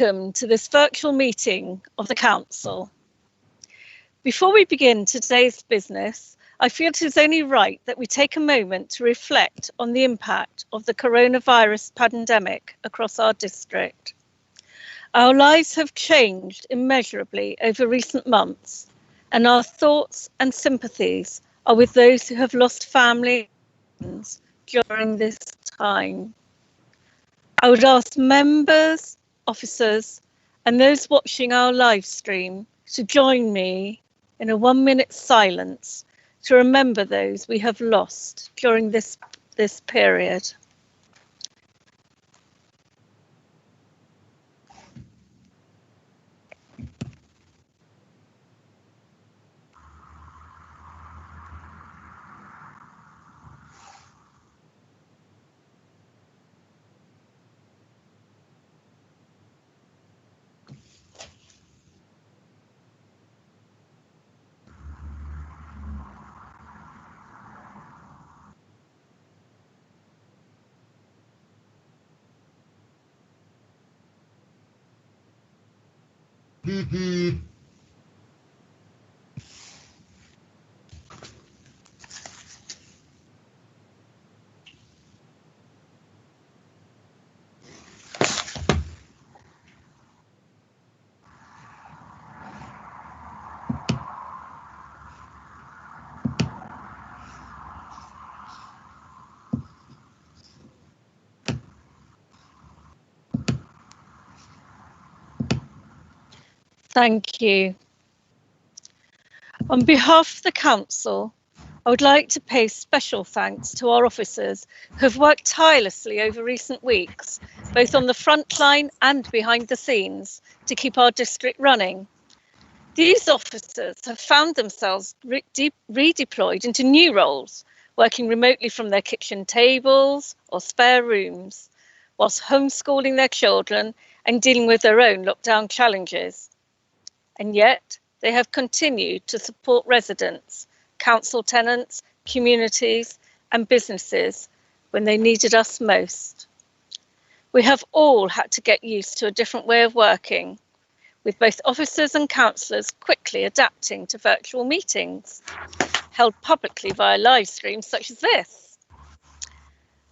Welcome to this virtual meeting of the Council. Before we begin today's business, I feel it is only right that we take a moment to reflect on the impact of the coronavirus pandemic across our district. Our lives have changed immeasurably over recent months, and our thoughts and sympathies are with those who have lost family and friends during this time. I would ask members, officers, and those watching our live stream to join me in a 1-minute silence to remember those we have lost during this period. Thank you. On behalf of the Council, I would like to pay special thanks to our officers who have worked tirelessly over recent weeks, both on the front line and behind the scenes, to keep our district running. These officers have found themselves redeployed into new roles, working remotely from their kitchen tables or spare rooms, whilst homeschooling their children and dealing with their own lockdown challenges. And yet, they have continued to support residents, council tenants, communities, and businesses when they needed us most. We have all had to get used to a different way of working, with both officers and councillors quickly adapting to virtual meetings, held publicly via live streams such as this.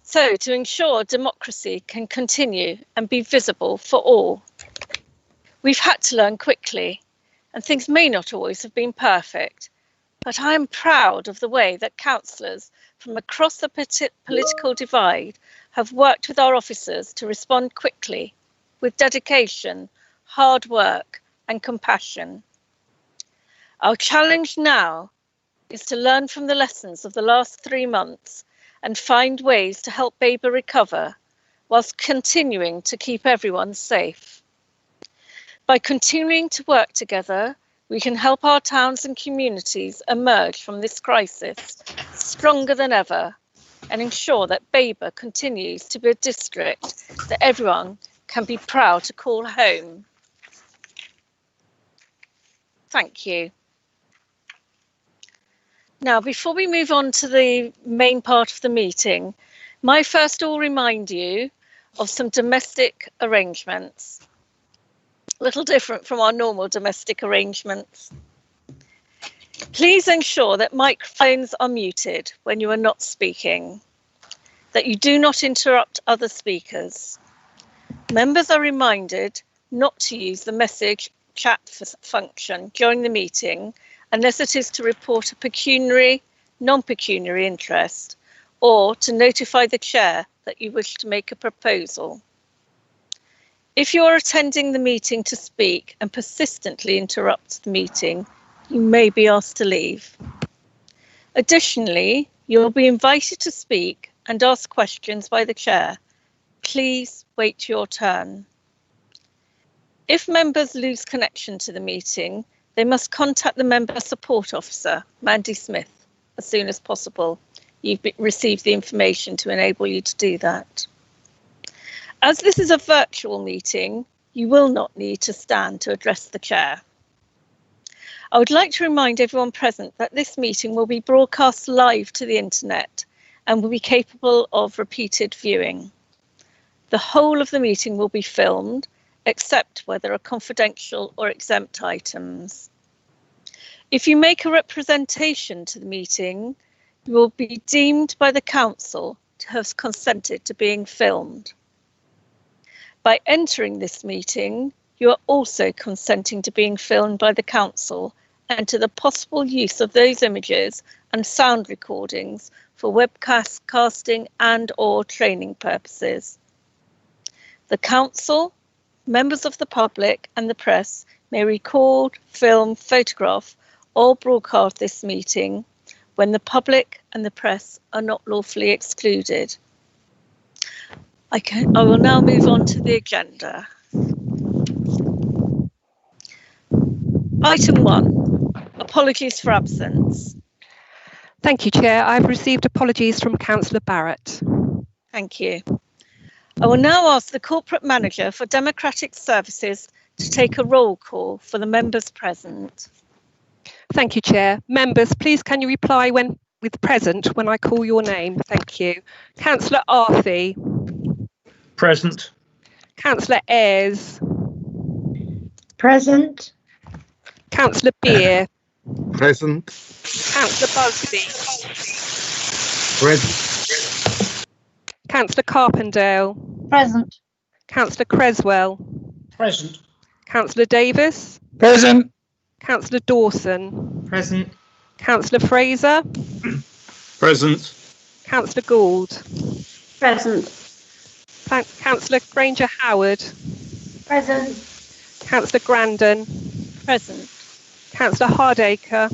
So, to ensure democracy can continue and be visible for all, we've had to learn quickly. And things may not always have been perfect, but I am proud of the way that councillors from across the political divide have worked with our officers to respond quickly, with dedication, hard work and compassion. Our challenge now is to learn from the lessons of the last 3 months and find ways to help Babergh recover, whilst continuing to keep everyone safe. By continuing to work together, we can help our towns and communities emerge from this crisis stronger than ever and ensure that Babergh continues to be a district that everyone can be proud to call home. Thank you. Now, before we move on to the main part of the meeting, may I first all remind you of some domestic arrangements. A little different from our normal domestic arrangements. Please ensure that microphones are muted when you are not speaking, that you do not interrupt other speakers. Members are reminded not to use the message chat function during the meeting unless it is to report a pecuniary, non-pecuniary interest or to notify the chair that you wish to make a proposal. If you are attending the meeting to speak and persistently interrupt the meeting, you may be asked to leave. Additionally, you will be invited to speak and ask questions by the chair. Please wait your turn. If members lose connection to the meeting, they must contact the member support officer, Mandy Smith, as soon as possible. You've received the information to enable you to do that. As this is a virtual meeting, you will not need to stand to address the chair. I would like to remind everyone present that this meeting will be broadcast live to the internet and will be capable of repeated viewing. The whole of the meeting will be filmed, except where there are confidential or exempt items. If you make a representation to the meeting, you will be deemed by the council to have consented to being filmed. By entering this meeting, you are also consenting to being filmed by the council and to the possible use of those images and sound recordings for webcast casting and/or training purposes. The council, members of the public and the press may record, film, photograph or broadcast this meeting when the public and the press are not lawfully excluded. I will now move on to the agenda. Item 1, apologies for absence. Thank you, Chair. I've received apologies from Councillor Barrett. Thank you. I will now ask the Corporate Manager for Democratic Services to take a roll call for the members present. Thank you, Chair. Members, please can you reply with present when I call your name? Thank you. Councillor Arthey. Present. Councillor Ayres. Present. Councillor Beer. Present. Councillor Busby. Present. Councillor Carpendale. Present. Councillor Creswell. Present. Councillor Davis. Present. Councillor Dawson. Present. Councillor Fraser. Present. Councillor Gould. Present. Councillor Granger Howard. Present. Councillor Grandon. Present. Councillor Hardacre.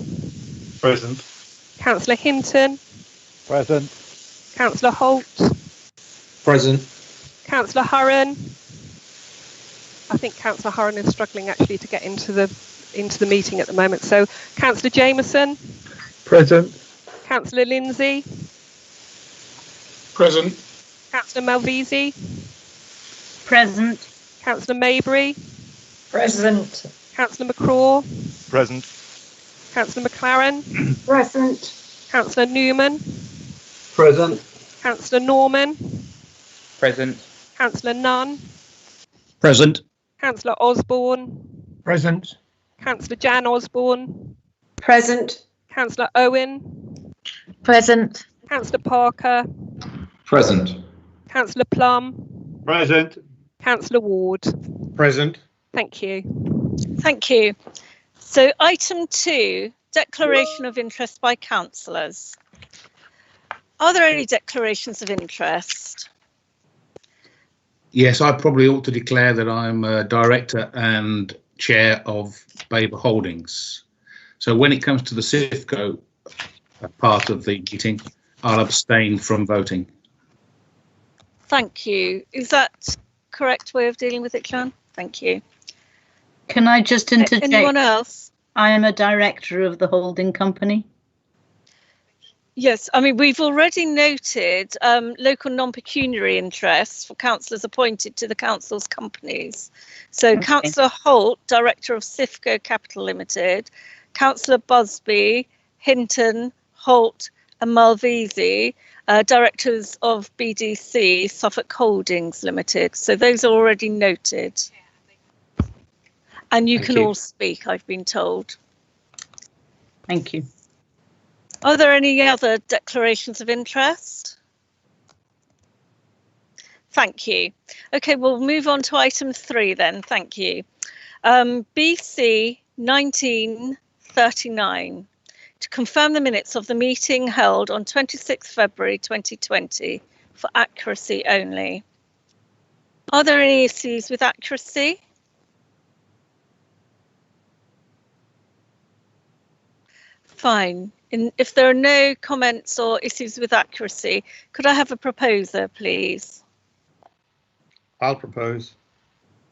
Present. Councillor Hinton. Present. Councillor Holt. Present. Councillor Hurren. I think Councillor Hurren is struggling actually to get into the meeting at the moment. So Councillor Jameson. Present. Councillor Lindsay. Present. Councillor Malvisi. Present. Councillor Maybury. Present. Councillor McCraw. Present. Councillor McLaren. Present. Councillor Newman. Present. Councillor Norman. Present. Councillor Nunn. Present. Councillor Osborne. Present. Councillor Jan Osborne. Present. Councillor Owen. Present. Councillor Parker. Present. Councillor Plum. Present. Councillor Ward. Present. Thank you. Thank you. So item 2, declaration of interest by councillors. Are there any declarations of interest? Yes, I probably ought to declare that I'm a director and chair of Babergh Holdings. So when it comes to the cifco part of the meeting, I'll abstain from voting. Thank you. Is that correct way of dealing with it, Jan? Thank you. Can I just interject? Anyone else? I am a director of the holding company. Yes, I mean, we've already noted local non-pecuniary interests for councillors appointed to the council's companies. So Okay. Councillor Holt, Director of Cifco Capital Limited, Councillor Busby, Hinton, Holt and Malvisi, Directors of BDC, Suffolk Holdings Limited. So those are already noted. And you Thank can you. all speak, I've been told. Thank you. Are there any other declarations of interest? Thank you. Okay, we'll move on to item 3 then. Thank you. BC 1939, to confirm the minutes of the meeting held on 26 February 2020 for accuracy only. Are there any issues with accuracy? Fine. If there are no comments or issues with accuracy, could I have a proposer, please? I'll propose.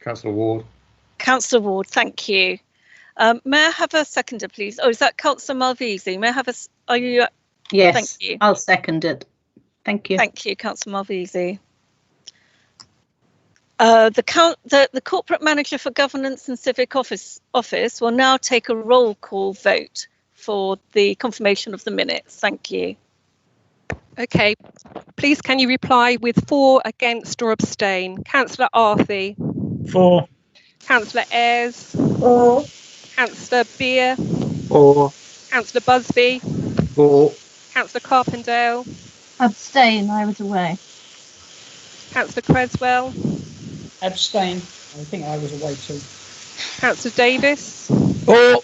Councillor Ward. Councillor Ward, thank you. May I have a seconder, please? Oh, is that Councillor Malvisi? May I have a? Are you? Yes, Thank you. I'll second it. Thank you. Thank you, Councillor Malvisi. The Corporate Manager for Governance and Civic Office will now take a roll call vote for the confirmation of the minutes. Thank you. Okay, please can you reply with for, against or abstain? Councillor Arthey. For. Councillor Ayres. For. Councillor Beer. For. Councillor Busby. For. Councillor Carpendale. Abstain, I was away. Councillor Creswell. Abstain. I think I was away too. Councillor Davis. For.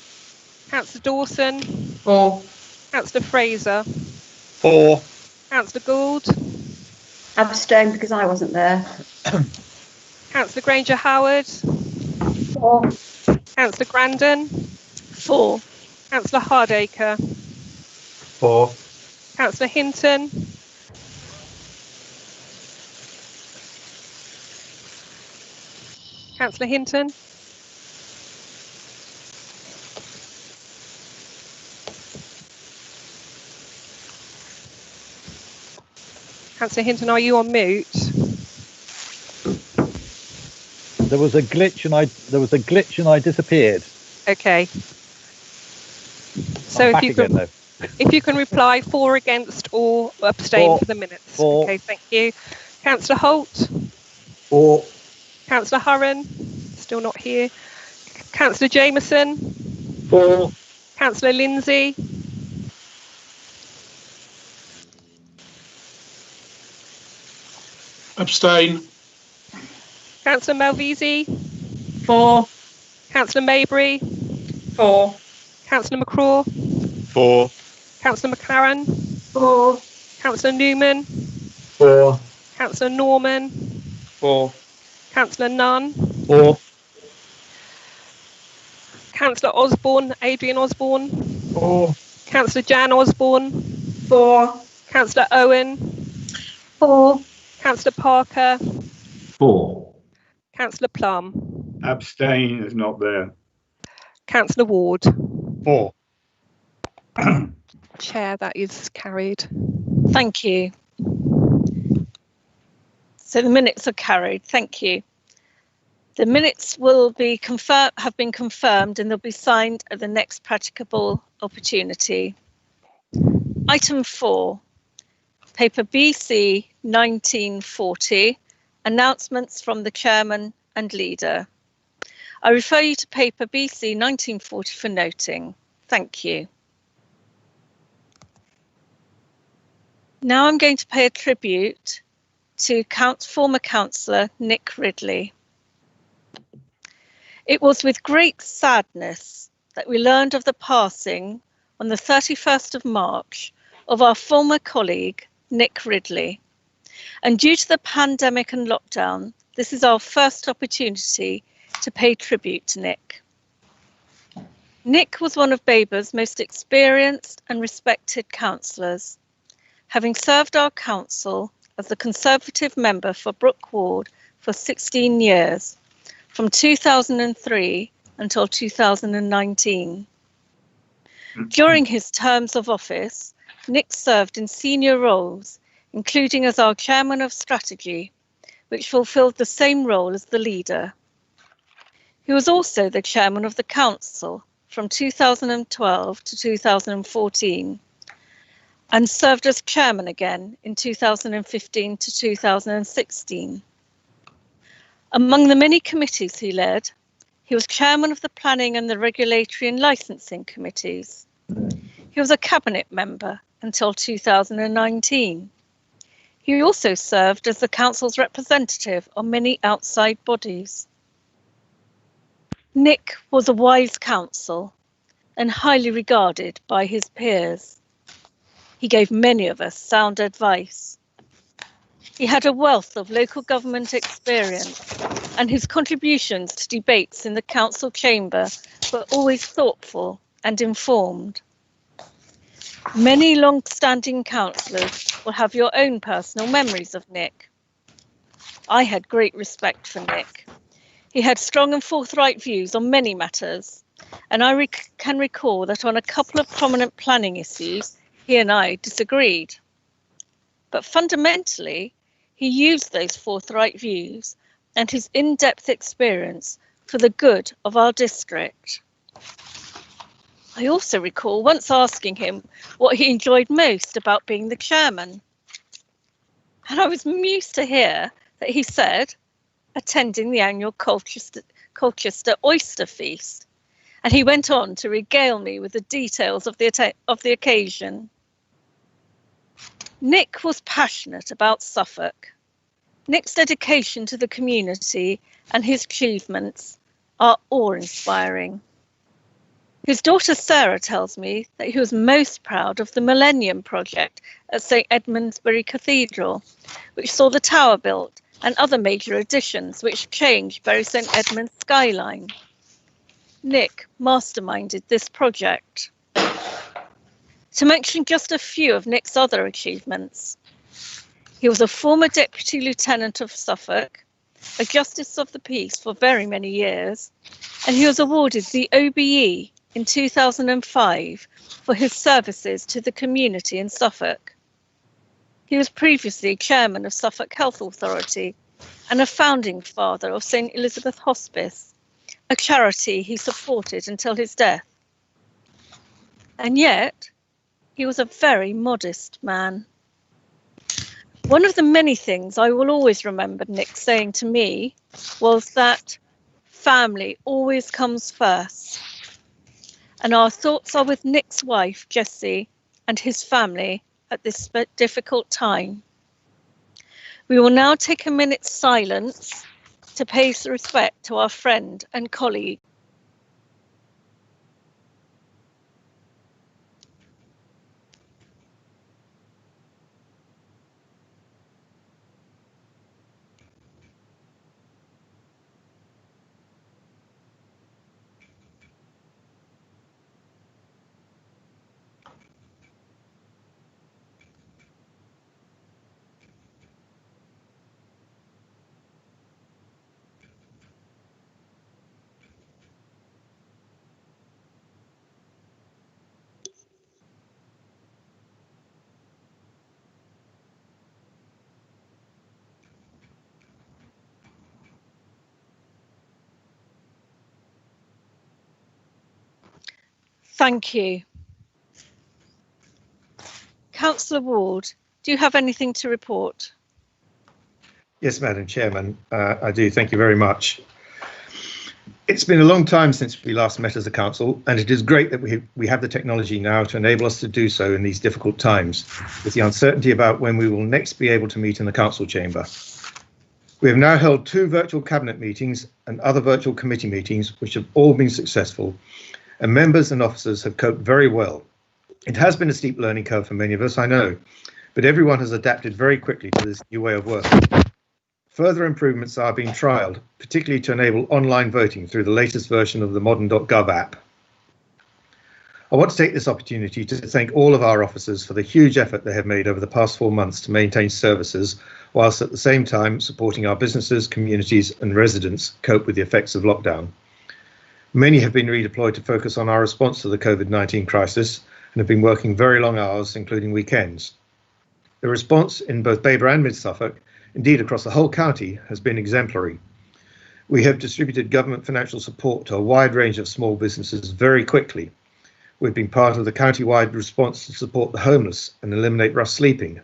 Councillor Dawson. For. Councillor Fraser. For. Councillor Gould. Abstain because I wasn't there. Councillor Granger Howard. For. Councillor Grandon. For. Councillor Hardacre. For. Councillor Hinton. Councillor Hinton. Councillor Hinton, are you on mute? There was a glitch and I disappeared. Okay. So I'm if back you again, can, though. if you can reply for, against, or abstain For. for the minutes. For. Okay, thank you. Councillor Holt. For. Councillor Hurren, still not here. Councillor Jameson. For. Councillor Lindsay. Abstain. Councillor Malvisi. For. Councillor Maybury. For. Councillor McCraw. For. Councillor McLaren. For. Councillor Newman. For. Councillor Norman. For. Councillor Nunn. For. Councillor Osborne, Adrian Osborne. For. Councillor Jan Osborne. For. Councillor Owen. For. Councillor Parker. For. Councillor Plum. Abstain is not there. Councillor Ward. For. Chair, that is carried. Thank you. So the minutes are carried. Thank you. The minutes will be have been confirmed and they'll be signed at the next practicable opportunity. Item 4, paper BC 1940, announcements from the chairman and leader. I refer you to paper BC 1940 for noting. Thank you. Now I'm going to pay a tribute to former councillor Nick Ridley. It was with great sadness that we learned of the passing on the 31st of March of our former colleague, Nick Ridley. And due to the pandemic and lockdown, this is our first opportunity to pay tribute to Nick. Nick was one of Babergh's most experienced and respected councillors, having served our council as the Conservative member for Brook Ward for 16 years, from 2003 until 2019. During his terms of office, Nick served in senior roles, including as our chairman of strategy, which fulfilled the same role as the leader. He was also the chairman of the council from 2012 to 2014, and served as chairman again in 2015 to 2016. Among the many committees he led, he was chairman of the planning and the regulatory and licensing committees. He was a cabinet member until 2019. He also served as the council's representative on many outside bodies. Nick was a wise counsel and highly regarded by his peers. He gave many of us sound advice. He had a wealth of local government experience, and his contributions to debates in the council chamber were always thoughtful and informed. Many long-standing councillors will have your own personal memories of Nick. I had great respect for Nick. He had strong and forthright views on many matters, and I can recall that on a couple of prominent planning issues, he and I disagreed. But fundamentally, he used those forthright views and his in-depth experience for the good of our district. I also recall once asking him what he enjoyed most about being the chairman. And I was amused to hear that he said, attending the annual Colchester oyster feast, and he went on to regale me with the details of the occasion. Nick was passionate about Suffolk. Nick's dedication to the community and his achievements are awe-inspiring. His daughter Sarah tells me that he was most proud of the Millennium Project at St Edmundsbury Cathedral, which saw the tower built, and other major additions which changed Bury St Edmund's skyline. Nick masterminded this project. To mention just a few of Nick's other achievements, he was a former Deputy Lieutenant of Suffolk, a Justice of the Peace for very many years, and he was awarded the OBE in 2005 for his services to the community in Suffolk. He was previously Chairman of Suffolk Health Authority and a founding father of St Elizabeth Hospice, a charity he supported until his death. And yet, he was a very modest man. One of the many things I will always remember Nick saying to me was that family always comes first. And our thoughts are with Nick's wife, Jessie, and his family at this difficult time. We will now take a minute's silence to pay respect to our friend and colleague. Thank you. Councillor Ward, do you have anything to report? Yes, Madam Chairman, I do. Thank you very much. It's been a long time since we last met as a council, and it is great that we have the technology now to enable us to do so in these difficult times, with the uncertainty about when we will next be able to meet in the council chamber. We have now held 2 virtual cabinet meetings and other virtual committee meetings, which have all been successful, and members and officers have coped very well. It has been a steep learning curve for many of us, I know, but everyone has adapted very quickly to this new way of working. Further improvements are being trialled, particularly to enable online voting through the latest version of the modern.gov app. I want to take this opportunity to thank all of our officers for the huge effort they have made over the past 4 months to maintain services, whilst at the same time supporting our businesses, communities and residents cope with the effects of lockdown. Many have been redeployed to focus on our response to the COVID-19 crisis and have been working very long hours, including weekends. The response in both Babergh and Mid-Suffolk, indeed across the whole county, has been exemplary. We have distributed government financial support to a wide range of small businesses very quickly. We've been part of the county-wide response to support the homeless and eliminate rough sleeping.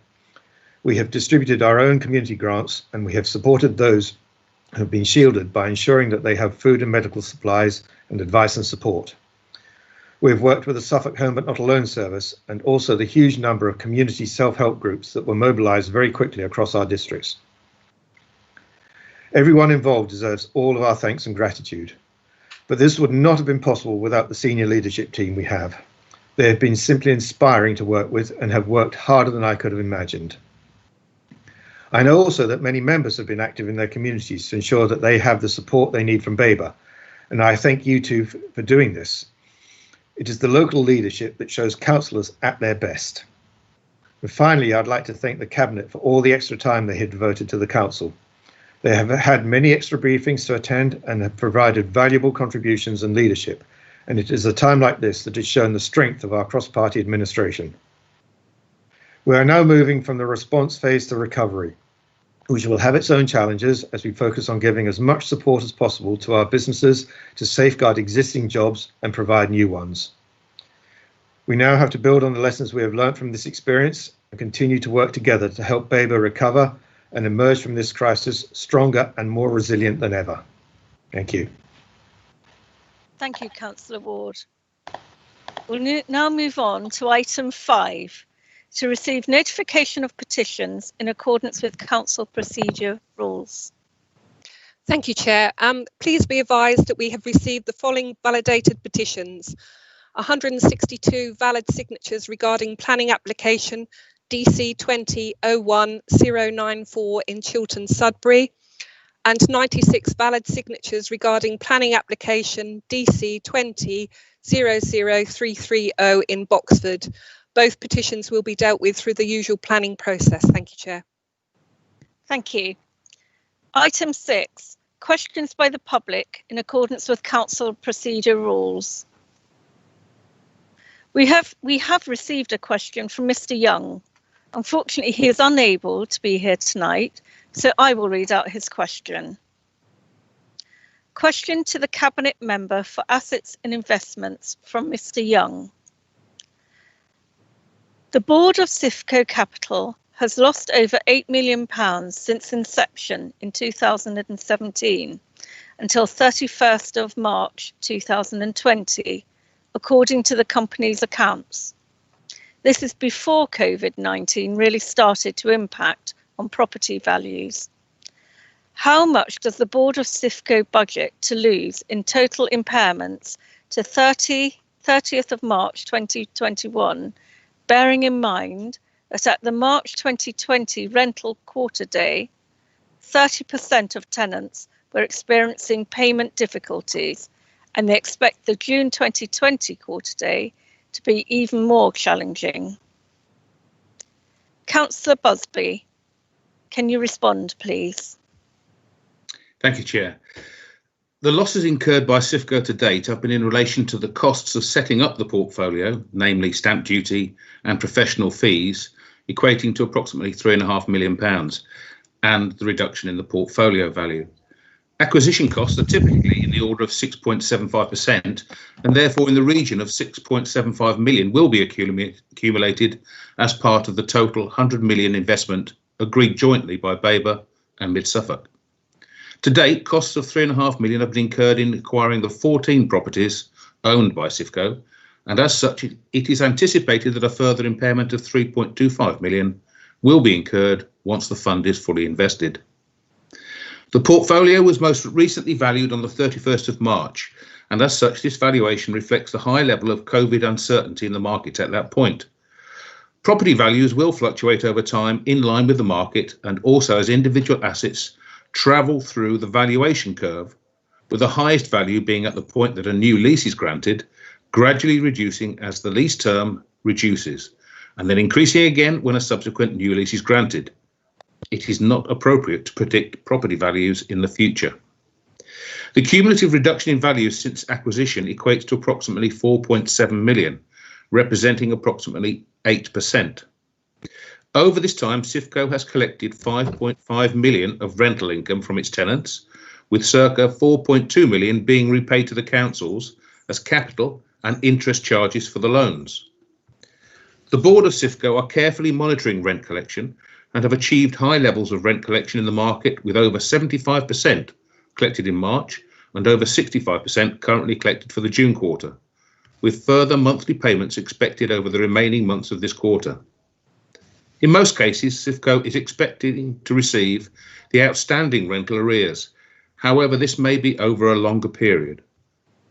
We have distributed our own community grants, and we have supported those who have been shielded by ensuring that they have food and medical supplies and advice and support. We have worked with the Suffolk Home But Not Alone service and also the huge number of community self-help groups that were mobilised very quickly across our districts. Everyone involved deserves all of our thanks and gratitude, but this would not have been possible without the senior leadership team we have. They have been simply inspiring to work with and have worked harder than I could have imagined. I know also that many members have been active in their communities to ensure that they have the support they need from Babergh, and I thank you two for doing this. It is the local leadership that shows councillors at their best. And finally, I'd like to thank the Cabinet for all the extra time they had devoted to the council. They have had many extra briefings to attend and have provided valuable contributions and leadership, and it is a time like this that has shown the strength of our cross-party administration. We are now moving from the response phase to recovery, which will have its own challenges as we focus on giving as much support as possible to our businesses to safeguard existing jobs and provide new ones. We now have to build on the lessons we have learned from this experience and continue to work together to help Babergh recover and emerge from this crisis stronger and more resilient than ever. Thank you. Thank you, Councillor Ward. We'll now move on to item 5, to receive notification of petitions in accordance with council procedure rules. Thank you, Chair. Please be advised that we have received the following validated petitions: 162 valid signatures regarding planning application DC 20-01094 in Chiltern, Sudbury, and 96 valid signatures regarding planning application DC 20-00330 in Boxford. Both petitions will be dealt with through the usual planning process. Thank you, Chair. Thank you. Item 6, questions by the public in accordance with council procedure rules. We have received a question from Mr. Young. Unfortunately, he is unable to be here tonight, so I will read out his question. Question to the Cabinet Member for Assets and Investments from Mr. Young. The Board of Cifco Capital has lost over £8 million since inception in 2017 until 31st of March 2020, according to the company's accounts. This is before COVID-19 really started to impact on property values. How much does the Board of Cifco budget to lose in total impairments to 30th of March 2021, bearing in mind that at the March 2020 rental quarter day, 30% of tenants were experiencing payment difficulties, and they expect the June 2020 quarter day to be even more challenging? Councillor Busby, can you respond, please? Thank you, Chair. The losses incurred by Cifco to date have been in relation to the costs of setting up the portfolio, namely stamp duty and professional fees, equating to approximately £3.5 million, and the reduction in the portfolio value. Acquisition costs are typically in the order of 6.75%, and therefore in the region of 6.75 million will be accumulated as part of the total 100 million investment agreed jointly by Babergh and Mid Suffolk. To date, costs of £3.5 million have been incurred in acquiring the 14 properties owned by Cifco, and as such, it is anticipated that a further impairment of £3.25 million will be incurred once the fund is fully invested. The portfolio was most recently valued on the 31st of March, and as such, this valuation reflects the high level of COVID uncertainty in the market at that point. Property values will fluctuate over time in line with the market, and also as individual assets travel through the valuation curve, with the highest value being at the point that a new lease is granted, gradually reducing as the lease term reduces, and then increasing again when a subsequent new lease is granted. It is not appropriate to predict property values in the future. The cumulative reduction in values since acquisition equates to approximately 4.7 million, representing approximately 8%. Over this time, Cifco has collected 5.5 million of rental income from its tenants, with circa 4.2 million being repaid to the councils as capital and interest charges for the loans. The Board of Cifco are carefully monitoring rent collection and have achieved high levels of rent collection in the market, with over 75% collected in March and over 65% currently collected for the June quarter, with further monthly payments expected over the remaining months of this quarter. In most cases, Cifco is expecting to receive the outstanding rental arrears. However, this may be over a longer period.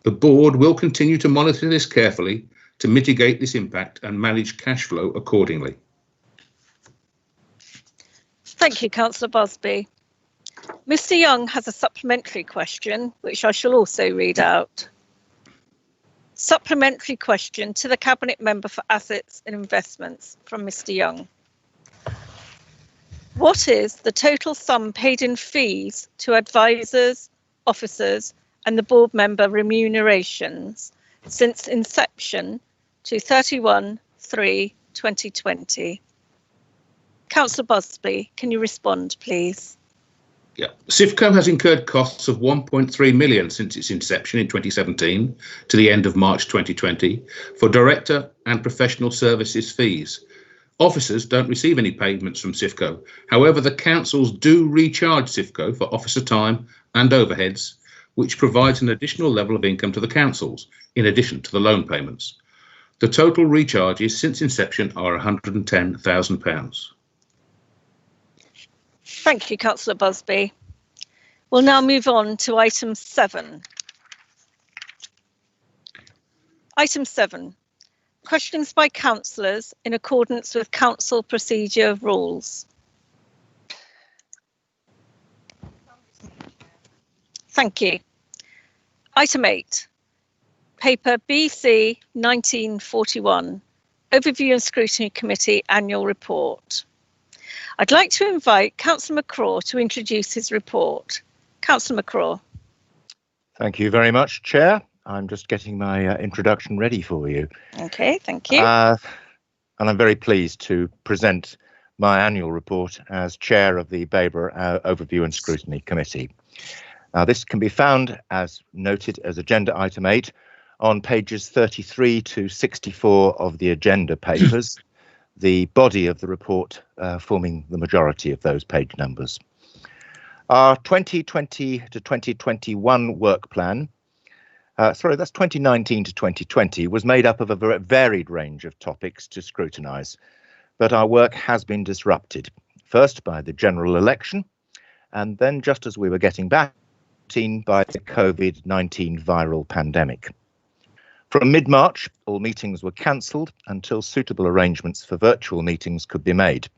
The board will continue to monitor this carefully to mitigate this impact and manage cash flow accordingly. Thank you, Councillor Busby. Mr. Young has a supplementary question, which I shall also read out. Supplementary question to the Cabinet Member for Assets and Investments from Mr. Young. What is the total sum paid in fees to advisors, officers, and the board member remunerations since inception to 31/3/2020? Councillor Busby, can you respond, please? Yeah, Cifco has incurred costs of 1.3 million since its inception in 2017 to the end of March 2020 for director and professional services fees. Officers don't receive any payments from Cifco. However, the councils do recharge Cifco for officer time and overheads, which provides an additional level of income to the councils, in addition to the loan payments. The total recharges since inception are £110,000. Thank you, Councillor Busby. We'll now move on to item 7. Item 7. Questions by councillors in accordance with council procedure rules. Thank you. Item 8. Paper BC 1941. Overview and Scrutiny Committee Annual Report. I'd like to invite Councillor McCraw to introduce his report. Councillor McCraw. Thank you very much, Chair. I'm just getting my introduction ready for you. Okay, thank you. And I'm very pleased to present my annual report as Chair of the Babergh Overview and Scrutiny Committee. Now, this can be found, as noted, as Agenda Item 8 on pages 33 to 64 of the agenda papers, the body of the report forming the majority of those page numbers. Our 2020 to 2021 work plan, that's 2019 to 2020, was made up of a very varied range of topics to scrutinise, but our work has been disrupted, first by the general election, and then just as we were getting back, by the COVID-19 viral pandemic. From mid-March, all meetings were cancelled until suitable arrangements for virtual meetings could be made.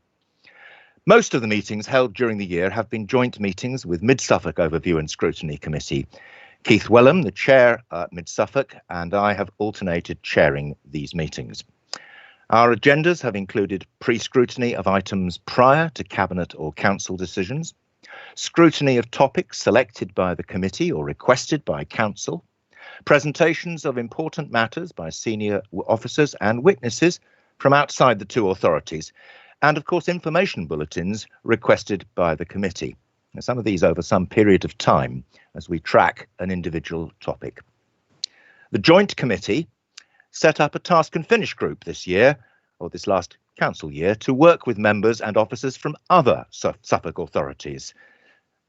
Most of the meetings held during the year have been joint meetings with Mid-Suffolk Overview and Scrutiny Committee. Keith Wellham, the chair at Mid-Suffolk, and I have alternated chairing these meetings. Our agendas have included pre-scrutiny of items prior to Cabinet or Council decisions, scrutiny of topics selected by the committee or requested by Council, presentations of important matters by senior officers and witnesses from outside the two authorities, and of course information bulletins requested by the committee. Now, some of these over some period of time as we track an individual topic. The Joint Committee set up a task and finish group this year, or this last council year, to work with members and officers from other Suffolk authorities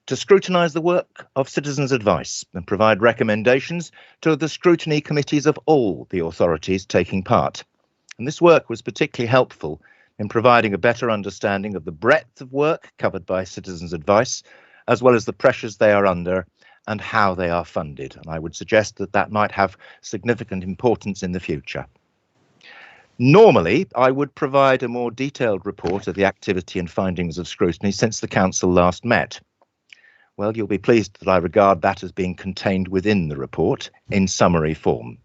to scrutinise the work of citizens' advice and provide recommendations to the scrutiny committees of all the authorities taking part. And this work was particularly helpful in providing a better understanding of the breadth of work covered by citizens' advice, as well as the pressures they are under and how they are funded. And I would suggest that that might have significant importance in the future. Normally, I would provide a more detailed report of the activity and findings of scrutiny since the Council last met. Well, you'll be pleased that I regard that as being contained within the report in summary form.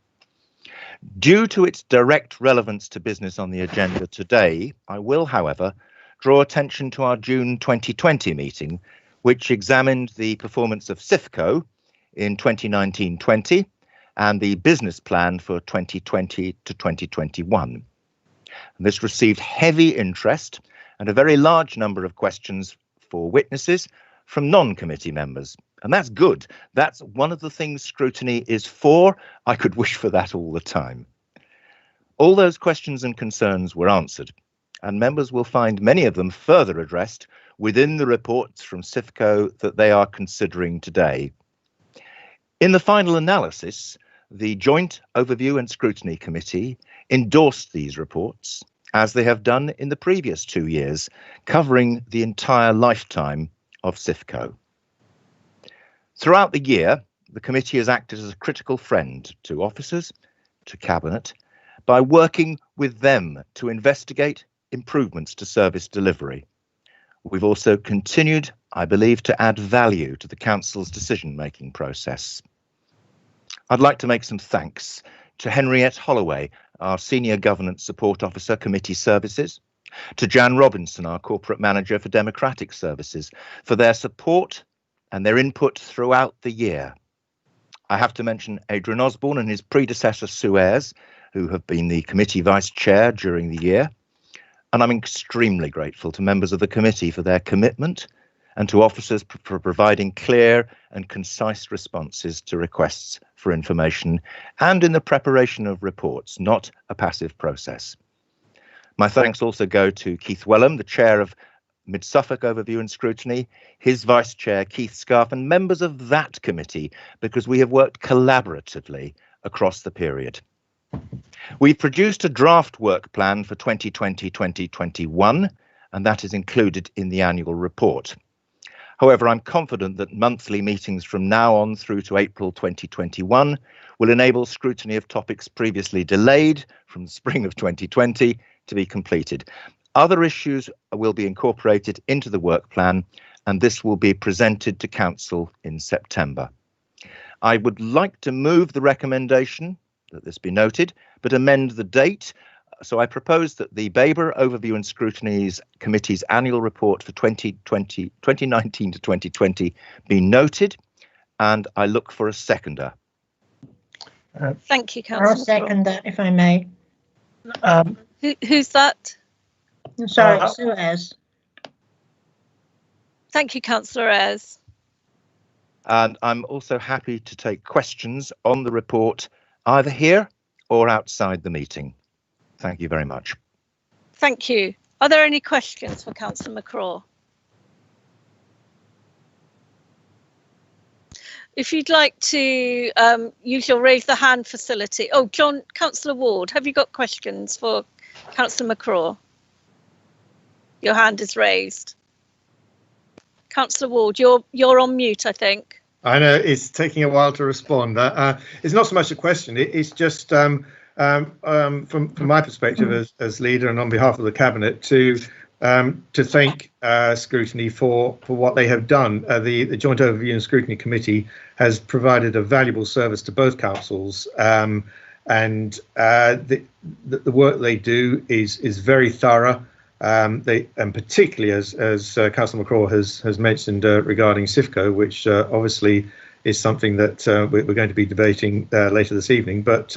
Due to its direct relevance to business on the agenda today, I will, however, draw attention to our June 2020 meeting, which examined the performance of cifco in 2019-20 and the business plan for 2020 to 2021. And this received heavy interest and a very large number of questions for witnesses from non-committee members. And that's good. That's one of the things scrutiny is for. I could wish for that all the time. All those questions and concerns were answered, and members will find many of them further addressed within the reports from cifco that they are considering today. In the final analysis, the Joint Overview and Scrutiny Committee endorsed these reports, as they have done in the previous 2 years, covering the entire lifetime of cifco. Throughout the year, the committee has acted as a critical friend to officers, to Cabinet, by working with them to investigate improvements to service delivery. We've also continued, I believe, to add value to the Council's decision-making process. I'd like to make some thanks to Henriette Holloway, our Senior Governance Support Officer, Committee Services, to Jan Robinson, our Corporate Manager for Democratic Services, for their support and their input throughout the year. I have to mention Adrian Osborne and his predecessor, Sue Ayres, who have been the committee vice chair during the year. And I'm extremely grateful to members of the committee for their commitment and to officers for providing clear and concise responses to requests for information and in the preparation of reports, not a passive process. My thanks also go to Keith Wellham, the chair of Mid Suffolk Overview and Scrutiny, his Vice Chair, Keith Scarf, and members of that committee, because we have worked collaboratively across the period. We've produced a draft work plan for 2020-2021, and that is included in the annual report. However, I'm confident that monthly meetings from now on through to April 2021 will enable scrutiny of topics previously delayed from the spring of 2020 to be completed. Other issues will be incorporated into the work plan, and this will be presented to Council in September. I would like to move the recommendation that this be noted, but amend the date. So I propose that the Babergh Overview and Scrutiny Committee's annual report for 2019 to 2020 be noted, and I look for a seconder. Thank you, Councillor. I'll second that, if I may. Who's that? Sorry, Sue Ayres. Thank you, Councillor Ayres. And I'm also happy to take questions on the report either here or outside the meeting. Thank you very much. Thank you. Are there any questions for Councillor McCraw? If you'd like to use your raise the hand facility. Oh, Councillor Ward, have you got questions for Councillor McCraw? Your hand is raised. Councillor Ward, you're on mute, I think. I know it's taking a while to respond. It's not so much a question. It's just from my perspective as leader and on behalf of the cabinet to thank Scrutiny for what they have done. The Joint Overview and Scrutiny Committee has provided a valuable service to both councils, and the work they do is very thorough. And particularly as Councillor McCraw has mentioned regarding cifco, which obviously is something that we're going to be debating later this evening. But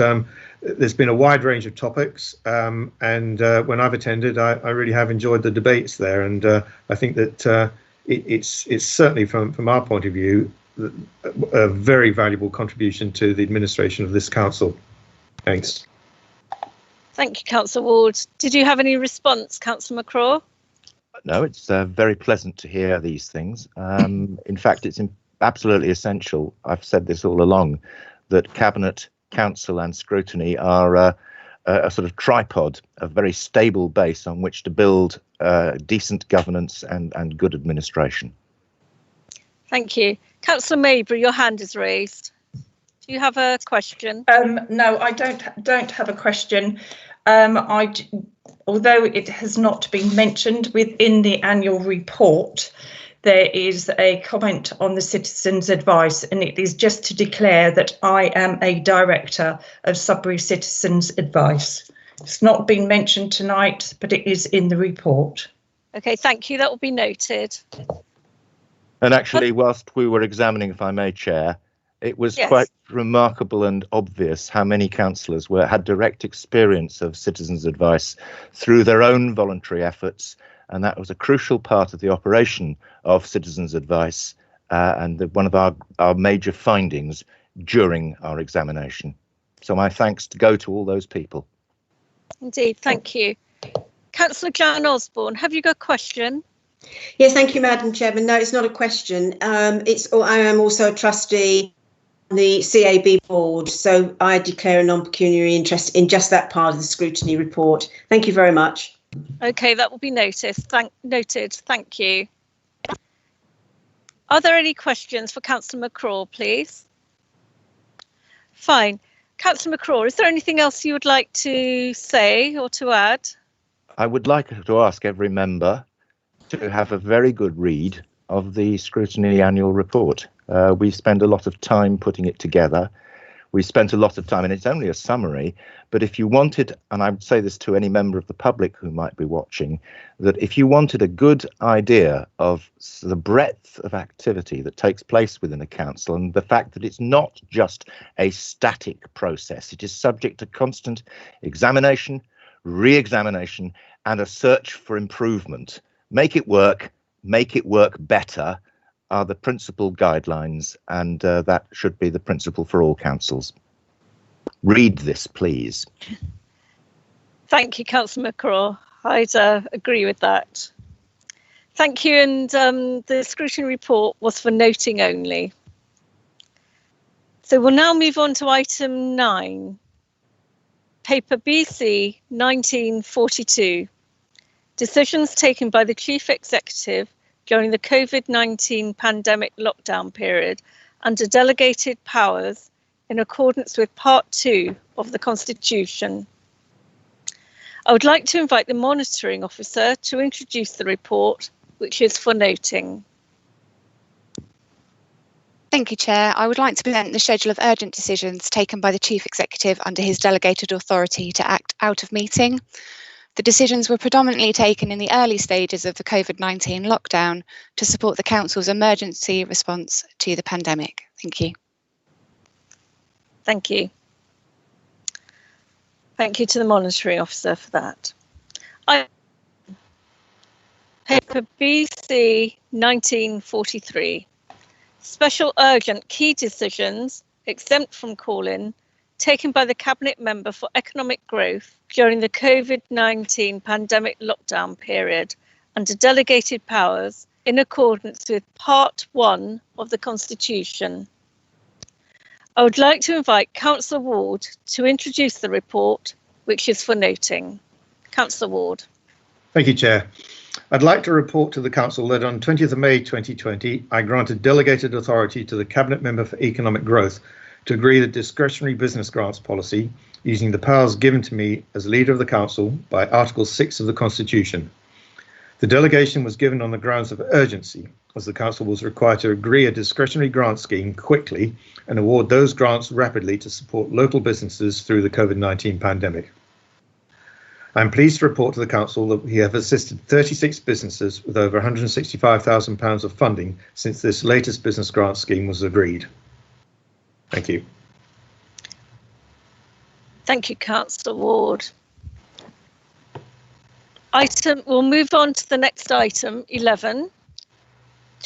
there's been a wide range of topics, and when I've attended, I really have enjoyed the debates there. And I think that it's certainly from our point of view a very valuable contribution to the administration of this council. Thanks. Thank you, Councillor Ward. Did you have any response, Councillor McCraw? No, it's very pleasant to hear these things. In fact, it's absolutely essential, I've said this all along, that Cabinet, Council and Scrutiny are a sort of tripod, a very stable base on which to build decent governance and good administration. Thank you. Councillor Maybury, your hand is raised. Do you have a question? No, I don't have a question. Although it has not been mentioned within the annual report, there is a comment on the citizens' advice, and it is just to declare that I am a director of Sudbury Citizens' Advice. It's not been mentioned tonight, but it is in the report. Okay, thank you. That will be noted. And actually, whilst we were examining, if I may, Chair, it was quite remarkable and obvious how many councillors had direct experience of citizens' advice through their own voluntary efforts, and that was a crucial part of the operation of citizens' advice and one of our major findings during our examination. So my thanks go to all those people. Indeed, thank you. Councillor Jan Osborne, have you got a question? Yes, thank you, Madam Chairman. No, it's not a question. I am also a trustee on the CAB board, so I declare a non-pecuniary interest in just that part of the scrutiny report. Thank you very much. Okay, that will be noted. Thank you. Are there any questions for Councillor McCraw, please? Fine. Councillor McCraw, is there anything else you would like to say or to add? I would like to ask every member to have a very good read of the scrutiny annual report. We spend a lot of time putting it together. We spent a lot of time, and it's only a summary, but if you wanted, and I would say this to any member of the public who might be watching, that if you wanted a good idea of the breadth of activity that takes place within a council and the fact that it's not just a static process, it is subject to constant examination, re-examination, and a search for improvement. Make it work better are the principal guidelines, and that should be the principle for all councils. Read this, please. Thank you, Councillor McCraw. I'd agree with that. Thank you, and the scrutiny report was for noting only. So we'll now move on to item 9, paper BC 1942, decisions taken by the Chief Executive during the COVID-19 pandemic lockdown period under delegated powers in accordance with Part 2 of the Constitution. I would like to invite the Monitoring Officer to introduce the report, which is for noting. Thank you, Chair. I would like to present the schedule of urgent decisions taken by the Chief Executive under his delegated authority to act out of meeting. The decisions were predominantly taken in the early stages of the COVID-19 lockdown to support the Council's emergency response to the pandemic. Thank you. Thank you. Thank you to the Monitoring Officer for that. Paper BC 1943. Special urgent key decisions exempt from call-in taken by the Cabinet Member for Economic Growth during the COVID-19 pandemic lockdown period under delegated powers in accordance with Part 1 of the Constitution. I would like to invite Councillor Ward to introduce the report, which is for noting. Councillor Ward. Thank you, Chair. I'd like to report to the Council that on 20th of May 2020, I granted delegated authority to the Cabinet Member for Economic Growth to agree the discretionary business grants policy using the powers given to me as Leader of the Council by Article 6 of the Constitution. The delegation was given on the grounds of urgency, as the Council was required to agree a discretionary grant scheme quickly and award those grants rapidly to support local businesses through the COVID-19 pandemic. I'm pleased to report to the Council that we have assisted 36 businesses with over £165,000 of funding since this latest business grant scheme was agreed. Thank you. Thank you, Councillor Ward. We'll move on to the next item, 11,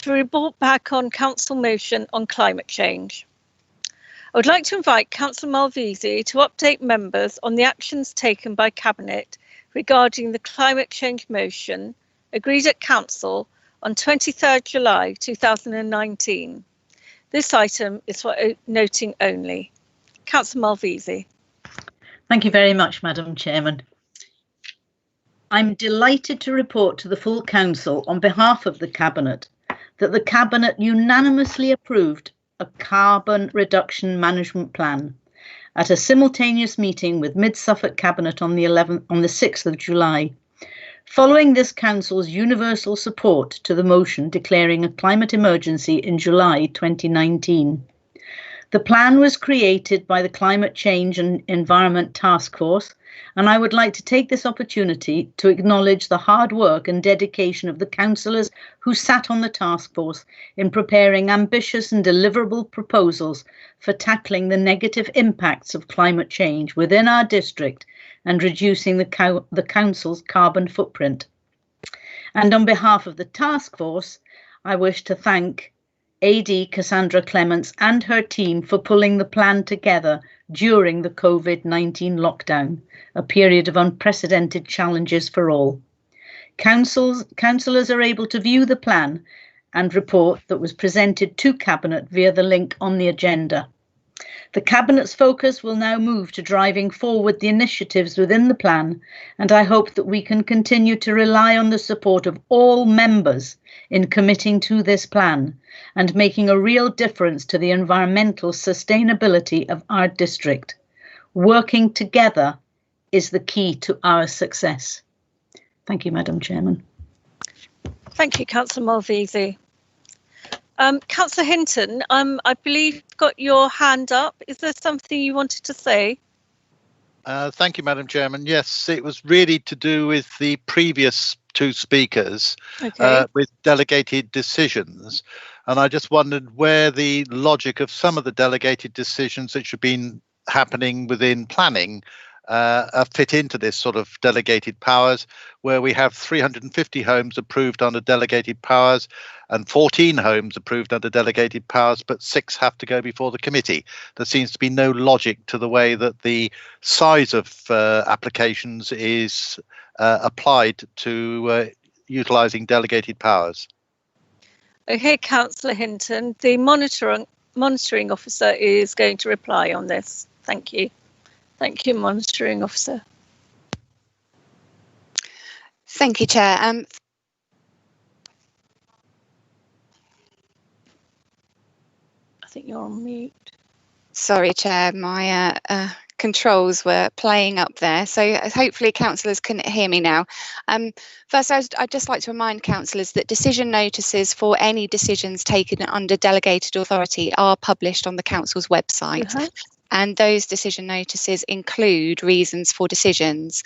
to report back on Council motion on climate change. I would like to invite Councillor Malvisi to update members on the actions taken by Cabinet regarding the climate change motion agreed at Council on 23rd July 2019. This item is for noting only. Councillor Malvisi. Thank you very much, Madam Chairman. I'm delighted to report to the full Council on behalf of the Cabinet that the Cabinet unanimously approved a carbon reduction management plan at a simultaneous meeting with Mid-Suffolk Cabinet on the 6th of July. Following this Council's universal support to the motion declaring a climate emergency in July 2019. The plan was created by the Climate Change and Environment Task Force, and I would like to take this opportunity to acknowledge the hard work and dedication of the councillors who sat on the task force in preparing ambitious and deliverable proposals for tackling the negative impacts of climate change within our district and reducing the council's carbon footprint. And on behalf of the task force, I wish to thank AD Cassandra Clements and her team for pulling the plan together during the COVID-19 lockdown, a period of unprecedented challenges for all. Councillors are able to view the plan and report that was presented to Cabinet via the link on the agenda. The Cabinet's focus will now move to driving forward the initiatives within the plan, and I hope that we can continue to rely on the support of all members in committing to this plan and making a real difference to the environmental sustainability of our district. Working together is the key to our success. Thank you, Madam Chairman. Thank you, Councillor Malvisi. Councillor Hinton, I believe you've got your hand up. Is there something you wanted to say? Thank you, Madam Chairman. Yes, it was really to do with the previous two speakers, with delegated decisions. And I just wondered where the logic of some of the delegated decisions that should have been happening within planning fit into this sort of delegated powers, where we have 350 homes approved under delegated powers and 14 homes approved under delegated powers, but 6 have to go before the committee. There seems to be no logic to the way that the size of applications is applied to utilising delegated powers. Okay, Councillor Hinton, the monitoring officer is going to reply on this. Thank you. Thank you, monitoring officer. Thank you, Chair. I think you're on mute. Sorry, Chair, my controls were playing up there, so hopefully councillors can hear me now. First, I'd just like to remind councillors that decision notices for any decisions taken under delegated authority are published on the council's website. And those decision notices include reasons for decisions.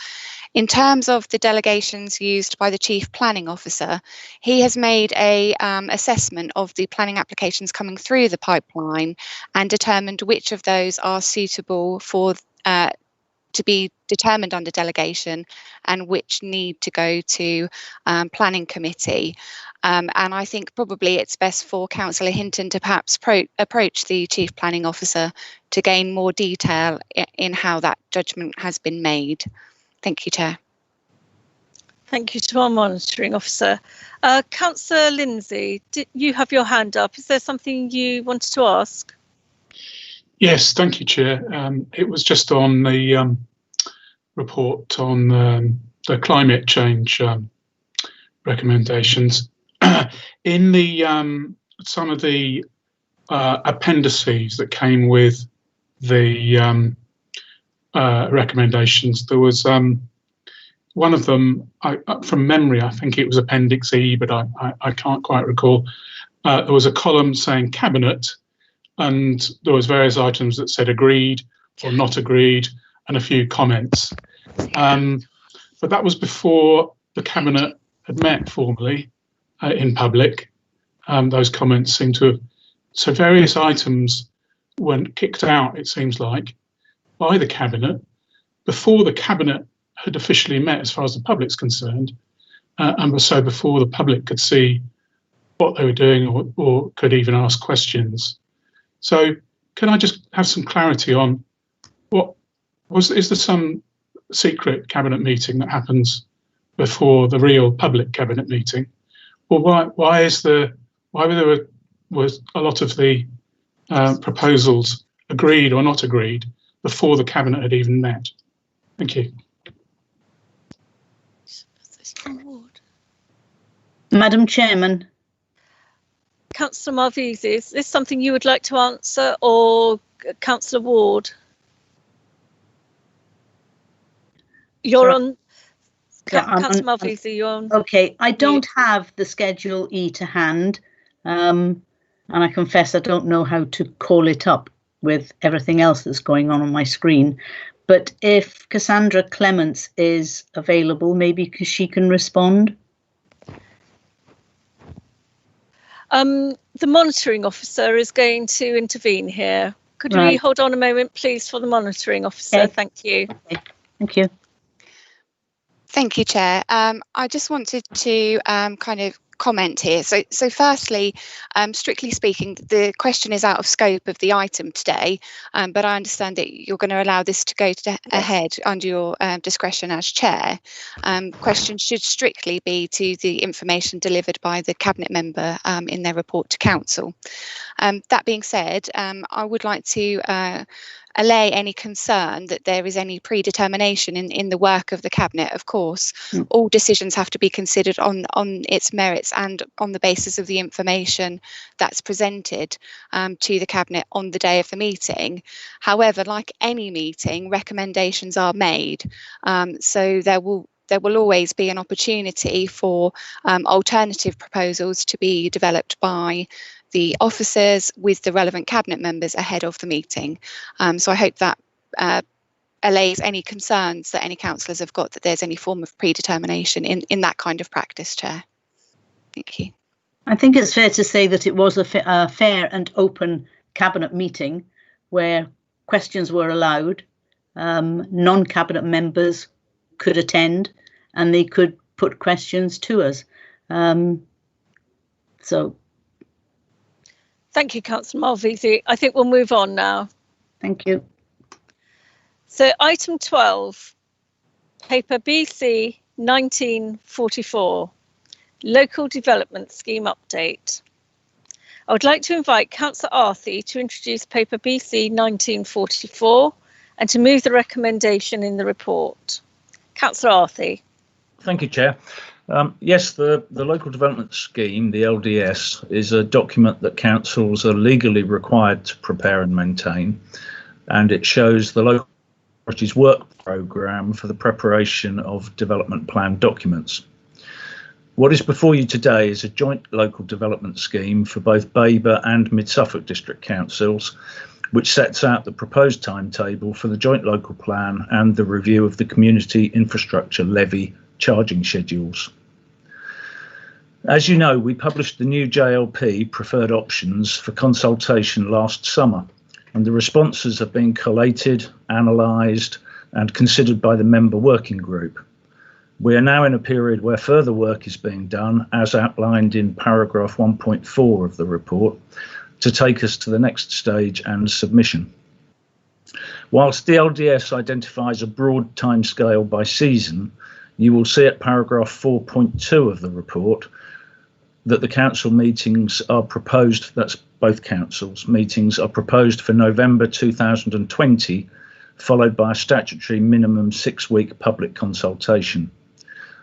In terms of the delegations used by the Chief Planning Officer, he has made a assessment of the planning applications coming through the pipeline and determined which of those are suitable for to be determined under delegation and which need to go to planning committee. And I think probably it's best for Councillor Hinton to perhaps approach the Chief Planning Officer to gain more detail in how that judgment has been made. Thank you, Chair. Thank you to our monitoring officer. Councillor Lindsay, did you have your hand up? Is there something you wanted to ask? Yes, thank you, Chair. It was just on the report on the climate change recommendations. In the some of the appendices that came with the recommendations, there was one of them, from memory, I think it was Appendix E, but I can't quite recall. There was a column saying Cabinet, and there was various items that said agreed or not agreed, and a few comments. But that was before the Cabinet had met formally in public. Those comments seem to have... So various items were kicked out, it seems like, by the Cabinet before the Cabinet had officially met as far as the public's concerned, and so before the public could see what they were doing or could even ask questions. So can I just have some clarity on is there some secret Cabinet meeting that happens before the real public Cabinet meeting? Or why was a lot of the proposals agreed or not agreed before the Cabinet had even met? Thank you. Madam Chairman. Councillor Marvisi, is this something you would like to answer, or Councillor Ward? You're on. Councillor Marvisi, you're on. Okay, I don't have the Schedule E to hand, and I confess I don't know how to call it up with everything else that's going on my screen. But if Cassandra Clements is available, maybe she can respond. The monitoring officer is going to intervene here. Could we hold on a moment, please, for the monitoring officer? Okay. Thank you. Okay. Thank you. Thank you, Chair. I just wanted to kind of comment here. So firstly, strictly speaking, the question is out of scope of the item today, but I understand that you're going to allow this to go ahead under your discretion as Chair. Questions should strictly be to the information delivered by the Cabinet member in their report to Council. That being said, I would like to allay any concern that there is any predetermination in the work of the Cabinet. Of course, all decisions have to be considered on its merits and on the basis of the information that's presented to the Cabinet on the day of the meeting. However, like any meeting, recommendations are made. So there will always be an opportunity for alternative proposals to be developed by the officers with the relevant Cabinet members ahead of the meeting. So I hope that allays any concerns that any councillors have got that there's any form of predetermination in that kind of practice, Chair. Thank you. I think it's fair to say that it was a fair and open Cabinet meeting where questions were allowed, non-Cabinet members could attend and they could put questions to us. Thank you, Councillor Marvisi. I think we'll move on now. Thank you. So item 12, paper BC 1944. Local Development Scheme Update. I would like to invite Councillor Arthey to introduce paper BC 1944 and to move the recommendation in the report. Councillor Arthey. Thank you, Chair. Yes, the Local Development Scheme, the LDS, is a document that councils are legally required to prepare and maintain, and it shows the local authority's work programme for the preparation of development plan documents. What is before you today is a joint local development scheme for both Babergh and Mid-Suffolk District Councils, which sets out the proposed timetable for the joint local plan and the review of the community infrastructure levy charging schedules. As you know, we published the new JLP preferred options for consultation last summer, and the responses have been collated, analysed and considered by the member working group. We are now in a period where further work is being done, as outlined in paragraph 1.4 of the report, to take us to the next stage and submission. Whilst the LDS identifies a broad timescale by season, you will see at paragraph 4.2 of the report that the council meetings are proposed, that's both councils, meetings are proposed for November 2020, followed by a statutory minimum 6-week public consultation,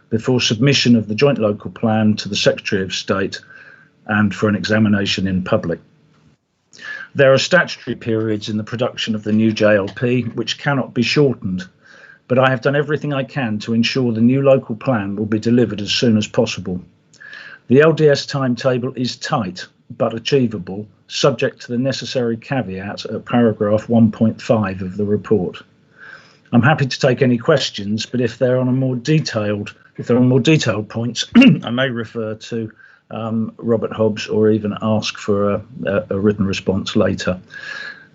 before submission of the joint local plan to the Secretary of State and for an examination in public. There are statutory periods in the production of the new JLP which cannot be shortened, but I have done everything I can to ensure the new local plan will be delivered as soon as possible. The LDS timetable is tight but achievable, subject to the necessary caveat at paragraph 1.5 of the report. I'm happy to take any questions, but if they're on more detailed points, I may refer to Robert Hobbs or even ask for a written response later.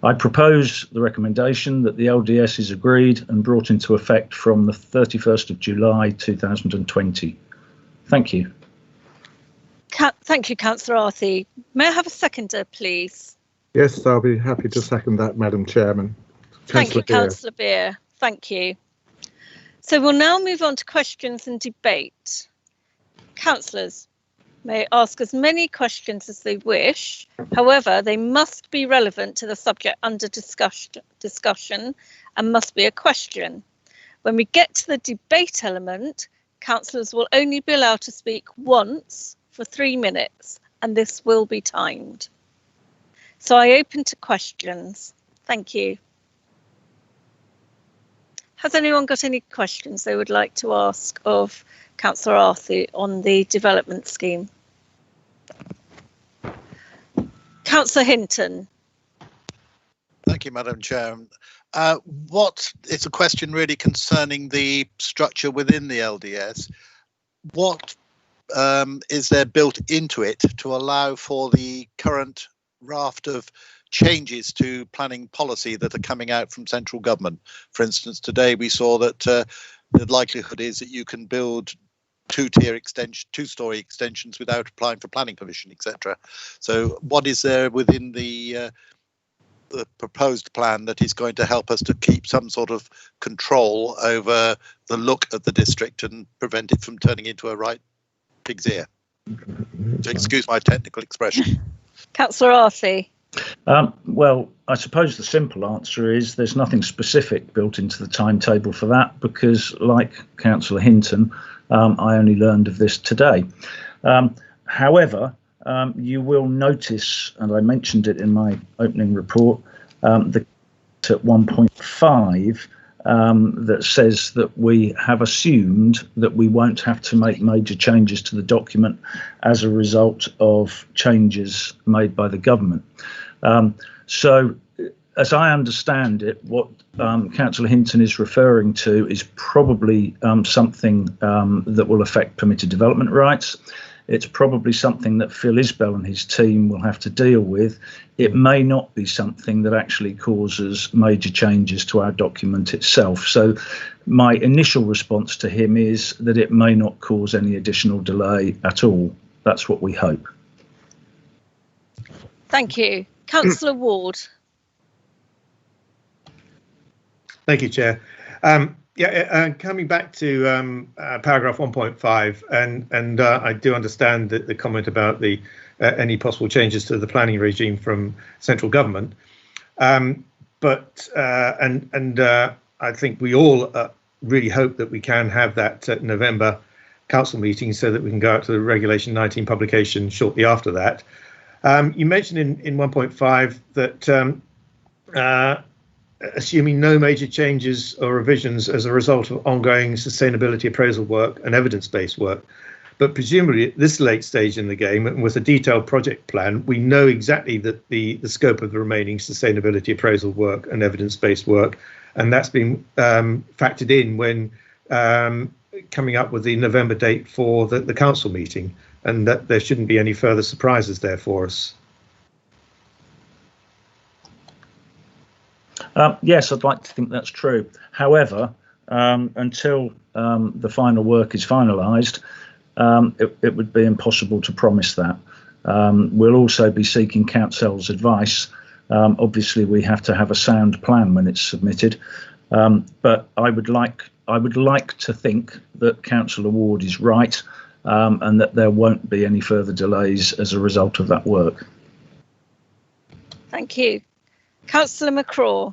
I propose the recommendation that the LDS is agreed and brought into effect from the 31st of July 2020. Thank you. Thank you, Councillor Arthey. May I have a seconder, please? Yes, I'll be happy to second that, Madam Chairman. Thank you, Councillor Beer. Thank you. So we'll now move on to questions and debate. Councillors may ask as many questions as they wish. However, they must be relevant to the subject under discussion and must be a question. When we get to the debate element, councillors will only be allowed to speak once for 3 minutes, and this will be timed. So I open to questions. Thank you. Has anyone got any questions they would like to ask of Councillor Arthey on the development scheme? Councillor Hinton. Thank you, Madam Chair. It's a question really concerning the structure within the LDS. What is there built into it to allow for the current raft of changes to planning policy that are coming out from central government? For instance, today we saw that the likelihood is that you can build two-story extensions without applying for planning permission, etc. So what is there within the proposed plan that is going to help us to keep some sort of control over the look of the district and prevent it from turning into a right pig's ear? So excuse my technical expression. Councillor Arthey. Well, I suppose the simple answer is there's nothing specific built into the timetable for that, because like Councillor Hinton, I only learned of this today. However, you will notice, and I mentioned it in my opening report, the at 1.5 that says that we have assumed that we won't have to make major changes to the document as a result of changes made by the government. So as I understand it, what Councillor Hinton is referring to is probably something that will affect permitted development rights. It's probably something that Phil Isbell and his team will have to deal with. It may not be something that actually causes major changes to our document itself. So my initial response to him is that it may not cause any additional delay at all. That's what we hope. Thank you. Councillor Ward. Thank you, Chair. Yeah, coming back to paragraph 1.5, and I do understand that the comment about the any possible changes to the planning regime from central government, but I think we all really hope that we can have that November council meeting so that we can go out to the Regulation 19 publication shortly after that. You mentioned in 1.5 that assuming no major changes or revisions as a result of ongoing sustainability appraisal work and evidence-based work, but presumably at this late stage in the game and with a detailed project plan, we know exactly that the scope of the remaining sustainability appraisal work and evidence-based work, and that's been factored in when coming up with the November date for the council meeting, and that there shouldn't be any further surprises there for us. Yes, I'd like to think that's true. However, until the final work is finalised, it would be impossible to promise that. We'll also be seeking council's advice. Obviously, we have to have a sound plan when it's submitted, but I would like to think that Councillor Ward is right, and that there won't be any further delays as a result of that work. Thank you. Councillor McCraw.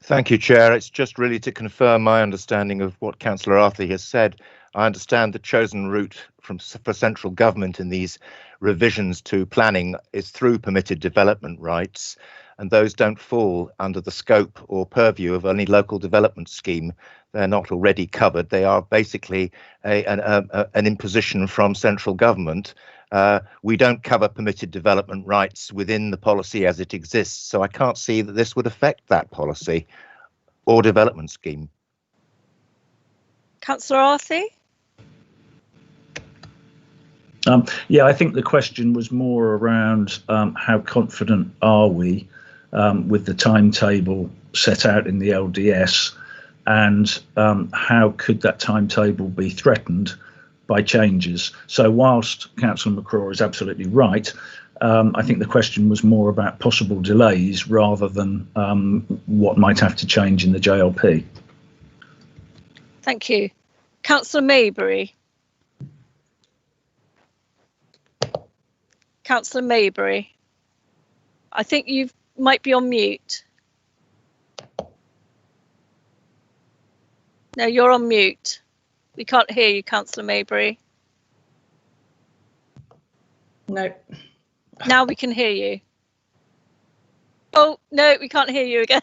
Thank you, Chair. It's just really to confirm my understanding of what Councillor Arthey has said. I understand the chosen route for central government in these revisions to planning is through permitted development rights, and those don't fall under the scope or purview of any local development scheme. They're not already covered. They are basically an imposition from central government. We don't cover permitted development rights within the policy as it exists, so I can't see that this would affect that policy or development scheme. Councillor Arthey? Yeah, I think the question was more around how confident are we with the timetable set out in the LDS, and how could that timetable be threatened by changes. So whilst Councillor McCraw is absolutely right, I think the question was more about possible delays rather than what might have to change in the JLP. Thank you. Councillor Maybury. Councillor Maybury. I think you might be on mute. No, you're on mute. We can't hear you, Councillor Maybury. No. Now we can hear you. Oh, no, we can't hear you again.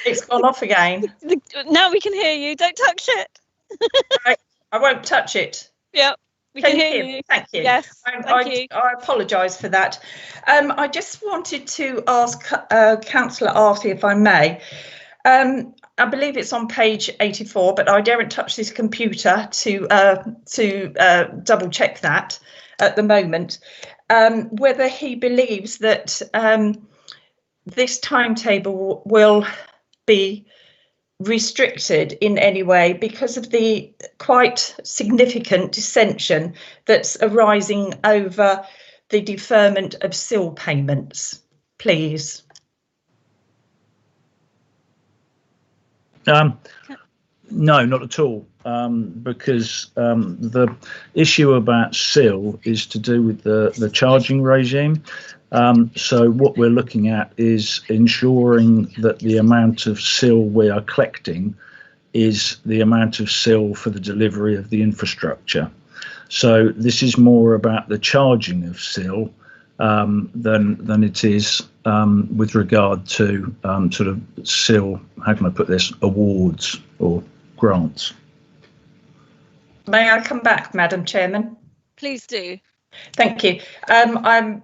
It's gone off again. Now we can hear you. Don't touch it. I won't touch it. Yeah, we can hear you. Thank you. Yes, thank you. I apologise for that. I just wanted to ask Councillor Arthey, if I may. I believe it's on page 84, but I daren't touch this computer to double check that at the moment. Whether he believes that this timetable will be restricted in any way because of the quite significant dissension that's arising over the deferment of CIL payments, please. No, not at all, because the issue about CIL is to do with the charging regime. So what we're looking at is ensuring that the amount of CIL we are collecting is the amount of CIL for the delivery of the infrastructure. So this is more about the charging of CIL than it is with regard to sort of CIL, how can I put this, awards or grants. May I come back, Madam Chairman? Please do. Thank you. I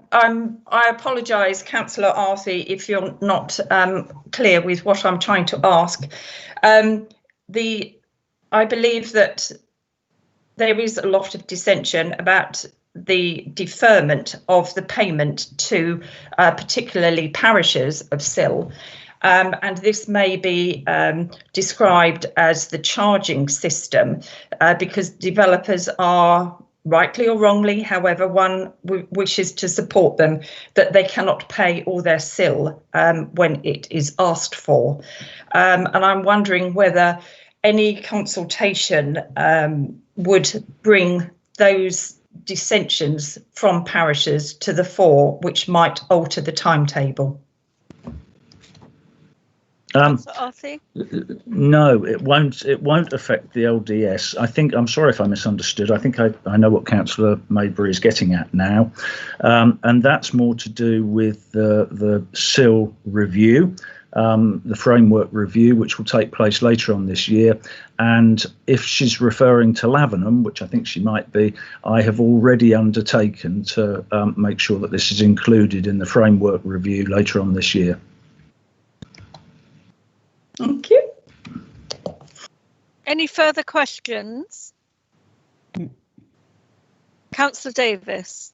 apologise, Councillor Arthey, if you're not clear with what I'm trying to ask. I believe that there is a lot of dissension about the deferment of the payment to particularly parishes of CIL. And this may be described as the charging system because developers are rightly or wrongly, however one wishes to support them, that they cannot pay all their SIL when it is asked for. And I'm wondering whether any consultation would bring those dissensions from parishes to the fore, which might alter the timetable. No, it won't. It won't affect the LDS. I think. I'm sorry if I misunderstood. I think I know what Councillor Maybury is getting at now, and that's more to do with the SIL review, the framework review, which will take place later on this year. And if she's referring to Lavenham, which I think she might be, I have already undertaken to make sure that this is included in the framework review later on this year. Thank you. Any further questions? Councillor Davis.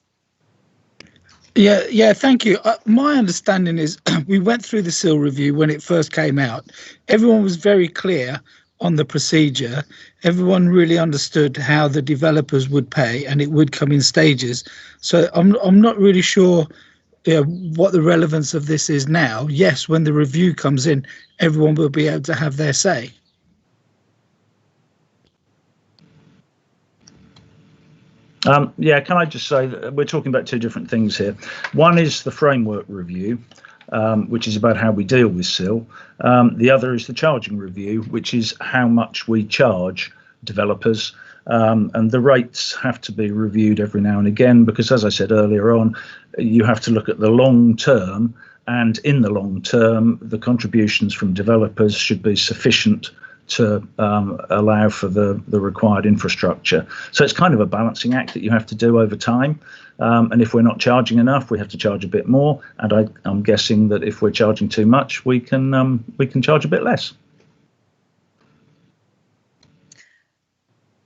Yeah, thank you. My understanding is we went through the SIL review when it first came out. Everyone was very clear on the procedure. Everyone really understood how the developers would pay, and it would come in stages. So I'm not really sure what the relevance of this is now. Yes, when the review comes in, everyone will be able to have their say. Yeah, can I just say that we're talking about two different things here. One is the framework review, which is about how we deal with SIL. The other is the charging review, which is how much we charge developers. And the rates have to be reviewed every now and again, because, as I said earlier on, you have to look at the long term, and in the long term, the contributions from developers should be sufficient to allow for the required infrastructure. So it's kind of a balancing act that you have to do over time. And if we're not charging enough, we have to charge a bit more. And I'm guessing that if we're charging too much, we can charge a bit less.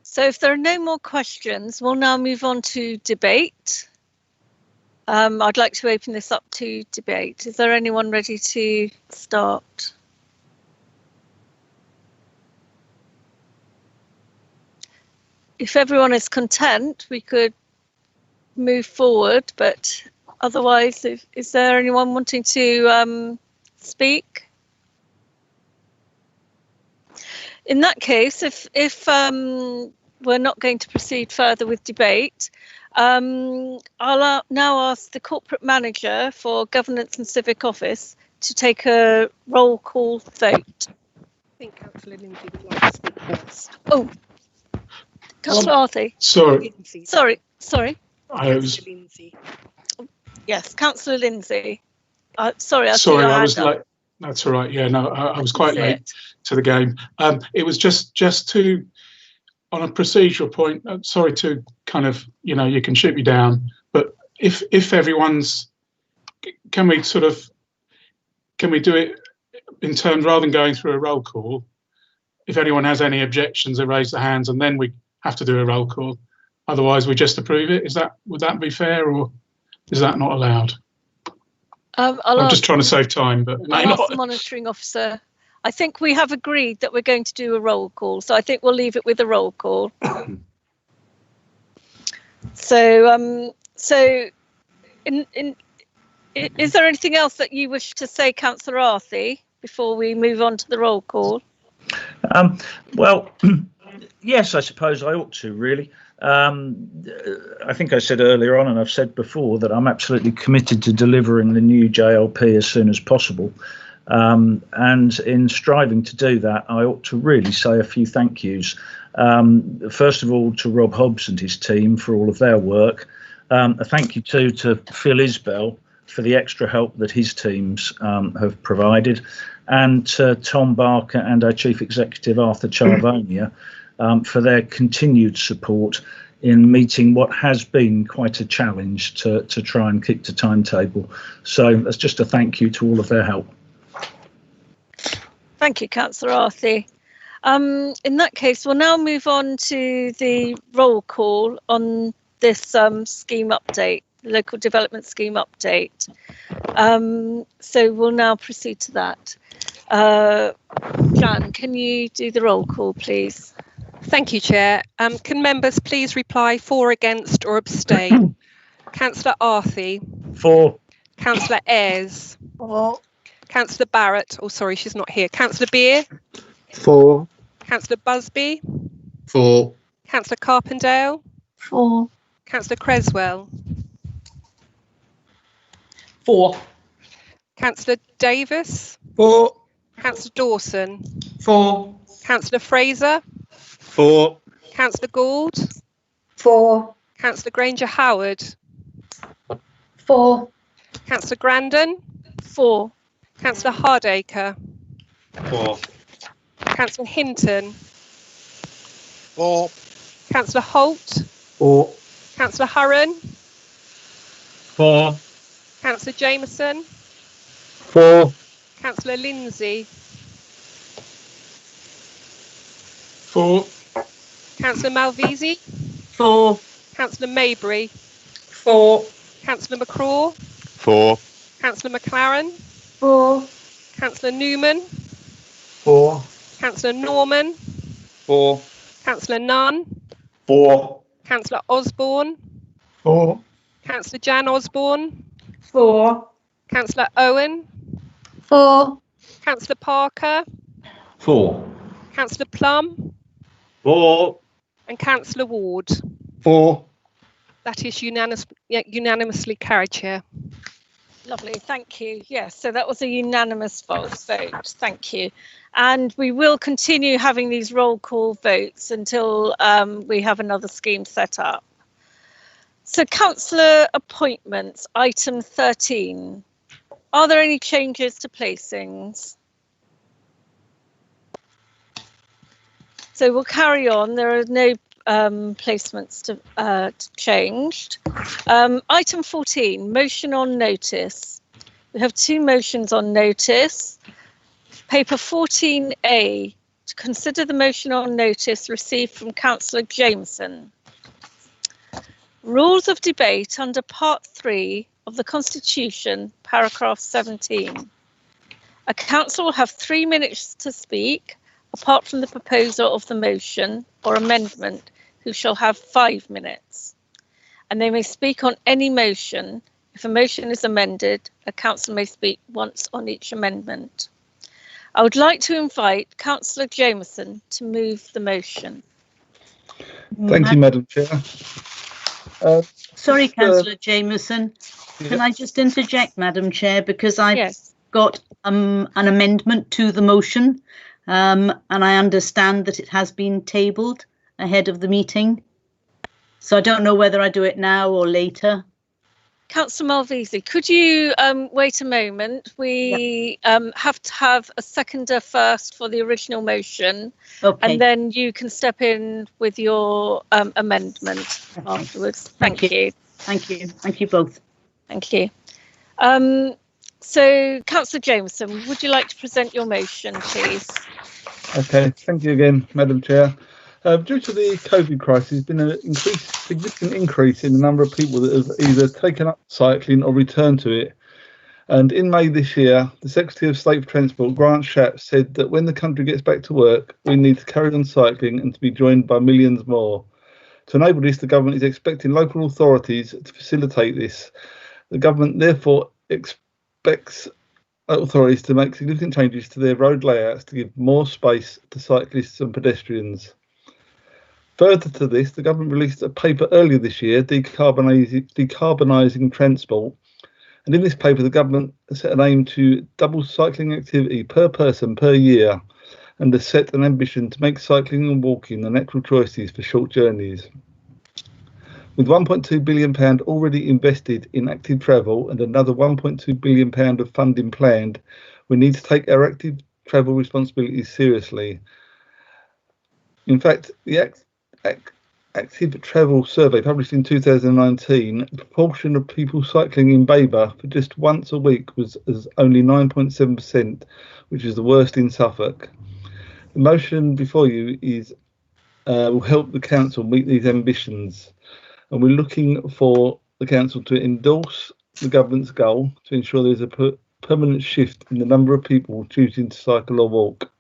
So if there are no more questions, we'll now move on to debate. I'd like to open this up to debate. Is there anyone ready to start? If everyone is content, we could move forward, but otherwise, is there anyone wanting to speak? In that case, if we're not going to proceed further with debate, I'll now ask the corporate manager for Governance and Civic Office to take a roll call vote. I think Councillor Lindsay would like to speak first. Oh, Councillor Arthur. Sorry. Sorry. Yes, Councillor Lindsay. Sorry, I was late. That's all right. Yeah, no, I was quite late to the game. It was just to, on a procedural point. Sorry to kind of, you can shoot me down, but if everyone's, can we do it in terms, rather than going through a roll call? If anyone has any objections, they raise their hands, and then we have to do a roll call. Otherwise, we just approve it. Would that be fair, or is that not allowed? I'm just trying to save time, but I'll ask the monitoring officer. I think we have agreed that we're going to do a roll call, so I think we'll leave it with a roll call. So, is there anything else that you wish to say, Councillor Arthur, before we move on to the roll call? Well, yes, I suppose I ought to, really. I think I said earlier on, and I've said before, that I'm absolutely committed to delivering the new JLP as soon as possible. And in striving to do that, I ought to really say a few thank yous. First of all, to Rob Hobbs and his team for all of their work. A thank you too to Phil Isbell for the extra help that his teams have provided, and to Tom Barker and our Chief Executive Arthur Charvonia for their continued support in meeting what has been quite a challenge to try and keep to timetable. So that's just a thank you to all of their help. Thank you, Councillor Arthur. In that case, we'll now move on to the roll call on this scheme update, local development scheme update. So we'll now proceed to that. Jan, can you do the roll call, please? Thank you, Chair. Can members please reply for, against or abstain? Councillor Arthey. For. Councillor Ayres. For. Councillor Barrett. Oh, sorry, she's not here. Councillor Beer. For. Councillor Busby. For. Councillor Carpendale. For. Councillor Creswell. For. Councillor Davis. For. Councillor Dawson. For. Councillor Fraser. For. Councillor Gould. For. Councillor Granger Howard. For. Councillor Grandon. For. Councillor Hardacre. For. Councillor Hinton. For. Councillor Holt. For. Councillor Hurren. For. Councillor Jameson. For. Councillor Lindsay. For. Councillor Malvisi. For. Councillor Maybury. For. Councillor McCraw. For. Councillor McLaren. For. Councillor Newman. For. Councillor Norman. For. Councillor Nunn. For. Councillor Osborne. For. Councillor Jan Osborne. For. Councillor Owen. For. Councillor Parker. For. Councillor Plum. For. And Councillor Ward. For. That is unanimously carried, Chair. Lovely, thank you. Yes, so that was a unanimous vote. Thank you. And we will continue having these roll call votes until we have another scheme set up. So councillor appointments, item 13. Are there any changes to placings? So we'll carry on. There are no placements to changed. Item 14, motion on notice. We have two motions on notice. Paper 14A, to consider the motion on notice received from Councillor Jameson. Rules of debate under Part 3 of the Constitution, paragraph 17. A council will have 3 minutes to speak, apart from the proposer of the motion or amendment, who shall have 5 minutes. And they may speak on any motion. If a motion is amended, a council may speak once on each amendment. I would like to invite Councillor Jameson to move the motion. Thank you, Madam Chair. Sorry, Councillor Jameson. Can I just interject, Madam Chair, because I've got an amendment to the motion, and I understand that it has been tabled ahead of the meeting. So I don't know whether I do it now or later. Councillor Malvisi, could you wait a moment? We have to have a seconder first for the original motion, and then you can step in with your amendment afterwards. Thank you. Thank you. Thank you both. Thank you. So, Councillor Jameson, would you like to present your motion, please? Okay, thank you again, Madam Chair. Due to the COVID crisis, there's been a significant increase in the number of people that have either taken up cycling or returned to it. And in May this year, the Secretary of State for Transport, Grant Shapps, said that when the country gets back to work, we need to carry on cycling and to be joined by millions more. To enable this, the government is expecting local authorities to facilitate this. The government therefore expects authorities to make significant changes to their road layouts to give more space to cyclists and pedestrians. Further to this, the government released a paper earlier this year, decarbonising transport. And in this paper, the government set an aim to double cycling activity per person per year, and has set an ambition to make cycling and walking the natural choices for short journeys. With £1.2 billion already invested in active travel and another £1.2 billion of funding planned, we need to take our active travel responsibilities seriously. In fact, the Active Travel Survey published in 2019, the proportion of people cycling in Babergh for just once a week was only 9.7%, which is the worst in Suffolk. The motion before you will help the council meet these ambitions, and we're looking for the council to endorse the government's goal to ensure there's a permanent shift in the number of people choosing to cycle or walk.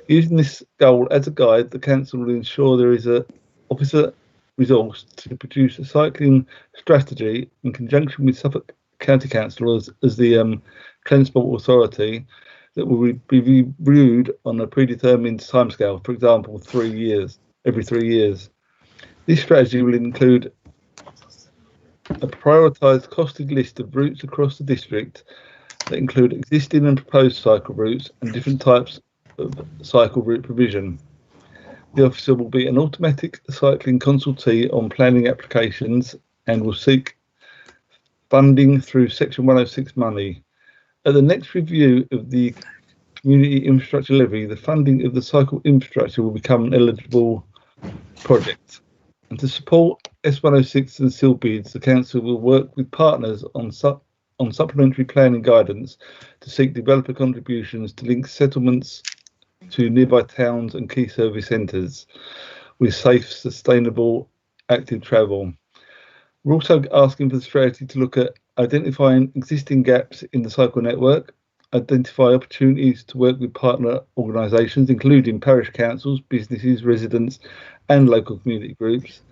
Using this goal as a guide, the council will ensure there is a officer resource to produce a cycling strategy in conjunction with Suffolk County Council as the transport authority that will be reviewed on a predetermined timescale, for example, every 3 years. This strategy will include a prioritised costed list of routes across the district that include existing and proposed cycle routes and different types of cycle route provision. The officer will be an automatic cycling consultee on planning applications and will seek funding through Section 106 money. At the next review of the Community Infrastructure Levy, the funding of the cycle infrastructure will become an eligible project. And to support S106 and SIL bids, the council will work with partners on supplementary planning guidance to seek developer contributions to link settlements to nearby towns and key service centres with safe, sustainable, active travel. We're also asking for the strategy to look at identifying existing gaps in the cycle network, identify opportunities to work with partner organisations, including parish councils, businesses, residents and local community groups,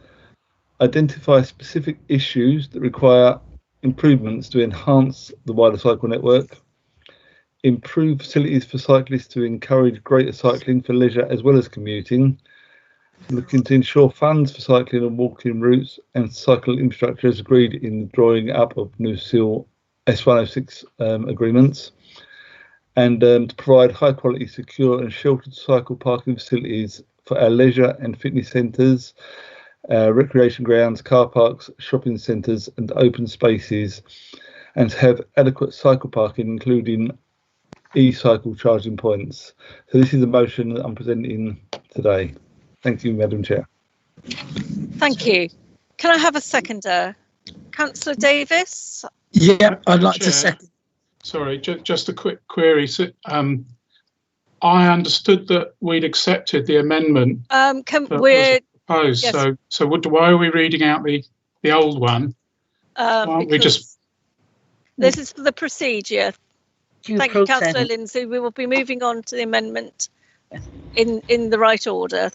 identify specific issues that require improvements to enhance the wider cycle network, improve facilities for cyclists to encourage greater cycling for leisure as well as commuting, looking to ensure funds for cycling and walking routes and cycle infrastructure as agreed in the drawing up of new SIL S106 agreements, and to provide high quality, secure and sheltered cycle parking facilities for our leisure and fitness centres, recreation grounds, car parks, shopping centres and open spaces, and to have adequate cycle parking, including e-cycle charging points. So this is the motion that I'm presenting today. Thank you, Madam Chair. Thank you. Can I have a seconder? Councillor Davis? Yeah, I'd like Chair, to second. Sorry, just a quick query. So, I understood that we'd accepted the amendment that was proposed. Yes. So why are we reading out the old one? This is for the procedure. Thank you, Councillor Lindsay. We will be moving on to the amendment in the right order.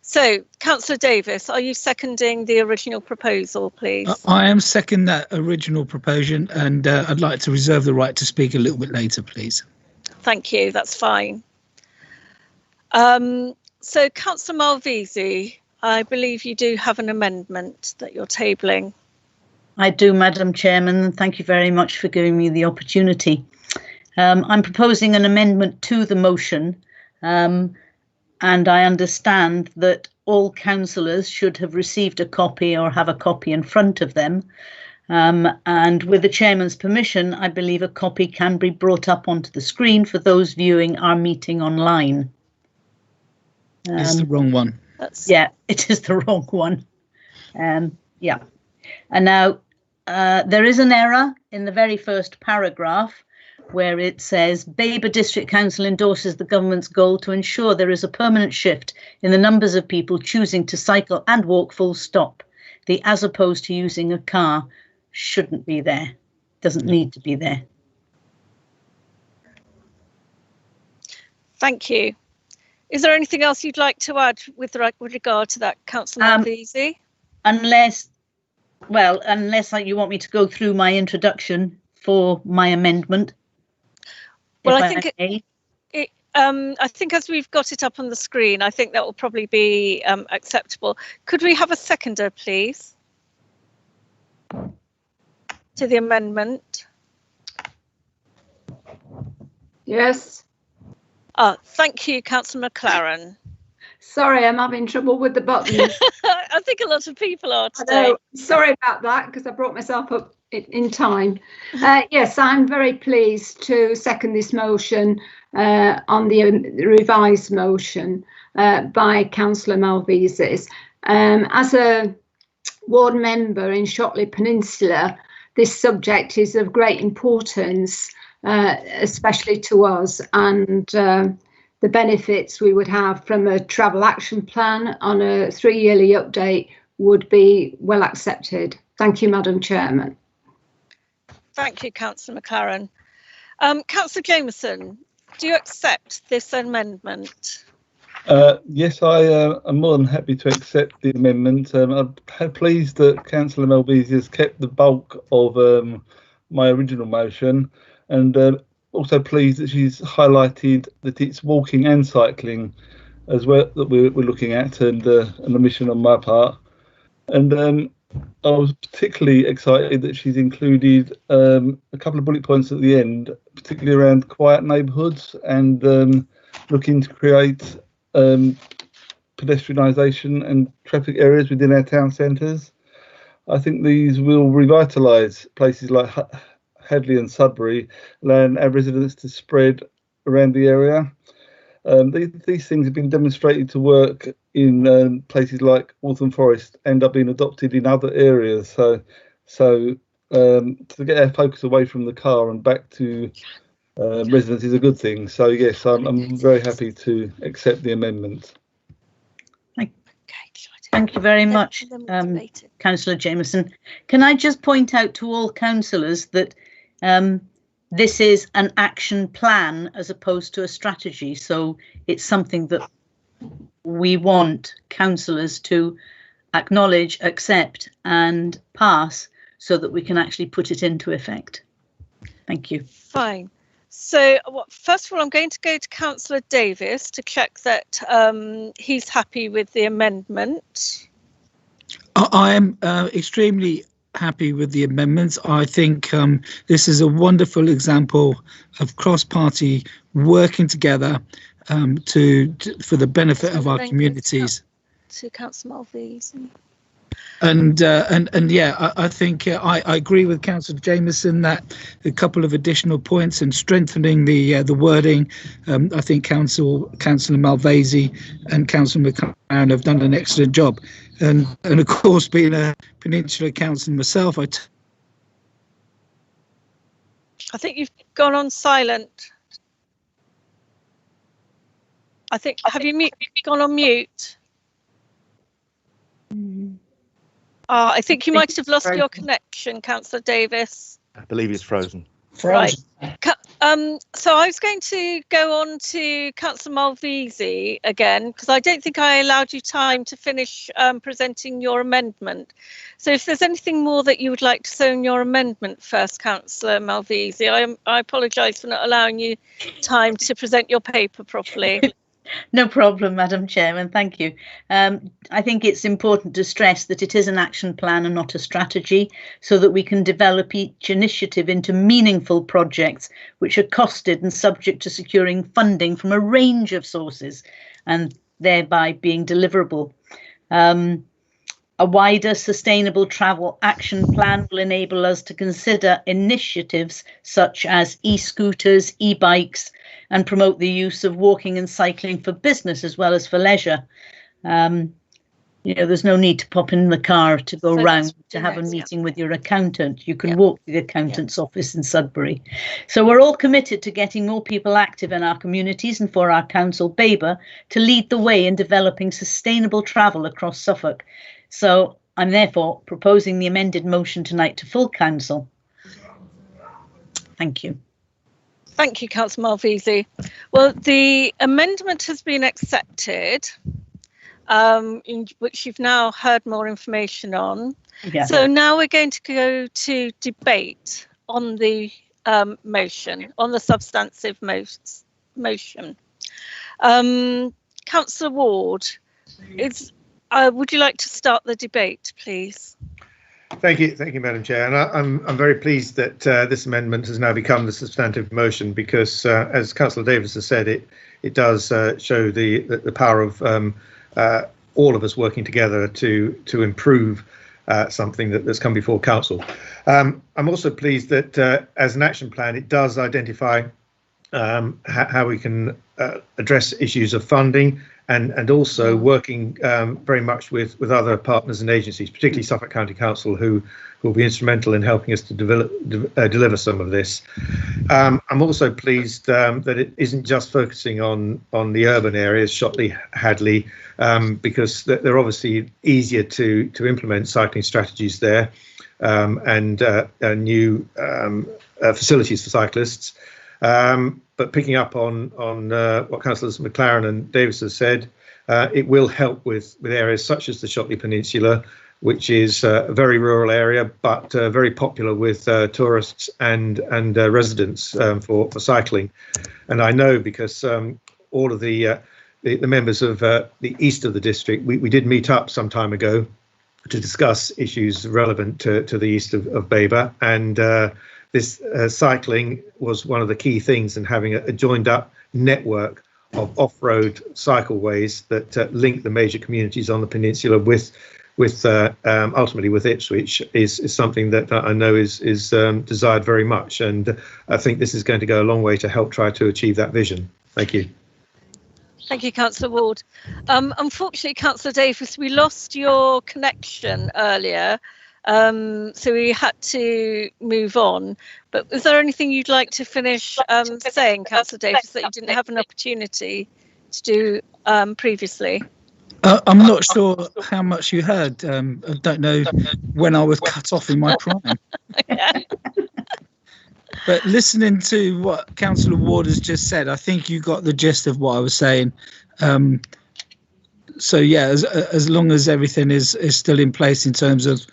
So, Councillor Davis, are you seconding the original proposal, please? I am seconding that original proposal, and I'd like to reserve the right to speak a little bit later, please. Thank you, that's fine. So, Councillor Malvisi, I believe you do have an amendment that you're tabling. I do, Madam Chairman. Thank you very much for giving me the opportunity. I'm proposing an amendment to the motion, and I understand that all councillors should have received a copy or have a copy in front of them. And with the chairman's permission, I believe a copy can be brought up onto the screen for those viewing our meeting online. It's the wrong one. Yeah, it is the wrong one. Yeah. And now there is an error in the very first paragraph where it says Babergh District Council endorses the government's goal to ensure there is a permanent shift in the numbers of people choosing to cycle and walk full stop. The as opposed to using a car shouldn't be there, doesn't need to be there. Thank you. Is there anything else you'd like to add with regard to that, Councillor Malvisi? Unless you want me to go through my introduction for my amendment. Well, I think as we've got it up on the screen, I think that will probably be acceptable. Could we have a seconder, please, to the amendment? Yes. Thank you, Councillor McLaren. Sorry, I'm having trouble with the buttons. I think a lot of people are today. Sorry about that, because I brought myself up in time. Yes, I'm very pleased to second this motion on the revised motion by Councillor Malvisi. As a ward member in Shotley Peninsula, this subject is of great importance, especially to us, and the benefits we would have from a travel action plan on a 3-yearly update would be well accepted. Thank you, Madam Chairman. Thank you, Councillor McLaren. Councillor Jameson, do you accept this amendment? Yes, I am more than happy to accept the amendment. I'm pleased that Councillor Malvese has kept the bulk of my original motion, and also pleased that she's highlighted that it's walking and cycling as well that we're looking at, and an omission on my part. And I was particularly excited that she's included a couple of bullet points at the end, particularly around quiet neighbourhoods and looking to create pedestrianisation and traffic areas within our town centres. I think these will revitalise places like Hadley and Sudbury, allowing our residents to spread around the area. These things have been demonstrated to work in places like Waltham Forest and are being adopted in other areas. So to get our focus away from the car and back to residents is a good thing. So yes, I'm very happy to accept the amendment. Thank you very much, Councillor Jameson. Can I just point out to all councillors that this is an action plan as opposed to a strategy, so it's something that we want councillors to acknowledge, accept and pass so that we can actually put it into effect. Thank you. Fine. So first of all, I'm going to go to Councillor Davis to check that he's happy with the amendment. I am extremely happy with the amendments. I think this is a wonderful example of cross-party working together for the benefit of our communities. To Councillor Malvese. And yeah, I think I agree with Councillor Jameson that a couple of additional points and strengthening the wording. I think Councillor Malvese and Councillor McLaren have done an excellent job. And of course, being a Peninsula councillor myself, I think you've gone on silent. Have you gone on mute? I think you might have lost your connection, Councillor Davis. I believe he's frozen. Right. So I was going to go on to Councillor Malvese again, because I don't think I allowed you time to finish presenting your amendment. So if there's anything more that you would like to say on your amendment first, Councillor Malvese, I apologise for not allowing you time to present your paper properly. No problem, Madam Chairman. Thank you. I think it's important to stress that it is an action plan and not a strategy, so that we can develop each initiative into meaningful projects which are costed and subject to securing funding from a range of sources and thereby being deliverable. A wider sustainable travel action plan will enable us to consider initiatives such as e-scooters, e-bikes, and promote the use of walking and cycling for business as well as for leisure. There's no need to pop in the car to go round to have a meeting with your accountant. You can walk to the accountant's office in Sudbury. So we're all committed to getting more people active in our communities and for our council, Babergh, to lead the way in developing sustainable travel across Suffolk. So I'm therefore proposing the amended motion tonight to full council. Thank you. Thank you, Councillor Malvese. Well, the amendment has been accepted, in which you've now heard more information on. Yeah. So now we're going to go to debate on the motion, on the substantive motion. Councillor Ward, would you like to start the debate, please? Thank you, Madam Chair. And I'm very pleased that this amendment has now become the substantive motion, because, as Councillor Davis has said, it does show the power of all of us working together to improve something that's come before council. I'm also pleased that as an action plan, it does identify how we can address issues of funding and also working very much with other partners and agencies, particularly Suffolk County Council, who will be instrumental in helping us to deliver some of this. I'm also pleased that it isn't just focusing on the urban areas, Shotley, Hadley, because they're obviously easier to implement cycling strategies there, and new facilities for cyclists. But picking up on what Councillors McLaren and Davis has said, it will help with areas such as the Shotley Peninsula, which is a very rural area, but very popular with tourists and residents for cycling. And I know because all of the members of the east of the district, we did meet up some time ago to discuss issues relevant to the east of Babergh, and this cycling was one of the key things, and having a joined up network of off-road cycleways that link the major communities on the peninsula with ultimately with Ipswich is something that I know is desired very much, and I think this is going to go a long way to help try to achieve that vision. Thank you. Thank you, Councillor Ward. Unfortunately, Councillor Davis, we lost your connection earlier, so we had to move on. But is there anything you'd like to finish saying, Councillor Davis, that you didn't have an opportunity to do previously? I'm not sure how much you heard. I don't know when I was cut off in my prime. But listening to what Councillor Ward has just said, I think you got the gist of what I was saying. So yeah, as long as everything is still in place in terms of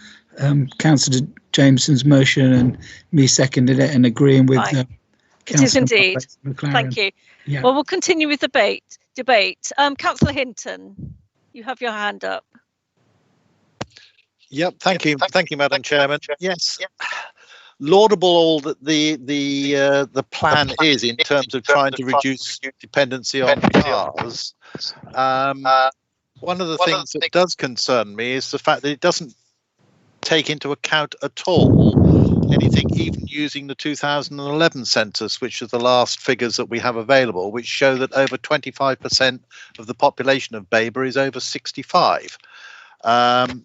Councillor Jameson's motion and me seconding it and agreeing with it is indeed. McLaren. Thank you. Yeah. Well, we'll continue with debate. Councillor Hinton, you have your hand up. Yep, thank you, Madam Chairman. Yes. Laudable all that the plan is in terms of trying to reduce dependency on cars. One of the things that does concern me is the fact that it doesn't take into account at all anything even using the 2011 census, which are the last figures that we have available, which show that over 25% of the population of Babergh is over 65, and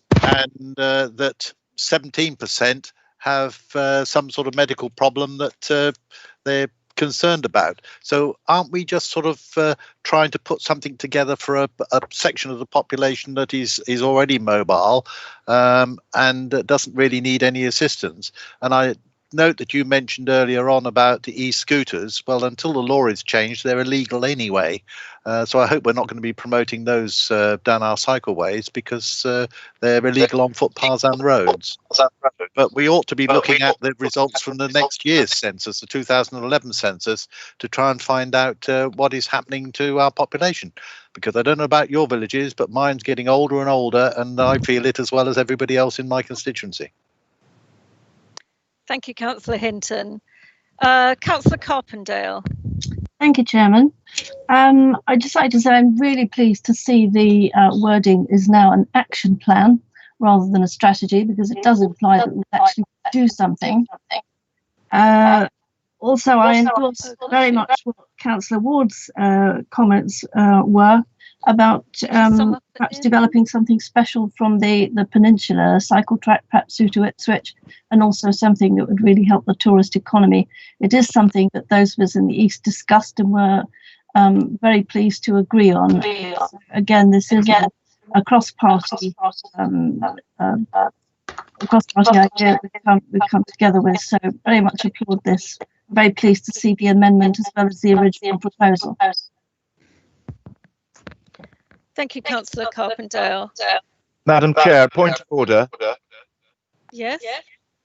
that 17% have some sort of medical problem that they're concerned about. So aren't we just sort of trying to put something together for a section of the population that is already mobile and doesn't really need any assistance? And I note that you mentioned earlier on about the e-scooters. Well, until the law is changed, they're illegal anyway. So I hope we're not going to be promoting those down our cycleways, because they're illegal on footpaths and roads. But we ought to be looking at the results from the next year's census, the 2011 census, to try and find out what is happening to our population. Because I don't know about your villages, but mine's getting older and older, and I feel it as well as everybody else in my constituency. Thank you, Councillor Hinton. Councillor Carpendale. Thank you, Chairman. I'd just like to say I'm really pleased to see the wording is now an action plan rather than a strategy, because it does imply that we actually do something. Also, I endorse very much what Councillor Ward's comments were about perhaps developing something special from the peninsula, a cycle track perhaps through to Ipswich, and also something that would really help the tourist economy. It is something that those of us in the east discussed and were very pleased to agree on. So again, this is a cross-party idea we've come together with, so very much applaud this. Very pleased to see the amendment as well as the original proposal. Thank you, Councillor Carpendale. Madam Chair, point of order. Yes.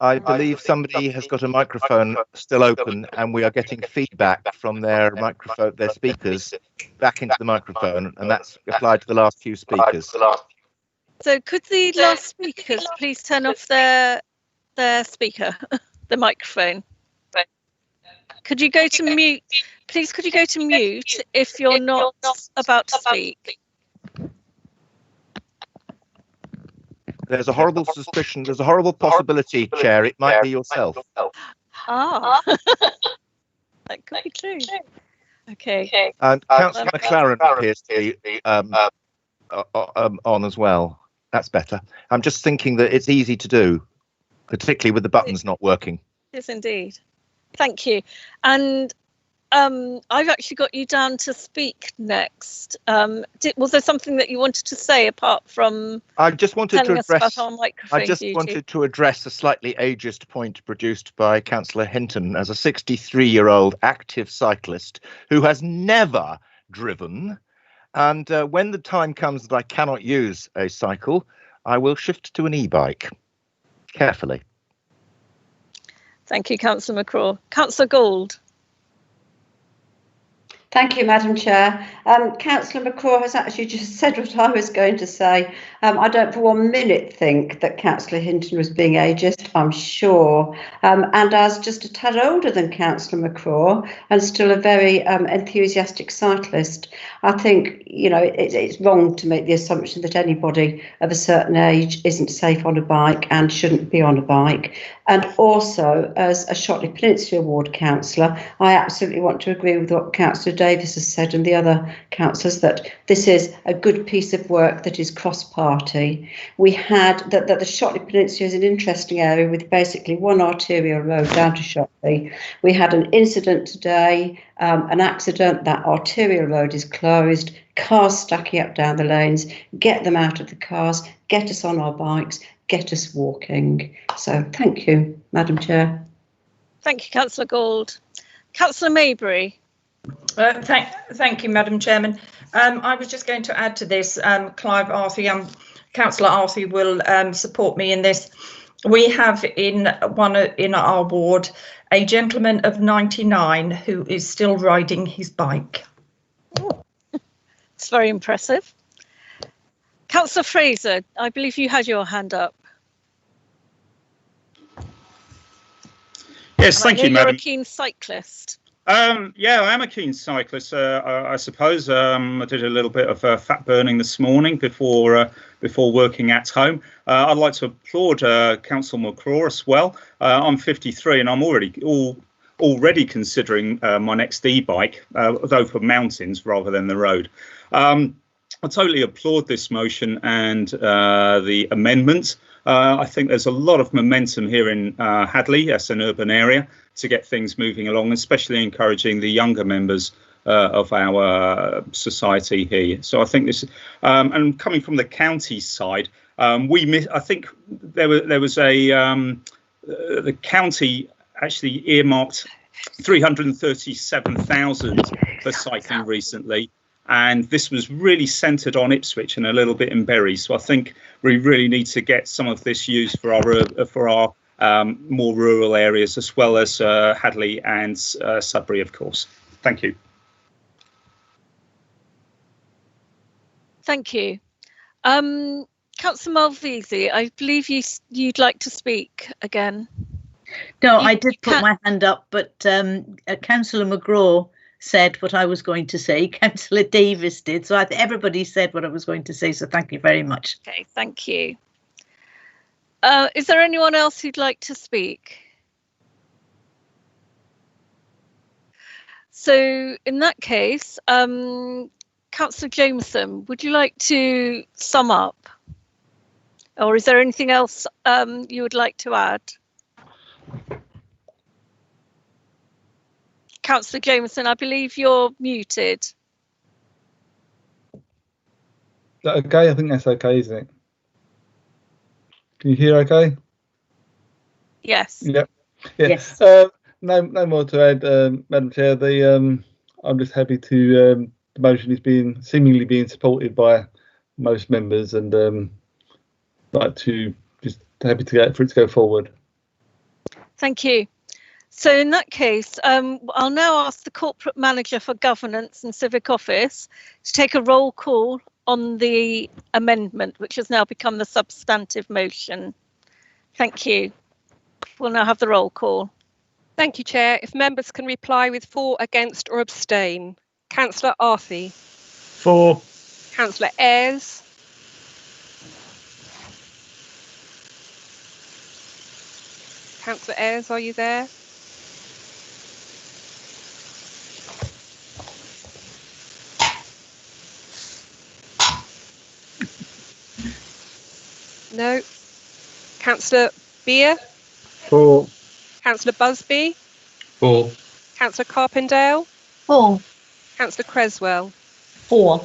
I believe somebody has got a microphone still open, and we are getting feedback from their microphone, their speakers, back into the microphone, and that's applied to the last few speakers. So could the last speakers please turn off their speaker, the microphone? Could you go to mute? Please, could you go to mute if you're not about to speak? There's a horrible suspicion, there's a horrible possibility, Chair, it might be yourself. Ah, that could be true. Okay. And Councillor McLaren appears to be on as well. That's better. I'm just thinking that it's easy to do, particularly with the buttons not working. Yes, indeed. Thank you. And I've actually got you down to speak next. Was there something that you wanted to say apart from I just wanted to address. our microphone I just duty? wanted to address a slightly ageist point produced by Councillor Hinton as a 63-year-old active cyclist who has never driven. And when the time comes that I cannot use a cycle, I will shift to an e-bike. Carefully. Thank you, Councillor McCraw. Councillor Gould. Thank you, Madam Chair. Councillor McCraw has actually just said what I was going to say. I don't for 1 minute think that Councillor Hinton was being ageist, I'm sure. And as just a tad older than Councillor McCraw and still a very enthusiastic cyclist, I think, you know, it's wrong to make the assumption that anybody of a certain age isn't safe on a bike and shouldn't be on a bike. And also, as a Shotley Peninsula Ward councillor, I absolutely want to agree with what Councillor Davis has said and the other councillors, that this is a good piece of work that is cross-party. We had that the Shotley Peninsula is an interesting area with basically one arterial road down to Shotley. We had an incident today, an accident. That arterial road is closed, cars stacking up down the lanes. Get them out of the cars, get us on our bikes, get us walking. So thank you, Madam Chair. Thank you, Councillor Gould. Councillor Maybury. Thank you, Madam Chairman. I was just going to add to this. Clive Arthur, Councillor Arthur will support me in this. We have in our ward a gentleman of 99 who is still riding his bike. Oh, it's very impressive. Councillor Fraser, I believe you had your hand up. Yes, thank you, Madam. You're a keen cyclist. Yeah, I am a keen cyclist. I suppose I did a little bit of fat burning this morning before working at home. I'd like to applaud Councillor McCraw as well. I'm 53 and I'm already considering my next e-bike, though for mountains rather than the road. I totally applaud this motion and the amendment. I think there's a lot of momentum here in Hadley as an urban area to get things moving along, especially encouraging the younger members of our society here. So I think this, and coming from the county side, I think there was the county actually earmarked 337,000 for cycling recently. And this was really centred on Ipswich and a little bit in Bury. So I think we really need to get some of this used for our more rural areas, as well as Hadley and Sudbury, of course. Thank you. Thank you. Councillor Malvisi, I believe you'd like to speak again. No, I did put my hand up, but Councillor McGraw said what I was going to say. Councillor Davis did, so everybody said what I was going to say, so thank you very much. Okay, thank you. Is there anyone else who'd like to speak? So in that case, Councillor Jameson, would you like to sum up? Or is there anything else you would like to add? Councillor Jameson, I believe you're muted. Is that okay? I think that's okay, isn't it? Can you hear okay? Yes. Yep. Yeah. Yes. No more to add, Madam Chair. I'm just happy to the motion is seemingly being supported by most members, and happy for it to go forward. Thank you. So in that case, I'll now ask the Corporate Manager for Governance and Civic Office to take a roll call on the amendment, which has now become the substantive motion. Thank you. We'll now have the roll call. Thank you, Chair. If members can reply with for, against or abstain. Councillor Arthey. For. Councillor Ayres. Councillor Ayres, are you there? No. Councillor Beer. For. Councillor Busby. For. Councillor Carpendale. 4. Councillor Creswell. 4.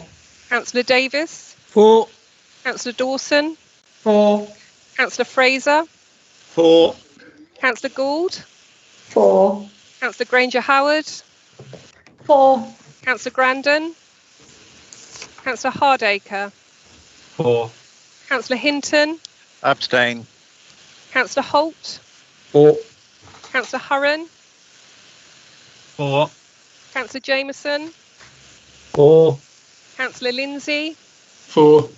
Councillor Davis. 4. Councillor Dawson. 4. Councillor Fraser. 4. Councillor Gould. 4. Councillor Granger Howard. 4. Councillor Grandon. Councillor Hardacre. 4. Councillor Hinton. Abstain. Councillor Holt. 4. Councillor Hurren. 4. Councillor Jameson. 4. Councillor Lindsay. 4.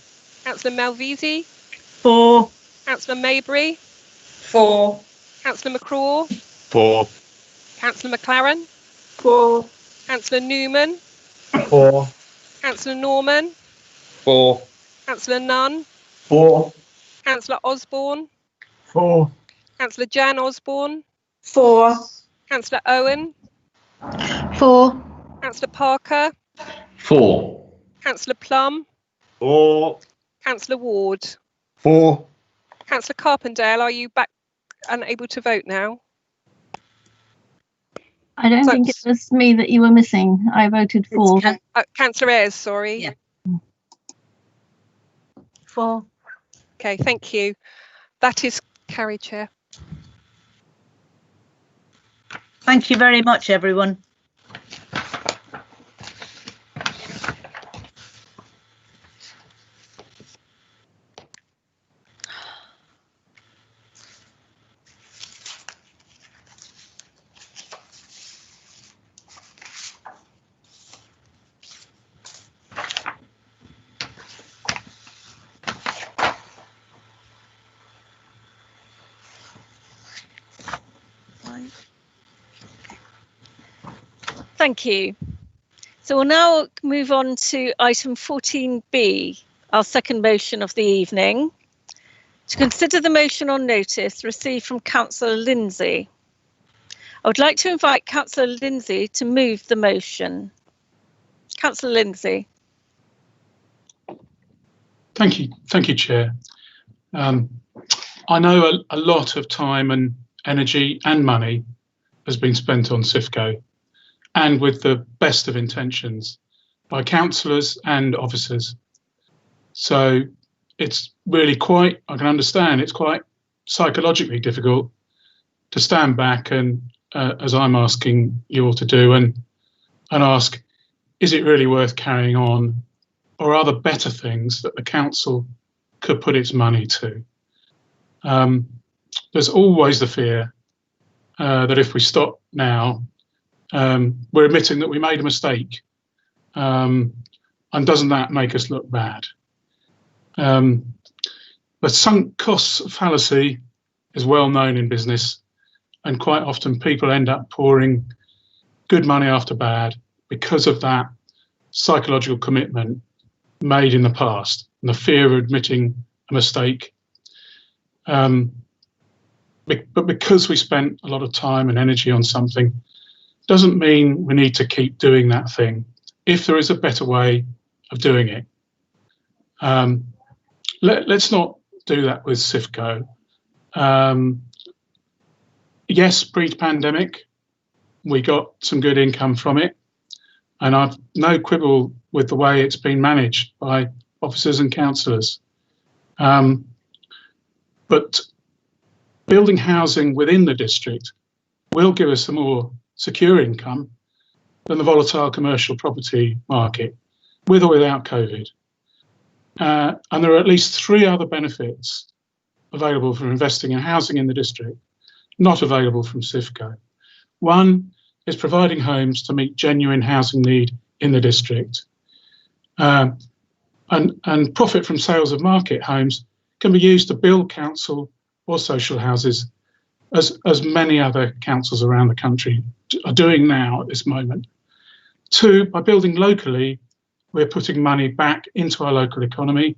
Councillor Malvisi. 4. Councillor Maybury. 4. Councillor McCraw. 4. Councillor McLaren. 4. Councillor Newman. 4. Councillor Norman. 4. Councillor Nunn. 4. Councillor Osborne. 4. Councillor Jan Osborne. 4. Councillor Owen. 4. Councillor Parker. 4. Councillor Plum. 4. Councillor Ward. 4. Councillor Carpendale, are you back and able to vote now? I don't think it was me that you were missing. I voted 4. Councillor Ayres, sorry. Yeah. 4. Okay, thank you. That is carried, Chair. Thank you very much, everyone. Thank you. So we'll now move on to item 14B, our second motion of the evening. To consider the motion on notice received from Councillor Lindsay. I would like to invite Councillor Lindsay to move the motion. Councillor Lindsay. Thank you, Chair. I know a lot of time and energy and money has been spent on cifco, and with the best of intentions by councillors and officers. So it's really quite, I can understand, it's quite psychologically difficult to stand back and, as I'm asking you all to do, and ask, is it really worth carrying on? Or are there better things that the council could put its money to? There's always the fear that if we stop now, we're admitting that we made a mistake. And doesn't that make us look bad? The sunk costs fallacy is well known in business, and quite often people end up pouring good money after bad because of that psychological commitment made in the past and the fear of admitting a mistake. But because we spent a lot of time and energy on something, doesn't mean we need to keep doing that thing if there is a better way of doing it. Let's not do that with cifco. Yes, pre-pandemic, we got some good income from it, and I've no quibble with the way it's been managed by officers and councillors. But building housing within the district will give us a more secure income than the volatile commercial property market, with or without COVID. And there are at least 3 other benefits available for investing in housing in the district, not available from cifco. One is providing homes to meet genuine housing need in the district. And profit from sales of market homes can be used to build council or social houses, as many other councils around the country are doing now at this moment. 2, by building locally, we're putting money back into our local economy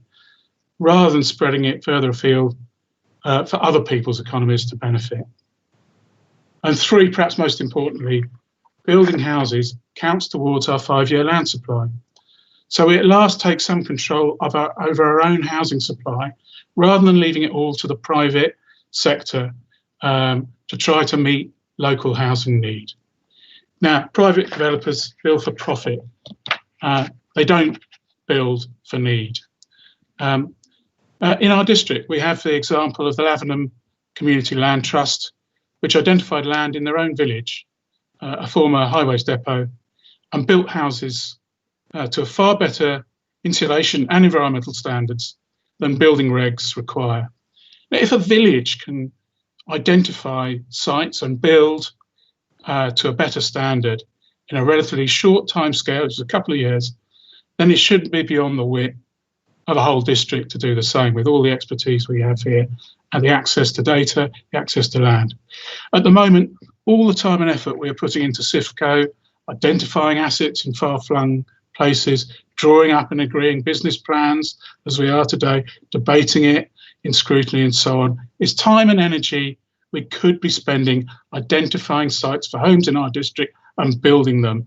rather than spreading it further afield for other people's economies to benefit. And 3, perhaps most importantly, building houses counts towards our 5-year land supply. So we at last take some control of over our own housing supply, rather than leaving it all to the private sector to try to meet local housing need. Now, private developers build for profit. They don't build for need. In our district, we have the example of the Lavenham Community Land Trust, which identified land in their own village, a former highways depot, and built houses to a far better insulation and environmental standards than building regs require. Now, if a village can identify sites and build to a better standard in a relatively short time scale, which is a couple of years, then it shouldn't be beyond the wit of a whole district to do the same with all the expertise we have here and the access to data, the access to land. At the moment, all the time and effort we are putting into cifco, identifying assets in far-flung places, drawing up and agreeing business plans as we are today, debating it in scrutiny and so on, is time and energy we could be spending identifying sites for homes in our district and building them.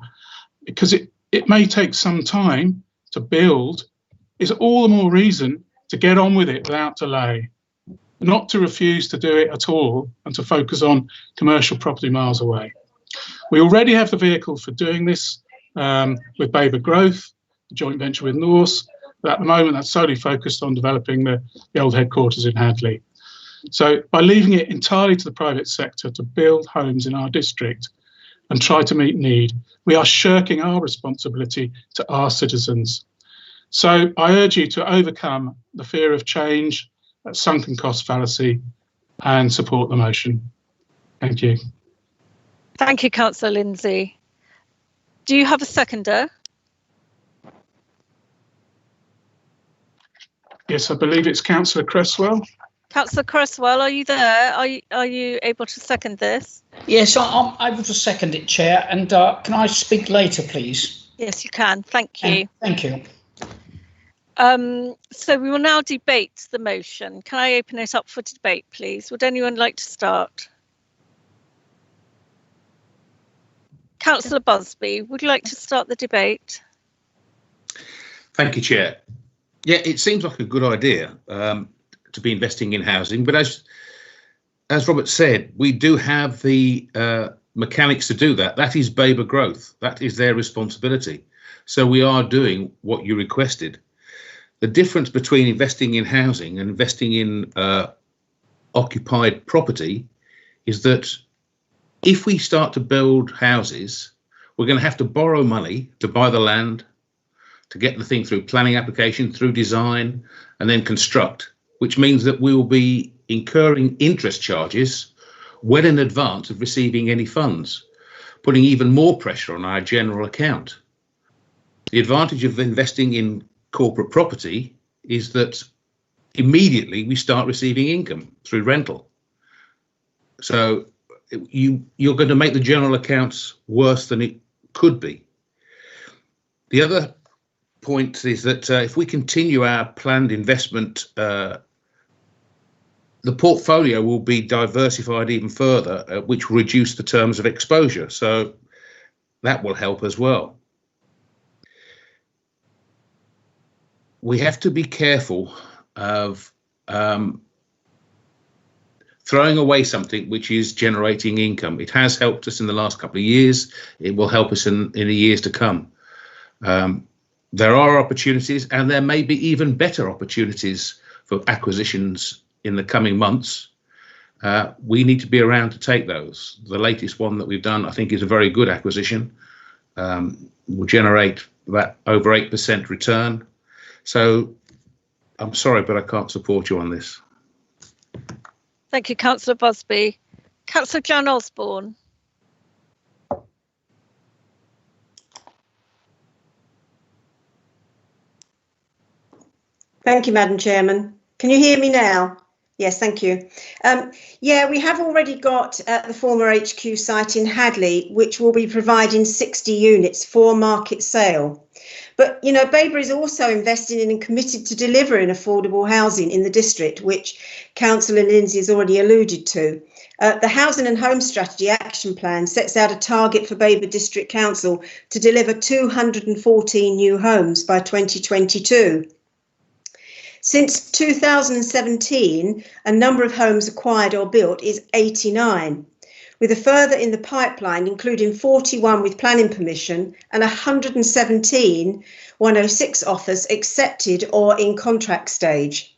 Because it may take some time to build, is all the more reason to get on with it without delay, not to refuse to do it at all and to focus on commercial property miles away. We already have the vehicle for doing this with Babergh Growth, the joint venture with Norse, but at the moment that's solely focused on developing the old headquarters in Hadley. So by leaving it entirely to the private sector to build homes in our district and try to meet need, we are shirking our responsibility to our citizens. So I urge you to overcome the fear of change, that sunken cost fallacy, and support the motion. Thank you. Thank you, Councillor Lindsay. Do you have a seconder? Yes, I believe it's Councillor Cresswell. Councillor Cresswell, are you there? Are you able to second this? Yes, I'm able to second it, Chair. And can I speak later, please? Yes, you can. Thank you. Thank you. So we will now debate the motion. Can I open it up for debate, please? Would anyone like to start? Councillor Busby, would you like to start the debate? Thank you, Chair. Yeah, it seems like a good idea to be investing in housing, but as Robert said, we do have the mechanics to do that. That is Babergh Growth. That is their responsibility. So we are doing what you requested. The difference between investing in housing and investing in occupied property is that if we start to build houses, we're going to have to borrow money to buy the land, to get the thing through planning application, through design, and then construct, which means that we will be incurring interest charges well in advance of receiving any funds, putting even more pressure on our general account. The advantage of investing in corporate property is that immediately we start receiving income through rental. So you're going to make the general accounts worse than it could be. The other point is that if we continue our planned investment, the portfolio will be diversified even further, which will reduce the terms of exposure. So that will help as well. We have to be careful of throwing away something which is generating income. It has helped us in the last couple of years. It will help us in the years to come. There are opportunities, and there may be even better opportunities for acquisitions in the coming months. We need to be around to take those. The latest one that we've done, I think, is a very good acquisition. Will generate about over 8% return. So I'm sorry, but I can't support you on this. Thank you, Councillor Busby. Councillor Jan Osborne. Thank you, Madam Chairman. Can you hear me now? Yes, thank you. Yeah, we have already got the former HQ site in Hadley, which will be providing 60 units for market sale. But, you know, Babergh is also investing in and committed to delivering affordable housing in the district, which Councillor Lindsay has already alluded to. The Housing and Home Strategy Action Plan sets out a target for Babergh District Council to deliver 214 new homes by 2022. Since 2017, a number of homes acquired or built is 89. with a further in the pipeline, including 41 with planning permission and 117 106 offers accepted or in contract stage.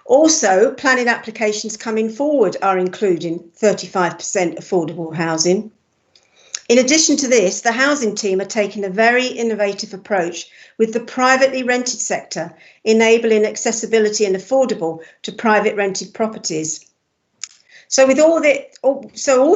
Also, planning applications coming forward are including 35% affordable housing. In addition to this, the housing team are taking a very innovative approach with the privately rented sector, enabling accessibility and affordable to private rented properties. So with all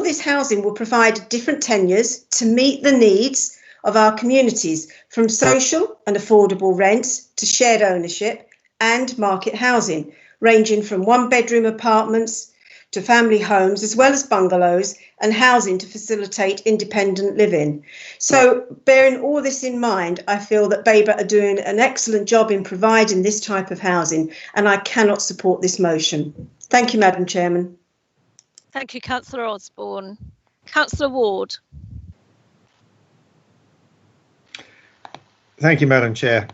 this housing will provide different tenures to meet the needs of our communities, from social and affordable rents to shared ownership and market housing, ranging from one-bedroom apartments to family homes, as well as bungalows and housing to facilitate independent living. So bearing all this in mind, I feel that Babergh are doing an excellent job in providing this type of housing, and I cannot support this motion. Thank you, Madam Chairman. Thank you, Councillor Osborne. Councillor Ward. Thank you, Madam Chair.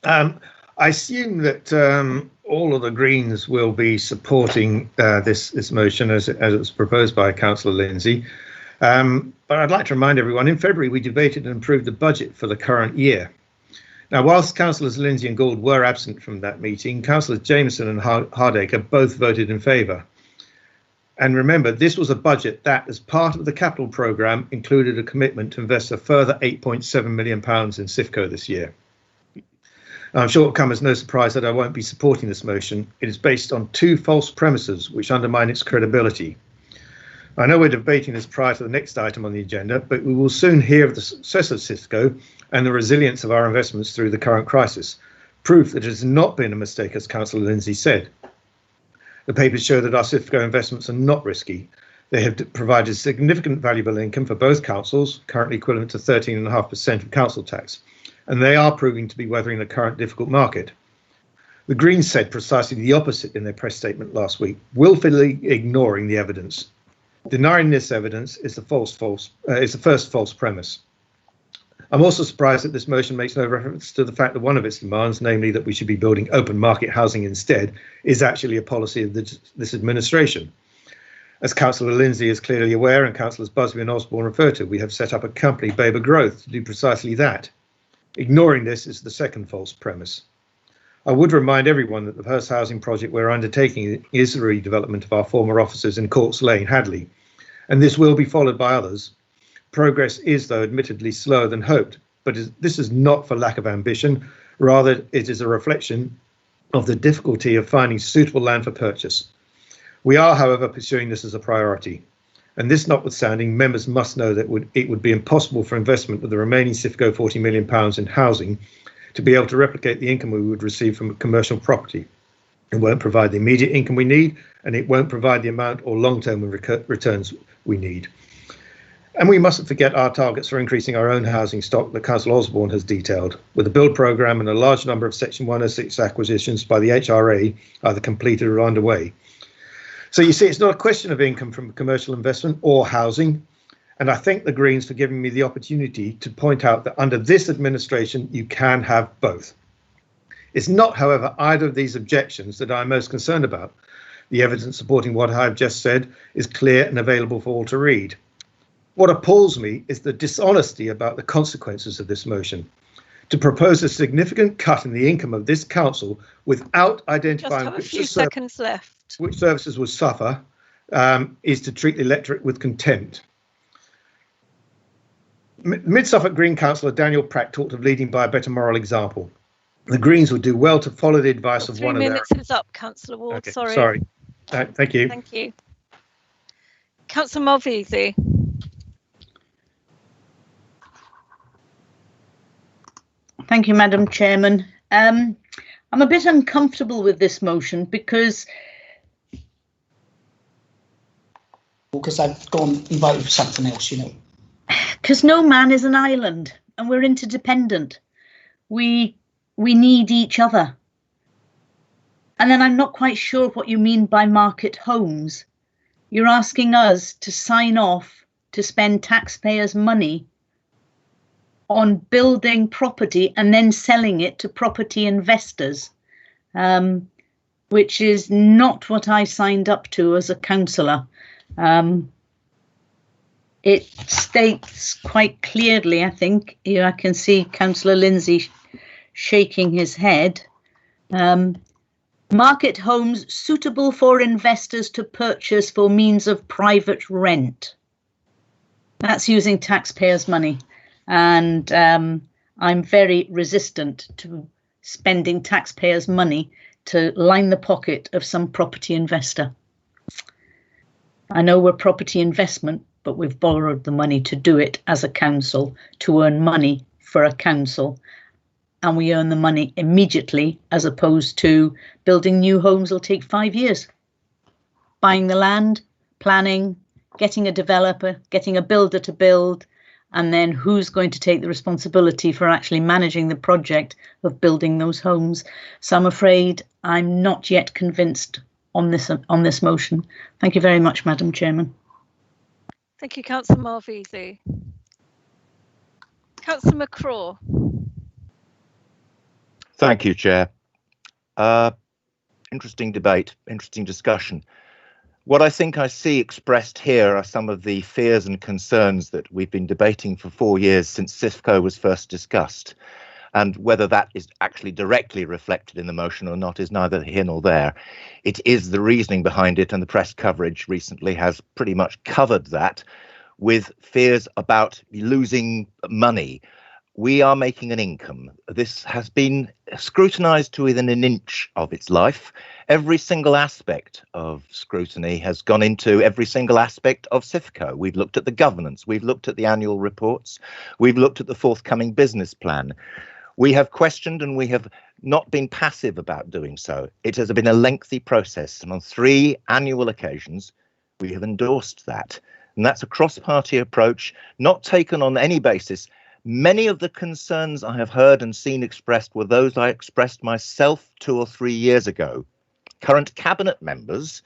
I assume that all of the Greens will be supporting this motion as it was proposed by Councillor Lindsay. But I'd like to remind everyone, in February we debated and approved the budget for the current year. Now, whilst Councillors Lindsay and Gould were absent from that meeting, Councillors Jameson and Hardacre both voted in favour. And remember, this was a budget that, as part of the capital programme, included a commitment to invest a further £8.7 million in cifco this year. I'm sure it will come as no surprise that I won't be supporting this motion. It is based on two false premises which undermine its credibility. I know we're debating this prior to the next item on the agenda, but we will soon hear of the success of cifco and the resilience of our investments through the current crisis, proof that it has not been a mistake, as Councillor Lindsay said. The papers show that our cifco investments are not risky. They have provided significant valuable income for both councils, currently equivalent to 13.5% of council tax, and they are proving to be weathering the current difficult market. The Greens said precisely the opposite in their press statement last week, willfully ignoring the evidence. Denying this evidence is the first false premise. I'm also surprised that this motion makes no reference to the fact that one of its demands, namely that we should be building open market housing instead, is actually a policy of this administration. As Councillor Lindsay is clearly aware, and Councillors Busby and Osborne refer to, we have set up a company, Babergh Growth, to do precisely that. Ignoring this is the second false premise. I would remind everyone that the first housing project we're undertaking is the redevelopment of our former offices in Courts Lane, Hadley, and this will be followed by others. Progress is, though, admittedly slower than hoped, but this is not for lack of ambition. Rather, it is a reflection of the difficulty of finding suitable land for purchase. We are, however, pursuing this as a priority. And this notwithstanding, members must know that it would be impossible for investment with the remaining cifco £40 million in housing to be able to replicate the income we would receive from commercial property. It won't provide the immediate income we need, and it won't provide the amount or long-term returns we need. And we mustn't forget our targets for increasing our own housing stock that Councillor Osborne has detailed, with a build programme and a large number of Section 106 acquisitions by the HRA either completed or underway. So you see, it's not a question of income from commercial investment or housing. And I thank the Greens for giving me the opportunity to point out that under this administration, you can have both. It's not, however, either of these objections that I'm most concerned about. The evidence supporting what I've just said is clear and available for all to read. What appalls me is the dishonesty about the consequences of this motion. To propose a significant cut in the income of this council without identifying which services will suffer is to treat the electorate with contempt. Mid-Suffolk Green Councillor Daniel Pratt talked of leading by a better moral example. The Greens would do well to follow the advice of one of their... 3 minutes is up, Councillor Ward. Okay, sorry. Thank you. Thank you. Councillor Malvisi. Thank you, Madam Chairman. I'm a bit uncomfortable with this motion because I've gone and voted for something else, you know. Because no man is an island and we're interdependent. We need each other. And then I'm not quite sure what you mean by market homes. You're asking us to sign off to spend taxpayers' money on building property and then selling it to property investors, which is not what I signed up to as a councillor. It states quite clearly, I think, here I can see Councillor Lindsay shaking his head, market homes suitable for investors to purchase for means of private rent. That's using taxpayers' money, and I'm very resistant to spending taxpayers' money to line the pocket of some property investor. I know we're property investment, but we've borrowed the money to do it as a council, to earn money for a council, and we earn the money immediately, as opposed to building new homes will take 5 years. Buying the land, planning, getting a developer, getting a builder to build, and then who's going to take the responsibility for actually managing the project of building those homes. So I'm afraid I'm not yet convinced on this motion. Thank you very much, Madam Chairman. Thank you, Councillor Marvisi. Councillor McCraw. Thank you, Chair. Interesting debate, interesting discussion. What I think I see expressed here are some of the fears and concerns that we've been debating for 4 years since cifco was first discussed. And whether that is actually directly reflected in the motion or not is neither here nor there. It is the reasoning behind it, and the press coverage recently has pretty much covered that, with fears about losing money. We are making an income. This has been scrutinised to within an inch of its life. Every single aspect of scrutiny has gone into every single aspect of cifco. We've looked at the governance, we've looked at the annual reports, we've looked at the forthcoming business plan. We have questioned, and we have not been passive about doing so. It has been a lengthy process, and on 3 annual occasions, we have endorsed that. And that's a cross-party approach, not taken on any basis. Many of the concerns I have heard and seen expressed were those I expressed myself 2 or 3 years ago. Current cabinet members,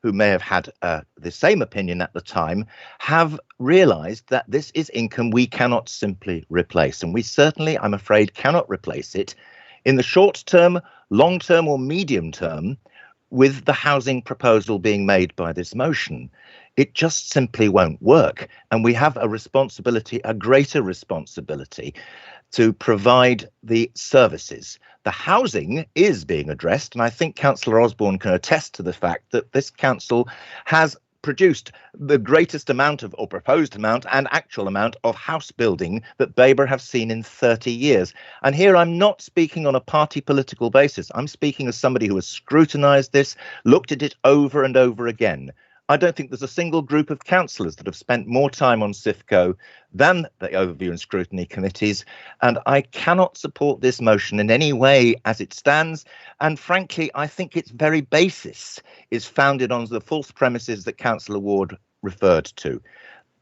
who may have had the same opinion at the time, have realised that this is income we cannot simply replace. And we certainly, I'm afraid, cannot replace it in the short term, long term or medium term with the housing proposal being made by this motion. It just simply won't work. And we have a responsibility, a greater responsibility, to provide the services. The housing is being addressed, and I think Councillor Osborne can attest to the fact that this council has produced the greatest amount of, or proposed amount, and actual amount of house building that Babergh have seen in 30 years. And here I'm not speaking on a party political basis. I'm speaking as somebody who has scrutinised this, looked at it over and over again. I don't think there's a single group of councillors that have spent more time on cifco than the Overview and Scrutiny Committees, and I cannot support this motion in any way as it stands. And frankly, I think its very basis is founded on the false premises that Councillor Ward referred to.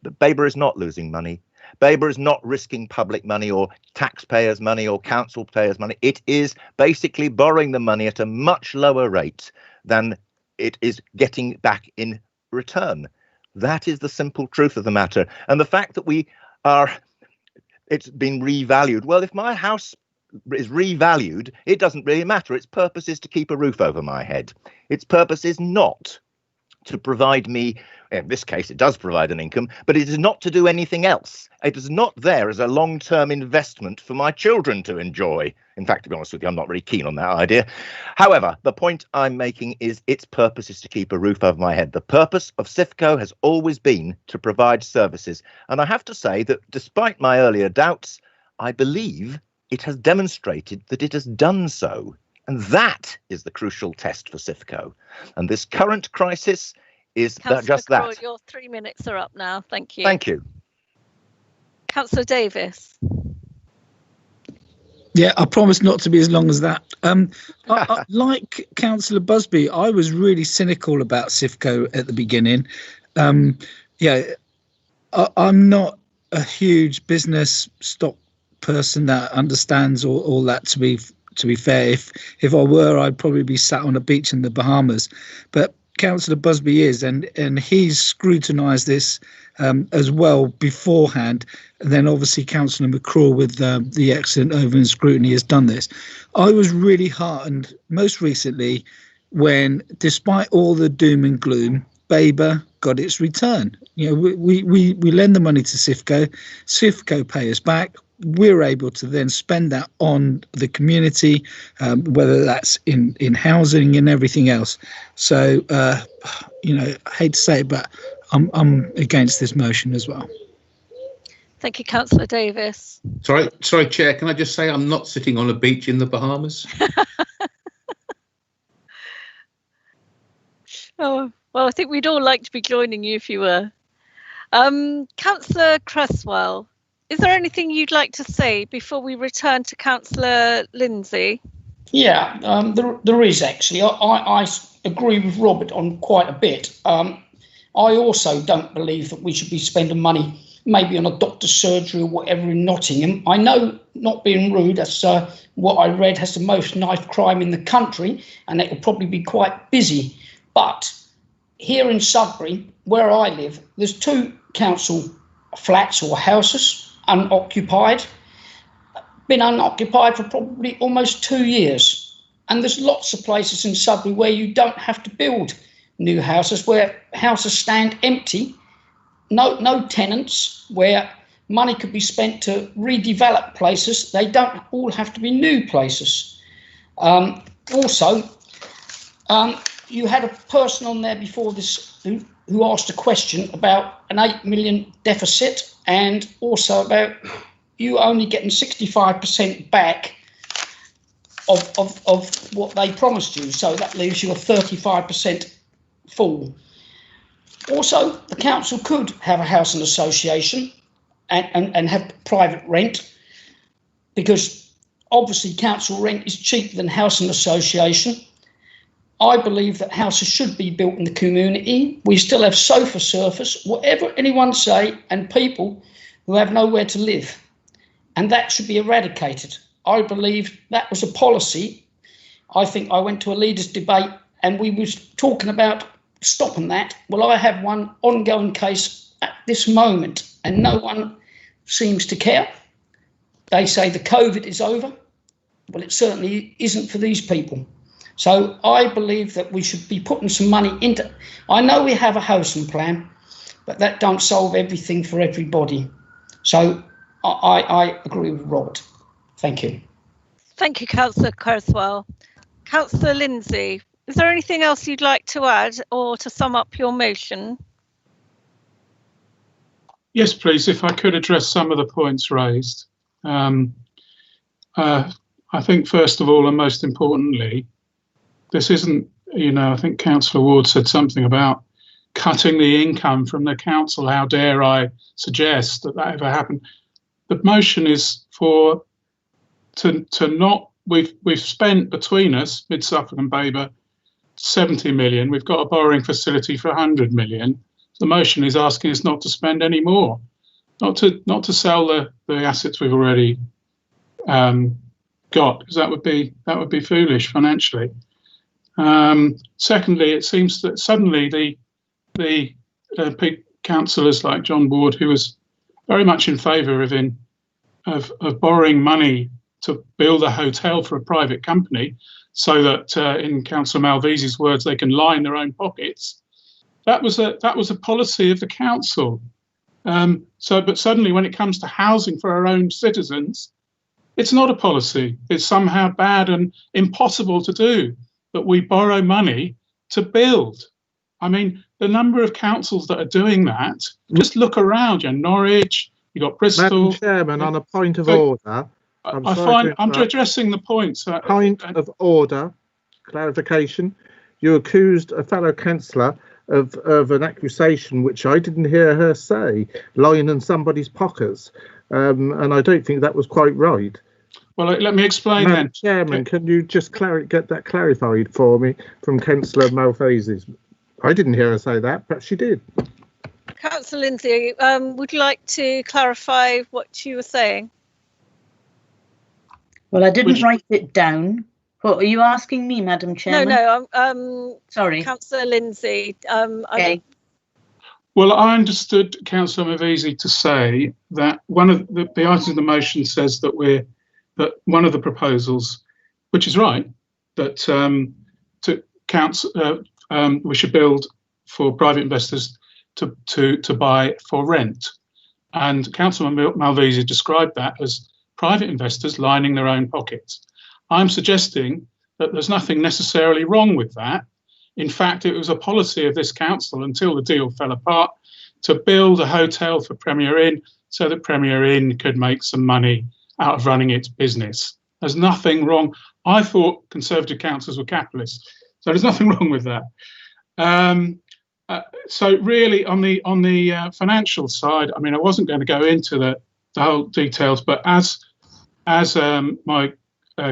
But Babergh is not losing money. Babergh is not risking public money or taxpayers' money or council payers' money. It is basically borrowing the money at a much lower rate than it is getting back in return. That is the simple truth of the matter. And the fact that it's been revalued. Well, if my house is revalued, it doesn't really matter. Its purpose is to keep a roof over my head. Its purpose is not to provide me, in this case, it does provide an income, but it is not to do anything else. It is not there as a long-term investment for my children to enjoy. In fact, to be honest with you, I'm not really keen on that idea. However, the point I'm making is its purpose is to keep a roof over my head. The purpose of cifco has always been to provide services. And I have to say that despite my earlier doubts, I believe it has demonstrated that it has done so. And that is the crucial test for cifco. And this current crisis is just McCraw, that. Your 3 minutes are up now. Thank you. Thank you. Councillor Davis. Yeah, I promise not to be as long as that. Like Councillor Busby, I was really cynical about cifco at the beginning. I'm not a huge business stock person that understands all that, to be fair. If I were, I'd probably be sat on a beach in the Bahamas. But Councillor Busby is, and he's scrutinised this as well beforehand. And then obviously Councillor McCraw with the excellent Overview and Scrutiny has done this. I was really heartened most recently when, despite all the doom and gloom, Babergh, got its return. You know, we lend the money to cifco pay us back. We're able to then spend that on the community, whether that's in housing and everything else. So, you know, I hate to say it, but I'm against this motion as well. Thank you, Councillor Davis. Sorry, Chair, can I just say I'm not sitting on a beach in the Bahamas? Oh, well, I think we'd all like to be joining you if you were. Councillor Cresswell, is there anything you'd like to say before we return to Councillor Lindsay? Yeah, there is actually. I agree with Robert on quite a bit. I also don't believe that we should be spending money maybe on a doctor's surgery or whatever in Nottingham. I know, not being rude, that's what I read has the most knife crime in the country, and it will probably be quite busy. But here in Sudbury, where I live, there's 2 council flats or houses unoccupied, been unoccupied for probably almost 2 years. And there's lots of places in Sudbury where you don't have to build new houses, where houses stand empty, no tenants, where money could be spent to redevelop places. They don't all have to be new places. Also, you had a person on there before this who asked a question about an 8 million deficit, and also about you only getting 65% back of what they promised you. So that leaves you a 35% fall. Also, the council could have a housing association and have private rent, because obviously council rent is cheaper than housing association. I believe that houses should be built in the community. We still have sofa surface, whatever anyone say, and people who have nowhere to live. And that should be eradicated. I believe that was a policy. I think I went to a leaders' debate and we was talking about stopping that. Well, I have one ongoing case at this moment and no one seems to care. They say the COVID is over. Well, it certainly isn't for these people. So I believe that we should be putting some money into. I know we have a housing plan, but that don't solve everything for everybody. So I agree with Robert. Thank you. Thank you, Councillor Cresswell. Councillor Lindsay, is there anything else you'd like to add or to sum up your motion? Yes, please, if I could address some of the points raised. I think first of all, and most importantly, this isn't, you know, I think Councillor Ward said something about cutting the income from the council. How dare I suggest that that ever happened? The motion is for to not, we've spent between us, Mid Suffolk and Babergh, 70 million. We've got a borrowing facility for 100 million. The motion is asking us not to spend any more, not to sell the assets we've already got, because that would be foolish financially. Secondly, it seems that suddenly the councillors like John Ward, who was very much in favour of borrowing money to build a hotel for a private company, so that in Councillor Malvese's words, they can line their own pockets. That was a policy of the council. But suddenly, when it comes to housing for our own citizens, it's not a policy. It's somehow bad and impossible to do. But we borrow money to build. I mean, the number of councils that are doing that, just look around. You know, Norwich, you got Bristol. Madam Chairman, on a point of order. I'm addressing the points. Point of order, clarification. You accused a fellow councillor of an accusation which I didn't hear her say, lying in somebody's pockets, and I don't think that was quite right. Well, let me explain then. Madam Chairman, can you just get that clarified for me from Councillor Malvese's? I didn't hear her say that, but she did. Councillor Lindsay, would you like to clarify what you were saying? Well, I didn't write it down. What are you asking me, Madam Chairman? No, sorry. Councillor Lindsay. Okay. Well, I understood Councillor Malvese to say that one of the items of the motion says that one of the proposals, which is right, that we should build for private investors to buy for rent. And Councillor Malvesi described that as private investors lining their own pockets. I'm suggesting that there's nothing necessarily wrong with that. In fact, it was a policy of this council until the deal fell apart to build a hotel for Premier Inn so that Premier Inn could make some money out of running its business. There's nothing wrong. I thought Conservative councils were capitalists, so there's nothing wrong with that. So really, on the financial side, I mean, I wasn't going to go into the whole details, but as my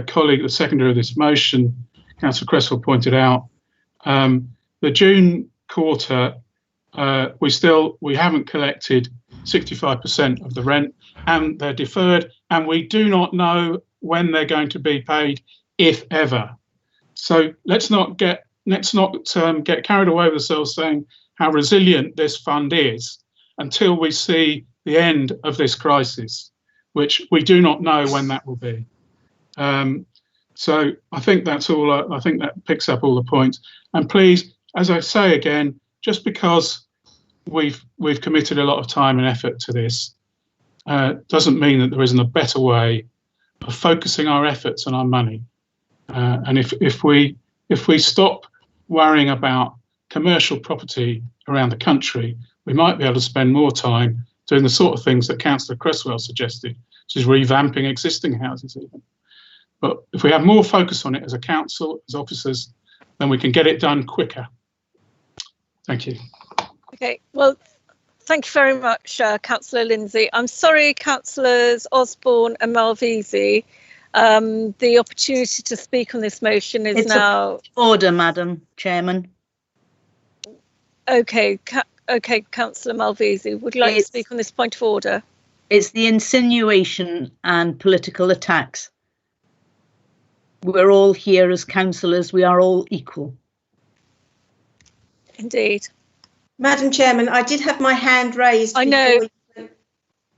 colleague, the seconder of this motion, Councillor Cresswell, pointed out, the June quarter, we haven't collected 65% of the rent, and they're deferred, and we do not know when they're going to be paid, if ever. So let's not get carried away with ourselves saying how resilient this fund is until we see the end of this crisis, which we do not know when that will be. So I think that's all. I think that picks up all the points. And please, as I say again, just because we've committed a lot of time and effort to this, doesn't mean that there isn't a better way of focusing our efforts and our money. And if we stop worrying about commercial property around the country, we might be able to spend more time doing the sort of things that Councillor Cresswell suggested, which is revamping existing houses even. But if we have more focus on it as a council, as officers, then we can get it done quicker. Thank you. Okay, well, thank you very much, Councillor Lindsay. I'm sorry, Councillors Osborne and Malvesi. The opportunity to speak on this motion is now... Order, Madam Chairman. Okay, Councillor Malvesi, would you like to speak on this point of order? It's the insinuation and political attacks. We're all here as councillors, we are all equal. Indeed. Madam Chairman, I did have my hand raised. I know.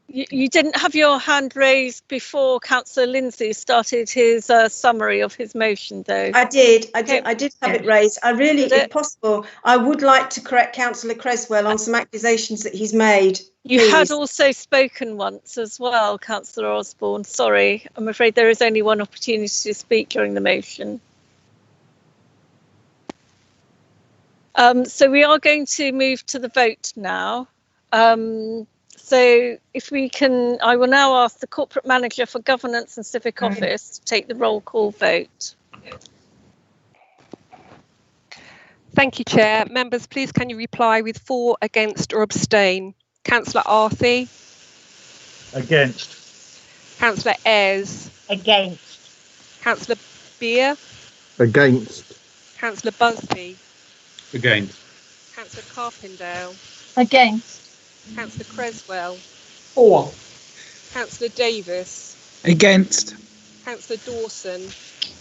You didn't have your hand raised before Councillor Lindsay started his summary of his motion, though. I did have it raised. I really, if possible, I would like to correct Councillor Cresswell on some accusations that he's made. You had also spoken once as well, Councillor Osborne. Sorry, I'm afraid there is only one opportunity to speak during the motion. So we are going to move to the vote now. So if we can, I will now ask the Corporate Manager for Governance and Civic Office to take the roll call vote. Thank you, Chair. Members, please can you reply with for, against or abstain? Councillor Arthey? Against. Councillor Ayres? Against. Councillor Beer? Against. Councillor Busby? Against. Councillor Carpendale? Against. Councillor Cresswell? For. Councillor Davis? Against. Councillor Dawson?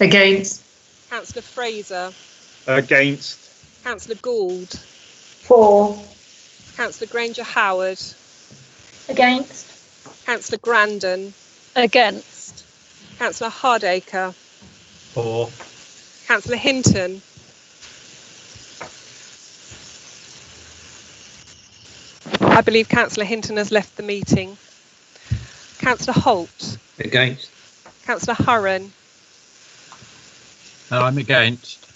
Against. Councillor Fraser? Against. Councillor Gould? For. Councillor Granger Howard? Against. Councillor Grandon? Against. Councillor Hardacre? For. Councillor Hinton? I believe Councillor Hinton has left the meeting. Councillor Holt? Against. Councillor Hurren? I'm against.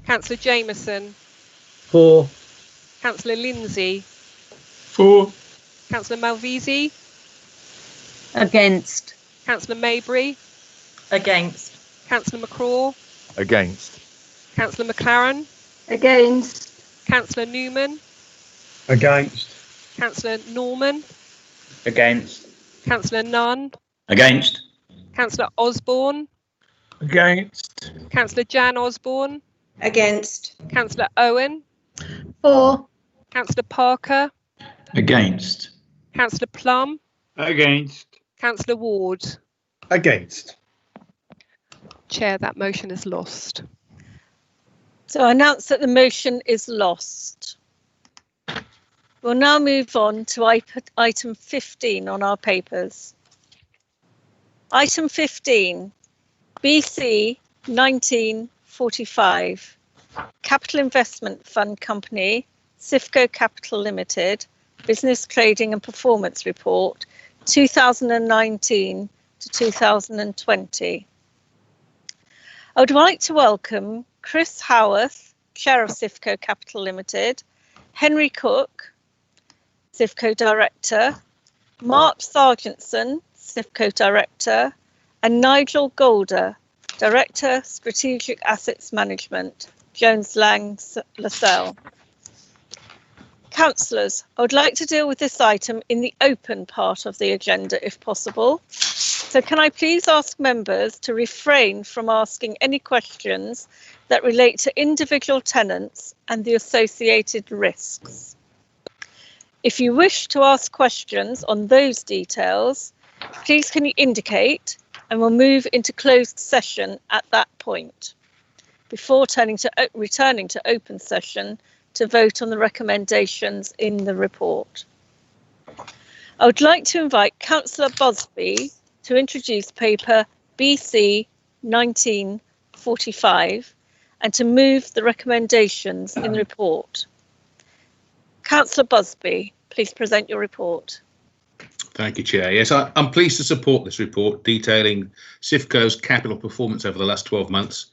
Councillor Jameson? For. Councillor Lindsay? For. Councillor Malvesi? Against. Councillor Maybury? Against. Councillor McCraw? Against. Councillor McLaren? Against. Councillor Newman? Against. Councillor Norman? Against. Councillor Nunn? Against. Councillor Osborne? Against. Councillor Jan Osborne? Against. Councillor Owen? For. Councillor Parker? Against. Councillor Plum? Against. Councillor Ward? Against. Chair, that motion is lost. So I announce that the motion is lost. We'll now move on to item 15 on our papers. Item 15, BC 1945, Capital Investment Fund Company, Cifco Capital Limited Business Trading and Performance Report 2019 to 2020. I would like to welcome Chris Howarth, Chair of Cifco Capital Limited, Henry Cook, Cifco Director, Mark Sargentson, Cifco Director, and Nigel Golder, Director, Strategic Assets Management, Jones Lang LaSalle. Councillors, I would like to deal with this item in the open part of the agenda if possible. So can I please ask members to refrain from asking any questions that relate to individual tenants and the associated risks. If you wish to ask questions on those details, please can you indicate, and we'll move into closed session at that point, before returning to open session to vote on the recommendations in the report. I would like to invite Councillor Busby to introduce paper BC 1945 and to move the recommendations in the report. Councillor Busby, please present your report. Thank you, Chair. Yes, I'm pleased to support this report detailing Cifco's capital performance over the last 12 months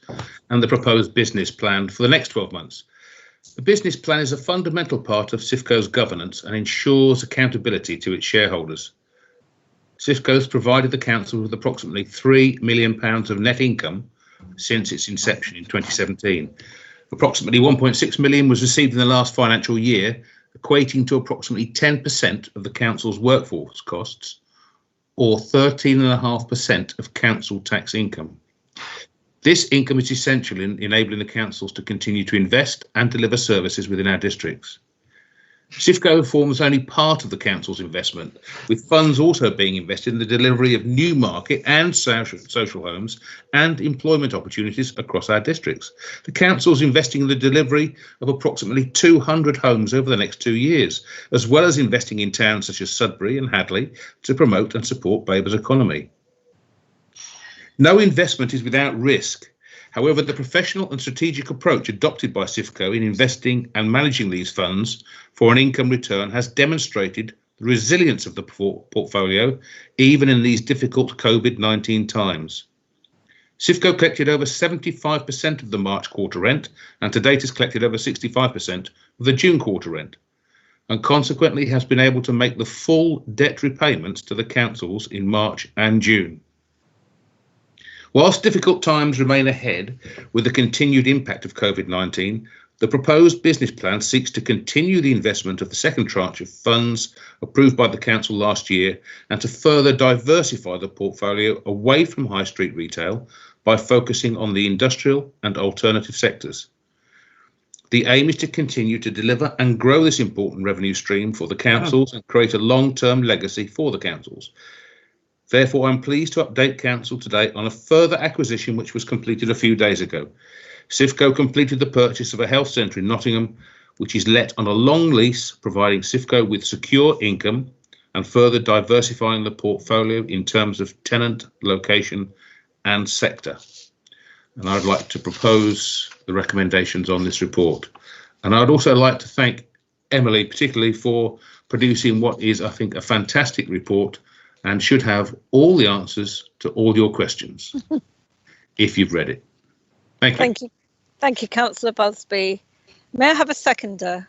and the proposed business plan for the next 12 months. The business plan is a fundamental part of Cifco's governance and ensures accountability to its shareholders. Cifco has provided the council with approximately £3 million of net income since its inception in 2017. Approximately 1.6 million was received in the last financial year, equating to approximately 10% of the council's workforce costs, or 13.5% of council tax income. This income is essential in enabling the councils to continue to invest and deliver services within our districts. Cifco forms only part of the council's investment, with funds also being invested in the delivery of new market and social homes and employment opportunities across our districts. The council is investing in the delivery of approximately 200 homes over the next 2 years, as well as investing in towns such as Sudbury and Hadley to promote and support Babergh's economy. No investment is without risk. However, the professional and strategic approach adopted by Cifco in investing and managing these funds for an income return has demonstrated the resilience of the portfolio, even in these difficult COVID-19 times. Cifco collected over 75% of the March quarter rent, and to date has collected over 65% of the June quarter rent, and consequently has been able to make the full debt repayments to the councils in March and June. Whilst difficult times remain ahead with the continued impact of COVID-19, the proposed business plan seeks to continue the investment of the second tranche of funds approved by the council last year and to further diversify the portfolio away from high street retail by focusing on the industrial and alternative sectors. The aim is to continue to deliver and grow this important revenue stream for the councils and create a long-term legacy for the councils. Therefore, I'm pleased to update Council today on a further acquisition which was completed a few days ago. Cifco completed the purchase of a health centre in Nottingham, which is let on a long lease, providing Cifco with secure income and further diversifying the portfolio in terms of tenant, location and sector. And I'd like to propose the recommendations on this report. And I'd also like to thank Emily particularly for producing what is, I think, a fantastic report and should have all the answers to all your questions, if you've read it. Thank you. Thank you. Thank you, Councillor Busby. May I have a seconder?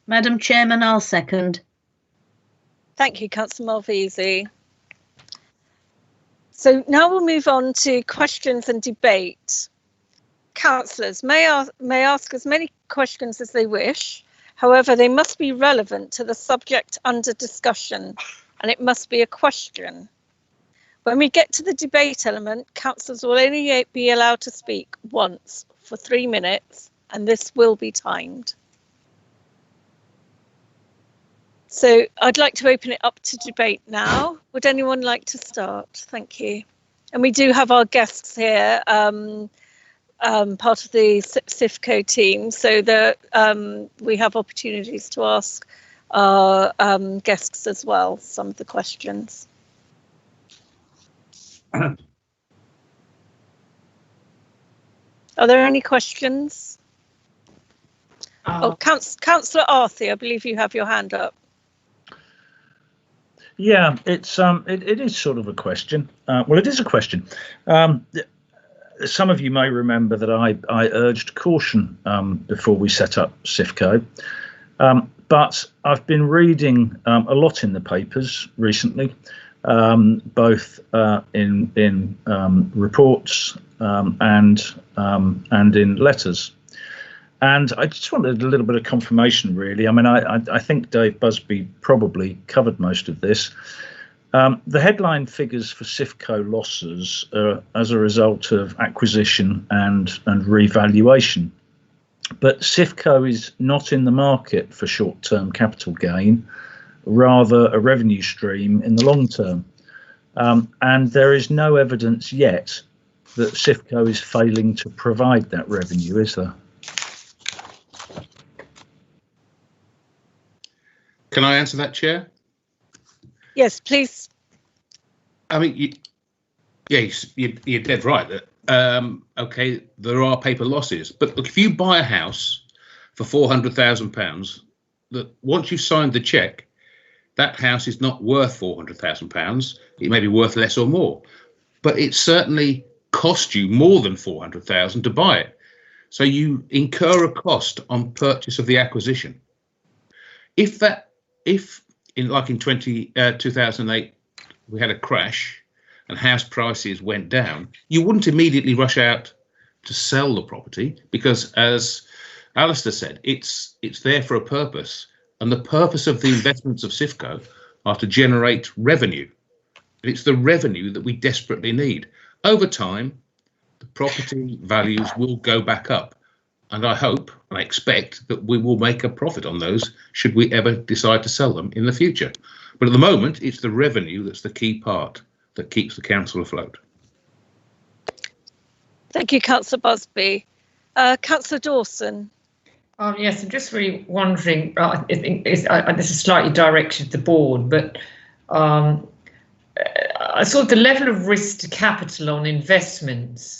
Madam Chairman, I'll second. Thank you, Councillor Malvisi. So now we'll move on to questions and debate. Councillors may ask as many questions as they wish. However, they must be relevant to the subject under discussion, and it must be a question. When we get to the debate element, councillors will only be allowed to speak once for 3 minutes, and this will be timed. So I'd like to open it up to debate now. Would anyone like to start? Thank you. And we do have our guests here. Part of the cifco team, so that we have opportunities to ask our guests as well some of the questions. Are there any questions? Councillor Arthur, I believe you have your hand up. Yeah, it is sort of a question. Well, it is a question. Some of you may remember that I urged caution before we set up cifco, but I've been reading a lot in the papers recently, both in reports and in letters. And I just wanted a little bit of confirmation, really. I mean, I think Dave Busby probably covered most of this. The headline figures for cifco losses are as a result of acquisition and revaluation. But cifco is not in the market for short-term capital gain, rather a revenue stream in the long term. And there is no evidence yet that cifco is failing to provide that revenue, is there? Can I answer that, Chair? Yes, please. I mean, you're dead right. Okay, there are paper losses, but look, if you buy a house for £400,000, that once you've signed the cheque, that house is not worth £400,000. It may be worth less or more, but it certainly cost you more than £400,000 to buy it. So you incur a cost on purchase of the acquisition. If in 2008 we had a crash and house prices went down, you wouldn't immediately rush out to sell the property, because, as Alistair said, it's there for a purpose, and the purpose of the investments of cifco are to generate revenue. It's the revenue that we desperately need. Over time, the property values will go back up, and I hope and I expect that we will make a profit on those should we ever decide to sell them in the future. But at the moment, it's the revenue that's the key part that keeps the council afloat. Thank you, Councillor Busby. Councillor Dawson. Yes, I'm just really wondering, I think this is slightly directed at the board, but I thought the level of risk to capital on investments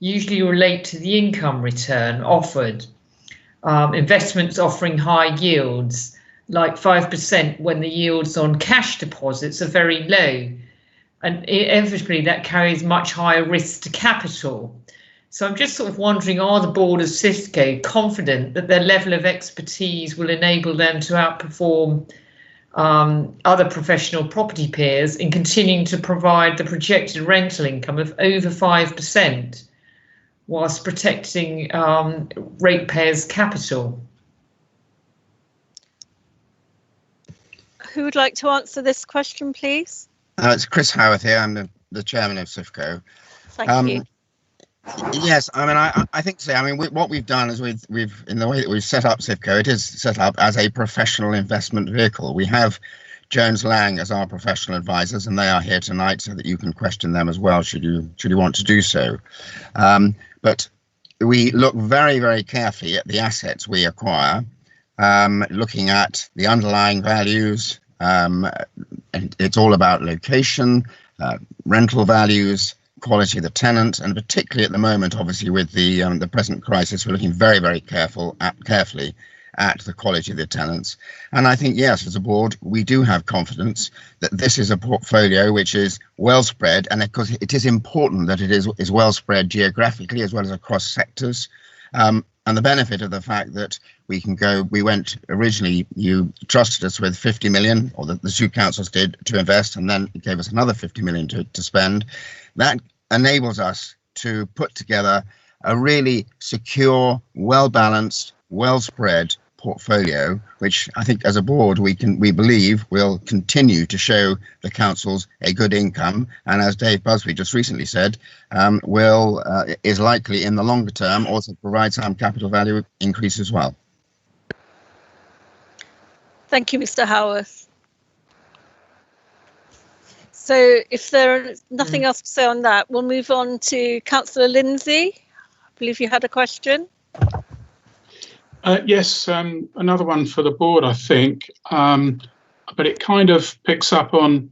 usually relate to the income return offered. Investments offering high yields, like 5%, when the yields on cash deposits are very low. And inevitably that carries much higher risk to capital. So I'm just sort of wondering, are the board of cifco confident that their level of expertise will enable them to outperform other professional property peers in continuing to provide the projected rental income of over 5%? Whilst protecting ratepayers' capital? Who would like to answer this question, please? It's Chris Howarth here. I'm the chairman of cifco. Thank you. Yes, I mean, I think so. I mean, what we've done is we've in the way that we've set up cifco, it is set up as a professional investment vehicle. We have Jones Lang as our professional advisors, and they are here tonight so that you can question them as well should you want to do so. But we look very, very carefully at the assets we acquire, looking at the underlying values. And it's all about location, rental values, quality of the tenant, and particularly at the moment, obviously with the present crisis, we're looking very, very carefully at the quality of the tenants. And I think, yes, as a board, we do have confidence that this is a portfolio which is well spread, and of course it is important that it is well spread geographically as well as across sectors. And the benefit of the fact that we went originally, you trusted us with 50 million, or the two councils did, to invest, and then it gave us another 50 million to spend. That enables us to put together a really secure, well-balanced, well-spread portfolio, which I think as a board we believe will continue to show the councils a good income, and as Dave Busby just recently said, is likely in the longer term also provide some capital value increase as well. Thank you, Mr. Howarth. So if there is nothing else to say on that, we'll move on to Councillor Lindsay. I believe you had a question. Yes, another one for the board, I think, but it kind of picks up on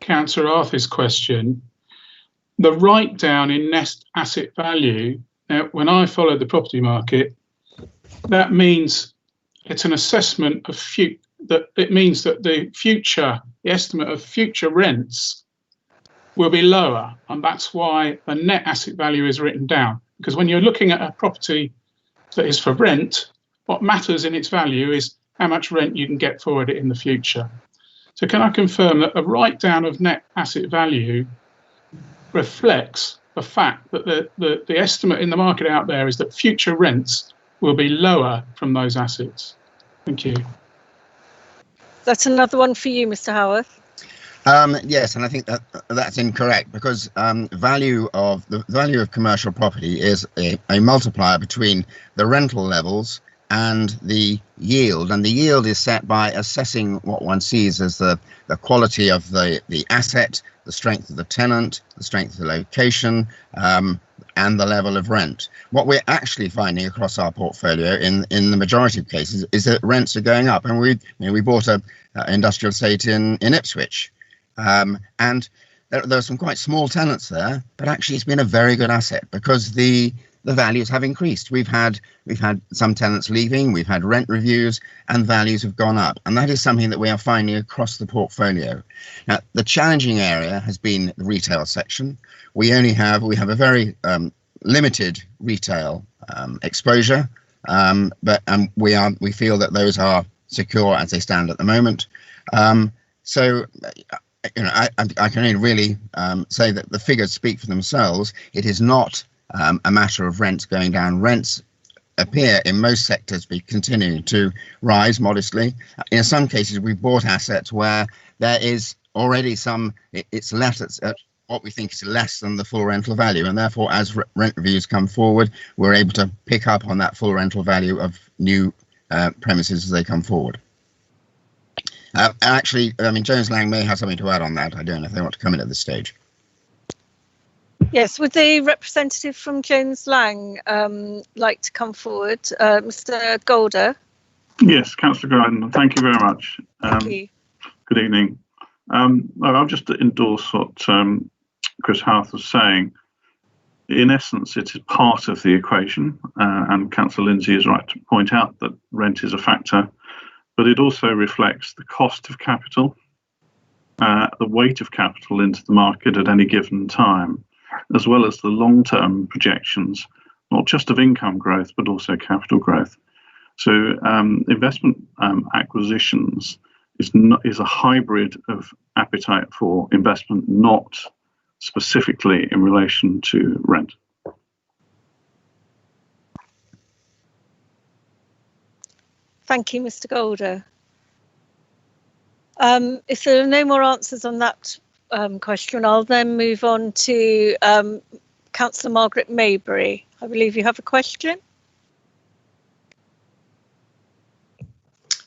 Councillor Arthur's question. The write-down in net asset value when I follow the property market, that means it's an assessment of it means that the estimate of future rents will be lower, and that's why the net asset value is written down. Because when you're looking at a property that is for rent, what matters in its value is how much rent you can get for it in the future. So can I confirm that a write-down of net asset value reflects the fact that the estimate in the market out there is that future rents will be lower from those assets? Thank you. That's another one for you, Mr. Howarth. Yes, and I think that's incorrect, because the value of commercial property is a multiplier between the rental levels and the yield, and the yield is set by assessing what one sees as the quality of the asset, the strength of the tenant, the strength of the location, and the level of rent. What we're actually finding across our portfolio in the majority of cases is that rents are going up, and we bought an industrial estate in Ipswich. And there are some quite small tenants there, but actually it's been a very good asset because the values have increased. We've had some tenants leaving, we've had rent reviews, and values have gone up. And that is something that we are finding across the portfolio. Now, the challenging area has been the retail section. We have a very limited retail exposure, but we feel that those are secure as they stand at the moment. So I can only really say that the figures speak for themselves. It is not a matter of rents going down. Rents appear in most sectors to be continuing to rise modestly. In some cases, we've bought assets where there is already it's let at what we think is less than the full rental value, and therefore as rent reviews come forward, we're able to pick up on that full rental value of new premises as they come forward. Actually, I mean, Jones Lang may have something to add on that. I don't know if they want to come in at this stage. Yes, would the representative from Jones Lang like to come forward? Mr. Golder. Yes, Councillor Gryden, thank you very much. Thank you. Good evening. I'll just endorse what Chris Howarth was saying. In essence, it is part of the equation, and Councillor Lindsay is right to point out that rent is a factor, but it also reflects the cost of capital, the weight of capital into the market at any given time, as well as the long-term projections, not just of income growth, but also capital growth. So investment acquisitions is a hybrid of appetite for investment, not specifically in relation to rent. Thank you, Mr. Golder. If there are no more answers on that question, I'll then move on to Councillor Margaret Maybury. I believe you have a question.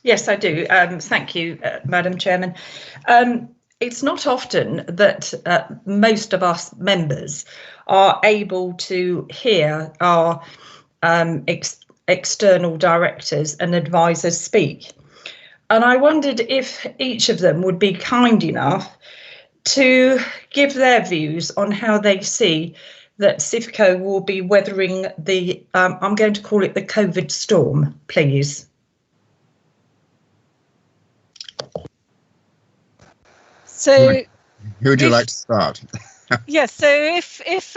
Yes, I do. Thank you, Madam Chairman. It's not often that most of us members are able to hear our external directors and advisors speak. And I wondered if each of them would be kind enough to give their views on how they see that cifco will be weathering the, I'm going to call it the COVID storm, please. So, who would you like to start? Yes, so if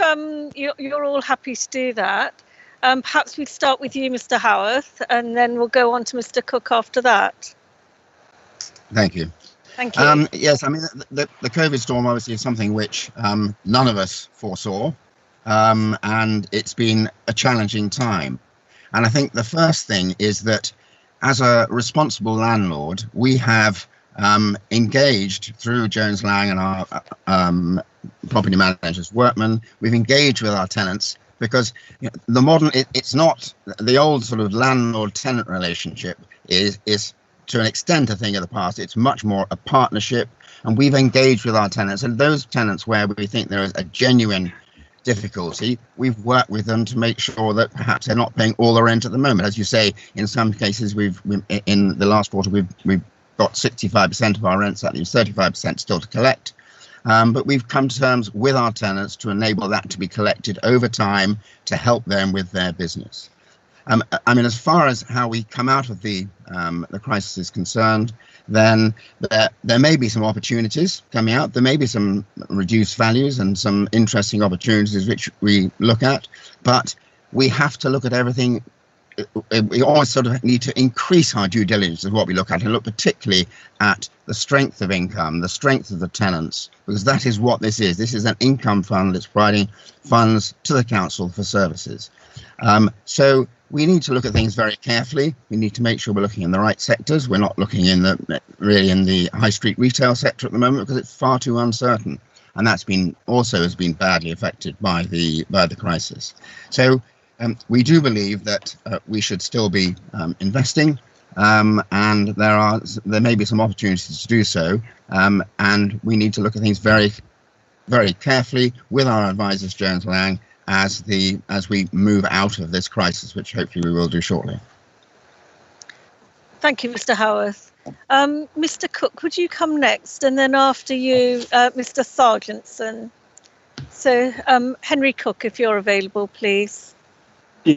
you're all happy to do that, perhaps we'd start with you, Mr. Howarth, and then we'll go on to Mr. Cook after that. Thank you. Thank you. Yes, I mean, the COVID storm obviously is something which none of us foresaw, and it's been a challenging time. And I think the first thing is that as a responsible landlord, we have engaged through Jones Lang and our property managers, workmen, we've engaged with our tenants because the modern, it's not the old sort of landlord-tenant relationship is to an extent a thing of the past. It's much more a partnership, and we've engaged with our tenants, and those tenants where we think there is a genuine difficulty, we've worked with them to make sure that perhaps they're not paying all the rent at the moment. As you say, in some cases, in the last quarter, we've got 65% of our rents, that leaves 35% still to collect. but we've come to terms with our tenants to enable that to be collected over time to help them with their business. I mean, as far as how we come out of the crisis is concerned, then there may be some opportunities coming out. There may be some reduced values and some interesting opportunities which we look at, but we have to look at everything. We always sort of need to increase our due diligence of what we look at, and look particularly at the strength of income, the strength of the tenants, because that is what this is. This is an income fund that's providing funds to the council for services. So we need to look at things very carefully. We need to make sure we're looking in the right sectors. We're not looking in the high street retail sector at the moment because it's far too uncertain, and that's has been badly affected by the crisis. So we do believe that we should still be investing, and there may be some opportunities to do so, and we need to look at things very, very carefully with our advisors, Jones Lang, as we move out of this crisis, which hopefully we will do shortly. Thank you, Mr. Howarth. Mr. Cook, would you come next, and then after you, Mr. Sargentson. So, Henry Cook, if you're available, please.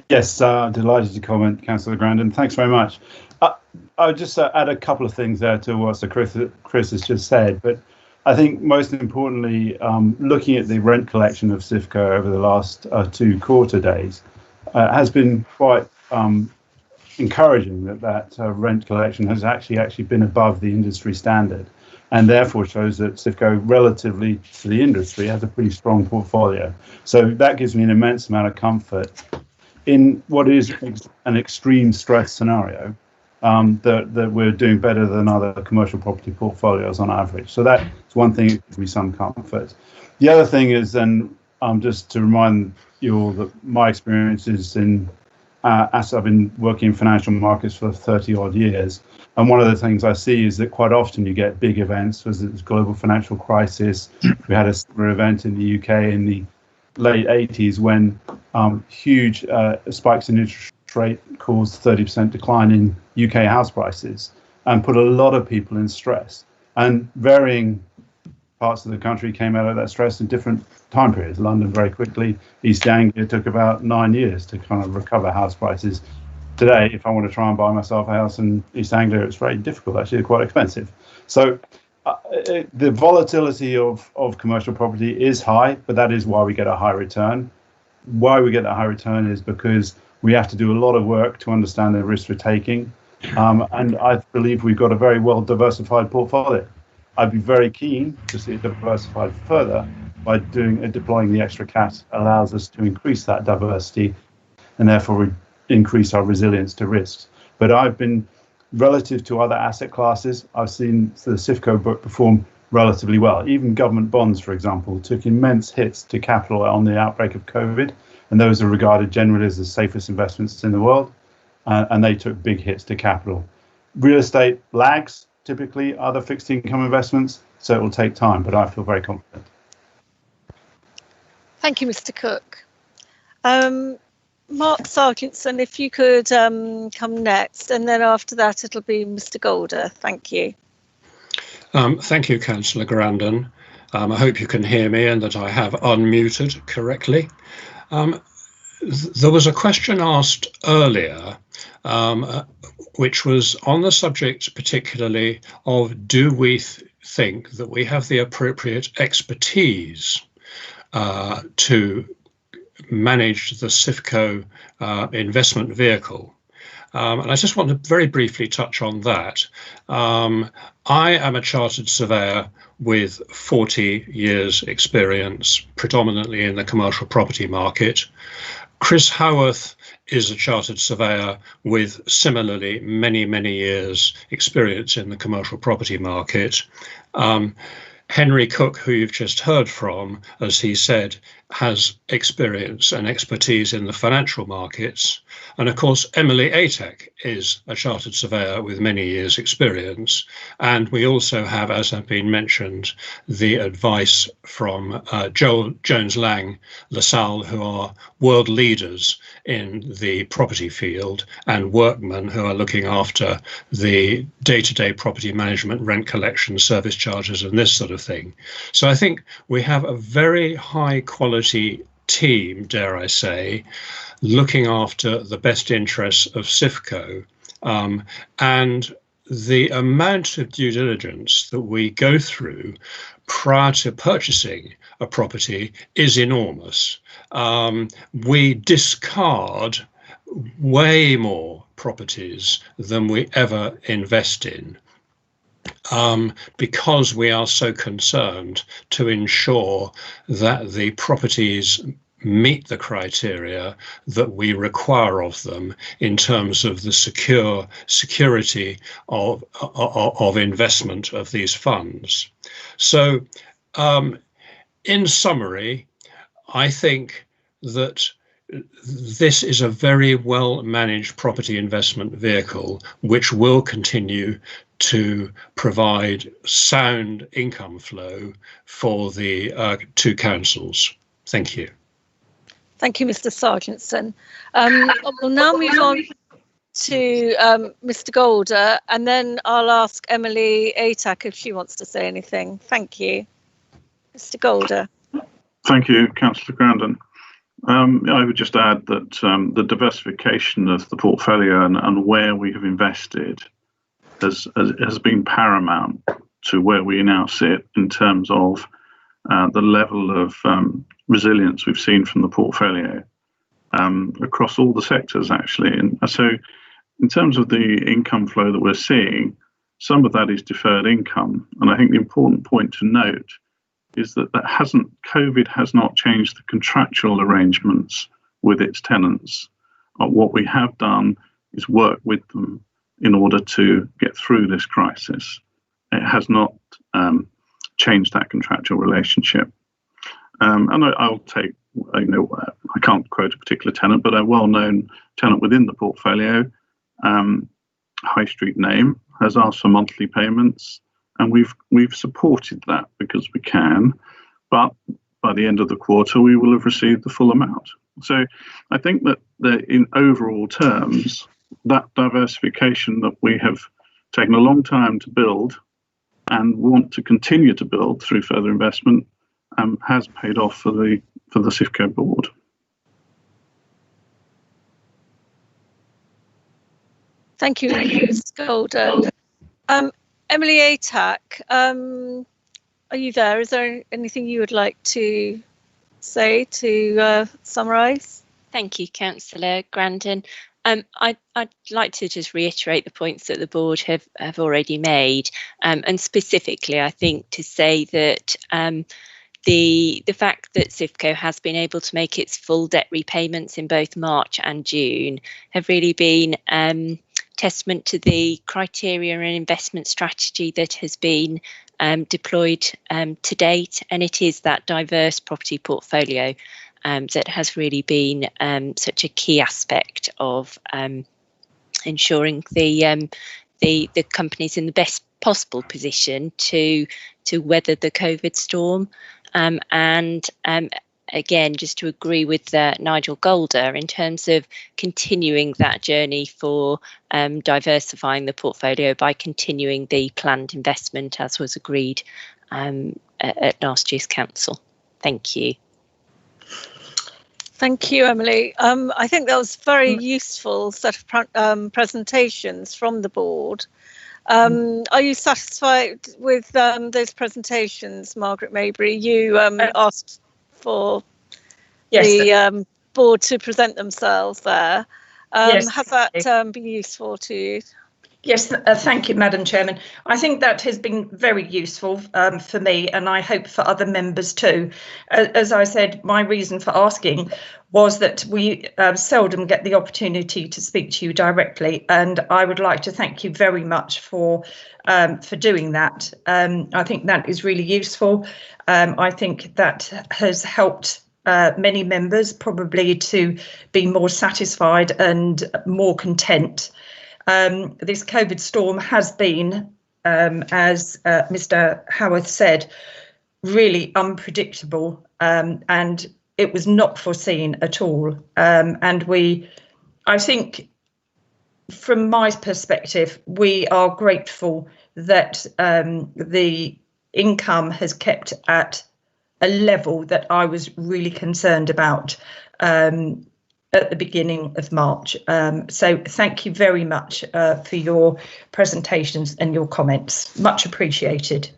Yes, delighted to comment, Councillor Grandon. Thanks very much. I would just add a couple of things there to what Chris has just said, but I think most importantly, looking at the rent collection of cifco over the last 2 quarter days has been quite encouraging that rent collection has actually been above the industry standard, and therefore shows that cifco, relatively to the industry, has a pretty strong portfolio. So that gives me an immense amount of comfort in what is an extreme stress scenario, that we're doing better than other commercial property portfolios on average. So that's one thing that gives me some comfort. The other thing is then just to remind you all that my experiences as I've been working in financial markets for 30 odd years, and one of the things I see is that quite often you get big events, as the global financial crisis. We had a similar event in the UK in the late 80s when huge spikes in interest rate caused 30% decline in UK house prices and put a lot of people in stress. And varying parts of the country came out of that stress in different time periods. London very quickly. East Anglia took about 9 years to kind of recover house prices. Today, if I want to try and buy myself a house in East Anglia, it's very difficult, actually, quite expensive. So the volatility of commercial property is high, but that is why we get a high return. Why we get that high return is because we have to do a lot of work to understand the risks we're taking. And I believe we've got a very well diversified portfolio. I'd be very keen to see it diversified further by deploying the extra cash allows us to increase that diversity and therefore increase our resilience to risks. But I've been, relative to other asset classes, I've seen the cifco book perform relatively well. Even government bonds, for example, took immense hits to capital on the outbreak of COVID, and those are regarded generally as the safest investments in the world, and they took big hits to capital. Real estate lags typically other fixed income investments, so it will take time, but I feel very confident. Thank you, Mr. Cook. Mark Sargentson, if you could come next, and then after that it'll be Mr. Golder. Thank you. Thank you, Councillor Grandon. I hope you can hear me and that I have unmuted correctly. There was a question asked earlier, which was on the subject particularly of, do we think that we have the appropriate expertise to manage the cifco investment vehicle? And I just want to very briefly touch on that. I am a chartered surveyor with 40 years experience, predominantly in the commercial property market. Chris Howarth is a chartered surveyor with similarly many, many years experience in the commercial property market. Henry Cook, who you've just heard from, as he said, has experience and expertise in the financial markets. And of course, Emily Atack is a chartered surveyor with many years' experience. And we also have, as have been mentioned, the advice from Jones Lang, LaSalle, who are world leaders in the property field, and Workman, who are looking after the day-to-day property management, rent collection, service charges, and this sort of thing. So I think we have a very high quality team, dare I say, looking after the best interests of cifco, and the amount of due diligence that we go through prior to purchasing a property is enormous. We discard way more properties than we ever invest in, because we are so concerned to ensure that the properties meet the criteria that we require of them in terms of the security of investment of these funds. So, in summary, I think that this is a very well managed property investment vehicle which will continue to provide sound income flow for the two councils. Thank you. Thank you, Mr. Sargentson. We'll now move on to Mr. Golder, and then I'll ask Emily Atack if she wants to say anything. Thank you. Mr. Golder. Thank you, Councillor Grandin. I would just add that the diversification of the portfolio and where we have invested has been paramount to where we now sit in terms of the level of resilience we've seen from the portfolio across all the sectors, actually. And so in terms of the income flow that we're seeing, some of that is deferred income. And I think the important point to note is that COVID has not changed the contractual arrangements with its tenants. What we have done is work with them in order to get through this crisis. It has not changed that contractual relationship. And I'll take, I can't quote a particular tenant, but a well-known tenant within the portfolio, high street name, has asked for monthly payments, and we've supported that because we can, but by the end of the quarter we will have received the full amount. So I think that in overall terms, that diversification that we have taken a long time to build and want to continue to build through further investment has paid off for the cifco board. Thank you, Ms. Golder. Emily Atack, are you there? Is there anything you would like to say to summarise? Thank you, Councillor Grandin. I'd like to just reiterate the points that the board have already made, and specifically, I think, to say that the fact that cifco has been able to make its full debt repayments in both March and June have really been testament to the criteria and investment strategy that has been deployed to date, and it is that diverse property portfolio that has really been such a key aspect of ensuring the company's in the best possible position to weather the COVID storm. And again, just to agree with Nigel Golder in terms of continuing that journey for diversifying the portfolio by continuing the planned investment as was agreed at last year's council. Thank you. Thank you, Emily. I think that was a very useful set of presentations from the board. Are you satisfied with those presentations, Margaret Maybury? You asked for the board to present themselves there. Has that been useful to you? Yes, thank you, Madam Chairman. I think that has been very useful for me, and I hope for other members too. As I said, my reason for asking was that we seldom get the opportunity to speak to you directly, and I would like to thank you very much for doing that. I think that is really useful. I think that has helped many members probably to be more satisfied and more content. This COVID storm has been, as Mr. Howarth said, really unpredictable, and it was not foreseen at all. I think, from my perspective, we are grateful that the income has kept at a level that I was really concerned about at the beginning of March. So thank you very much for your presentations and your comments. Much appreciated.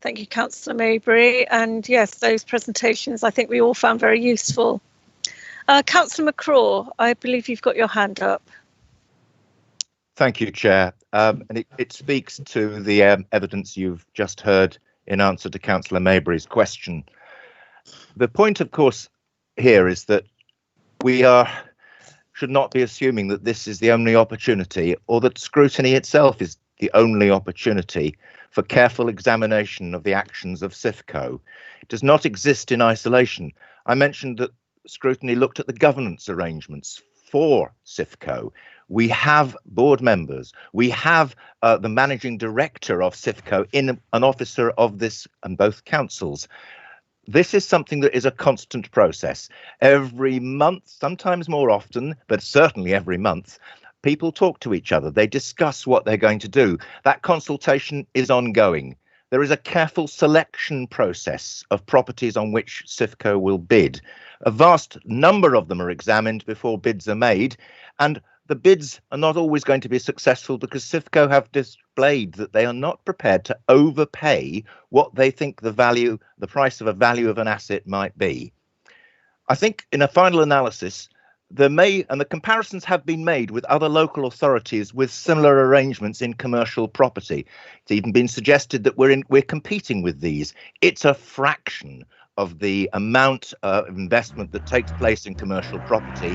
Thank you, Councillor Maybury. And yes, those presentations I think we all found very useful. Councillor McCraw, I believe you've got your hand up. Thank you, Chair. And it speaks to the evidence you've just heard in answer to Councillor Maybury's question. The point, of course, here is that we should not be assuming that this is the only opportunity, or that scrutiny itself is the only opportunity for careful examination of the actions of cifco. It does not exist in isolation. I mentioned that scrutiny looked at the governance arrangements for cifco. We have board members. We have the managing director of cifco in an officer of this and both councils. This is something that is a constant process. Every month, sometimes more often, but certainly every month, people talk to each other. They discuss what they're going to do. That consultation is ongoing. There is a careful selection process of properties on which cifco will bid. A vast number of them are examined before bids are made, and the bids are not always going to be successful because cifco have displayed that they are not prepared to overpay what they think the price of a value of an asset might be. I think in a final analysis, the comparisons have been made with other local authorities with similar arrangements in commercial property. It's even been suggested that we're competing with these. It's a fraction of the amount of investment that takes place in commercial property.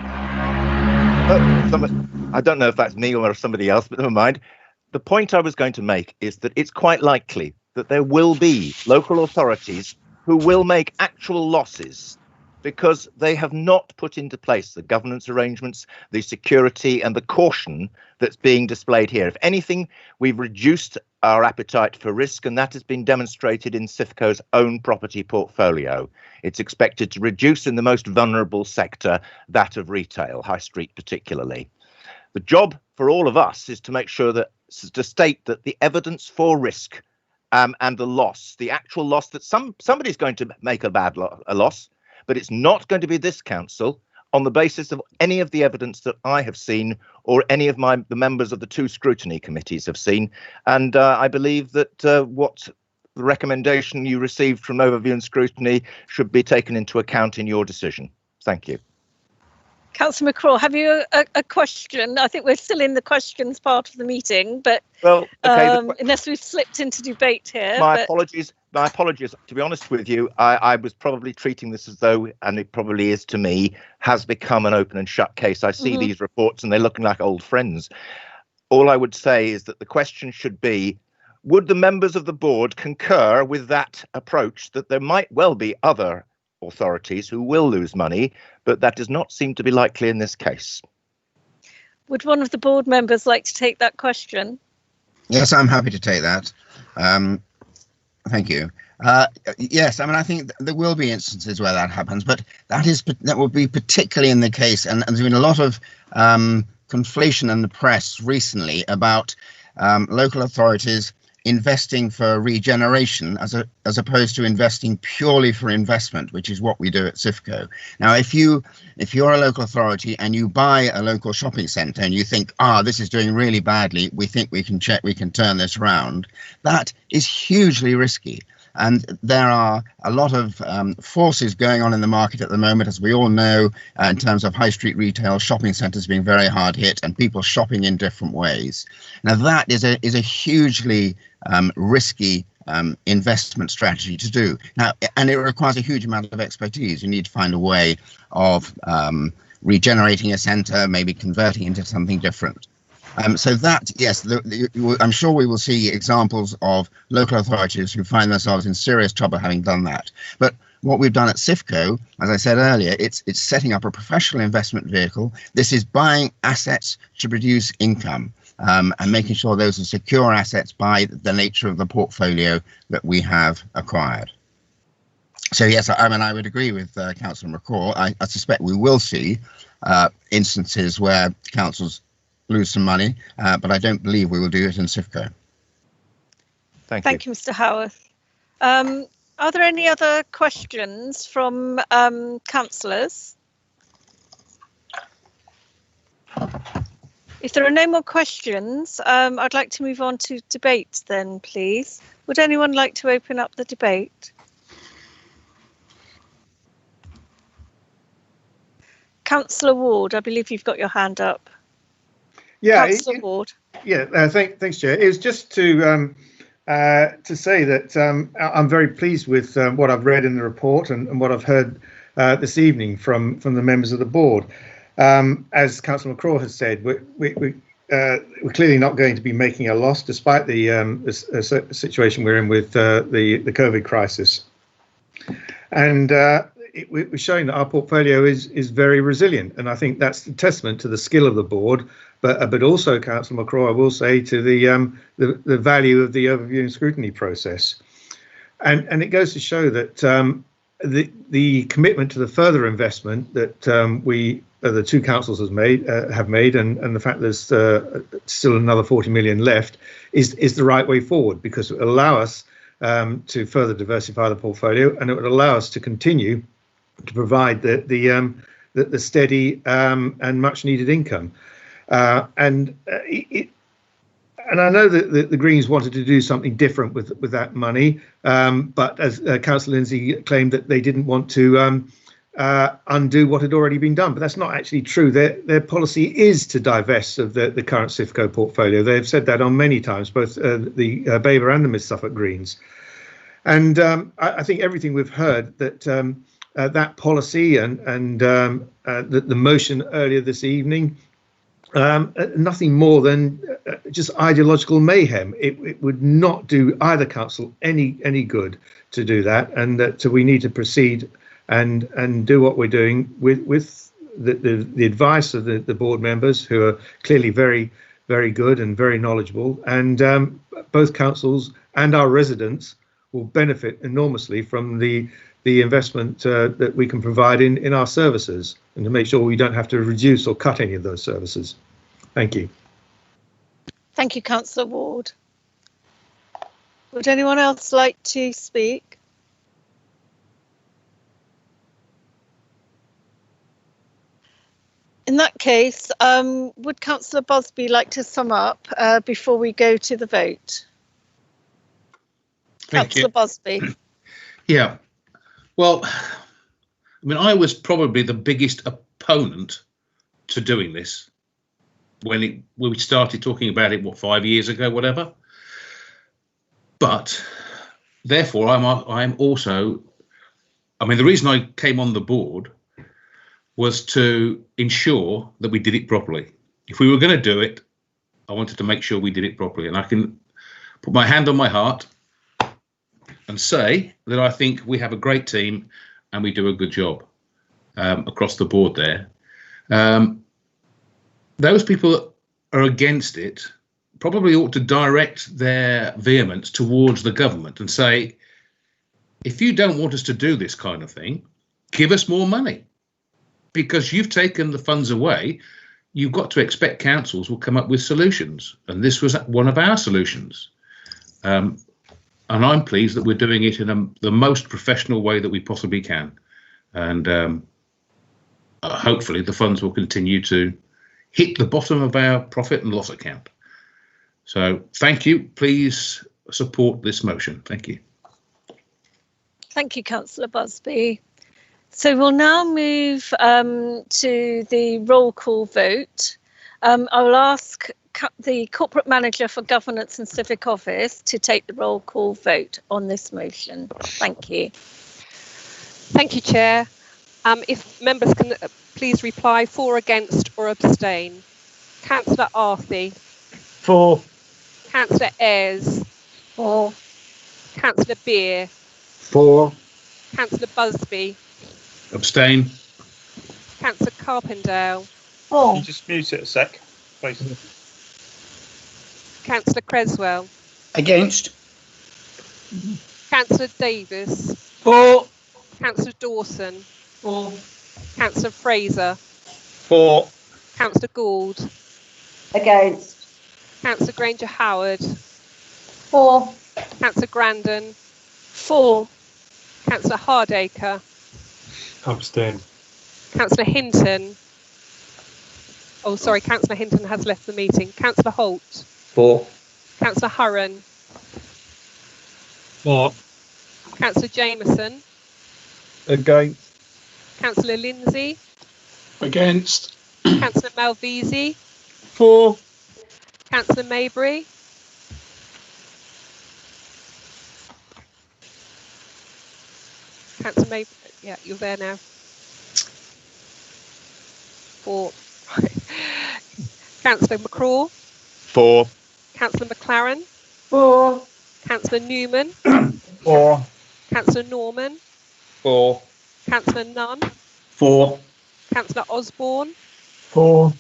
I don't know if that's me or somebody else, but never mind. The point I was going to make is that it's quite likely that there will be local authorities who will make actual losses because they have not put into place the governance arrangements, the security and the caution that's being displayed here. If anything, we've reduced our appetite for risk, and that has been demonstrated in cifco's own property portfolio. It's expected to reduce in the most vulnerable sector, that of retail, high street particularly. The job for all of us is to make sure that, to state that the evidence for risk and the loss, the actual loss that somebody's going to make a loss, but it's not going to be this council on the basis of any of the evidence that I have seen or any of the members of the two scrutiny committees have seen. And I believe that what the recommendation you received from Overview and Scrutiny should be taken into account in your decision. Thank you. Councillor McCraw, have you a question? I think we're still in the questions part of the meeting, but well, okay, unless we've slipped into debate here. My apologies. To be honest with you, I was probably treating this as though, and it probably is to me, has become an open and shut case. I see these reports and they're looking like old friends. All I would say is that the question should be, would the members of the board concur with that approach, that there might well be other authorities who will lose money, but that does not seem to be likely in this case. Would one of the board members like to take that question? Yes, I'm happy to take that. Thank you. Yes, I mean, I think there will be instances where that happens, but that will be particularly in the case, and there's been a lot of conflation in the press recently about local authorities investing for regeneration as opposed to investing purely for investment, which is what we do at cifco. Now, if you're a local authority and you buy a local shopping centre and you think, this is doing really badly, we think we can turn this around, that is hugely risky. And there are a lot of forces going on in the market at the moment, as we all know, in terms of high street retail, shopping centres being very hard hit and people shopping in different ways. Now, that is a hugely risky investment strategy to do. Now, and it requires a huge amount of expertise. You need to find a way of regenerating a centre, maybe converting into something different. So that, yes, I'm sure we will see examples of local authorities who find themselves in serious trouble having done that. But What we've done at cifco, as I said earlier, it's setting up a professional investment vehicle. This is buying assets to produce income, and making sure those are secure assets by the nature of the portfolio that we have acquired. So yes, I would agree with Councillor McCraw. I suspect we will see instances where councils lose some money, but I don't believe we will do it in cifco. Thank you, Mr. Howarth. Are there any other questions from councillors? If there are no more questions, I'd like to move on to debate then, please. Would anyone like to open up the debate? Councillor Ward, I believe you've got your hand up. Yeah, Councillor Ward. Yeah, thanks, Chair. It was just to say that I'm very pleased with what I've read in the report and what I've heard this evening from the members of the board. As Councillor McCraw has said, we're clearly not going to be making a loss despite the situation we're in with the COVID crisis. And we're showing that our portfolio is very resilient, and I think that's a testament to the skill of the board, but also, Councillor McCraw, I will say, to the value of the overview and scrutiny process. And it goes to show that the commitment to the further investment that the two councils have made, and the fact there's still another 40 million left is the right way forward, because it will allow us to further diversify the portfolio, and it would allow us to continue to provide the steady and much needed income. And I know that the Greens wanted to do something different with that money, but as Councillor Lindsay claimed, that they didn't want to undo what had already been done. But that's not actually true. Their policy is to divest of the current cifco portfolio. They've said that on many times, both the Babergh and the Mid Suffolk Greens. And I think everything we've heard, that that policy and the motion earlier this evening, nothing more than just ideological mayhem. It would not do either council any good to do that, and that we need to proceed and do what we're doing with the advice of the board members, who are clearly very good and very knowledgeable, and both councils and our residents will benefit enormously from the investment that we can provide in our services, and to make sure we don't have to reduce or cut any of those services. Thank you. Thank you, Councillor Ward. Would anyone else like to speak? In that case, would Councillor Busby like to sum up before we go to the vote? Councillor Busby. Yeah. Well, I mean, I was probably the biggest opponent to doing this when we started talking about it, what, 5 years ago, whatever. But therefore, I'm also, I mean, the reason I came on the board was to ensure that we did it properly. If we were going to do it, I wanted to make sure we did it properly. And I can put my hand on my heart and say that I think we have a great team and we do a good job across the board there. Those people that are against it probably ought to direct their vehemence towards the government and say, if you don't want us to do this kind of thing, give us more money. Because you've taken the funds away, you've got to expect councils will come up with solutions. And this was one of our solutions. And I'm pleased that we're doing it in the most professional way that we possibly can. And hopefully the funds will continue to hit the bottom of our profit and loss account. So thank you. Please support this motion. Thank you. Thank you, Councillor Busby. So we'll now move to the roll call vote. I will ask the Corporate Manager for Governance and Civic Office to take the roll call vote on this motion. Thank you. Thank you, Chair. If members can please reply for, against or abstain. Councillor Arthey. For. Councillor Ayres. For. Councillor Beer. For. Councillor Busby. Abstain. Councillor Carpendale. Can you just mute it a sec, please? Councillor Creswell. Against. Councillor Davis. For. Councillor Dawson. For. Councillor Fraser. For. Councillor Gould. Against. Councillor Granger Howard. For. Councillor Grandin. For. Councillor Hardacre. Abstain. Councillor Hinton. Oh, sorry, Councillor Hinton has left the meeting. Councillor Holt. For. Councillor Hurren. For. Councillor Jameson. Against. Councillor Lindsay. Against. Councillor Malvisi. For. Councillor Maybury. Councillor Maybury. Yeah, you're there now. For. Councillor McCraw. For. Councillor McLaren. For. Councillor Newman. For. Councillor Norman. For. Councillor Nunn. For. Councillor Osborne. For.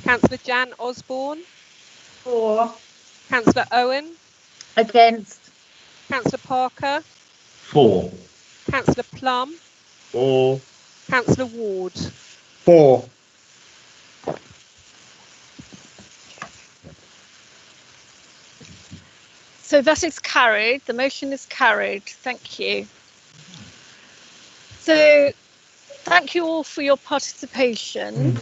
Councillor Jan Osborne. For. Councillor Owen. Against. Councillor Parker. For. Councillor Plum. For. Councillor Ward. For. So that is carried. The motion is carried. Thank you. So thank you all for your participation.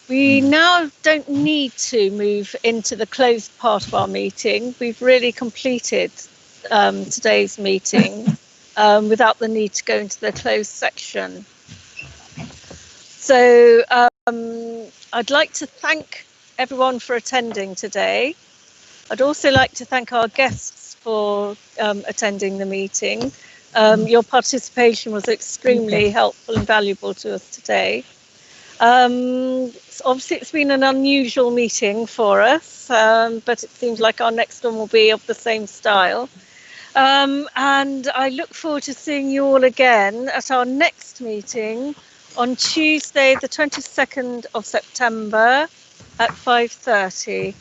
We now don't need to move into the closed part of our meeting. We've really completed today's meeting without the need to go into the closed section. So I'd like to thank everyone for attending today. I'd also like to thank our guests for attending the meeting. Your participation was extremely helpful and valuable to us today. Obviously, it's been an unusual meeting for us, but it seems like our next one will be of the same style. And I look forward to seeing you all again at our next meeting on Tuesday, the 22nd of September at 5:30.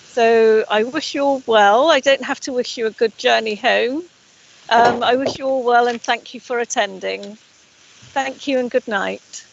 So I wish you all well. I don't have to wish you a good journey home. I wish you all well and thank you for attending. Thank you and good night.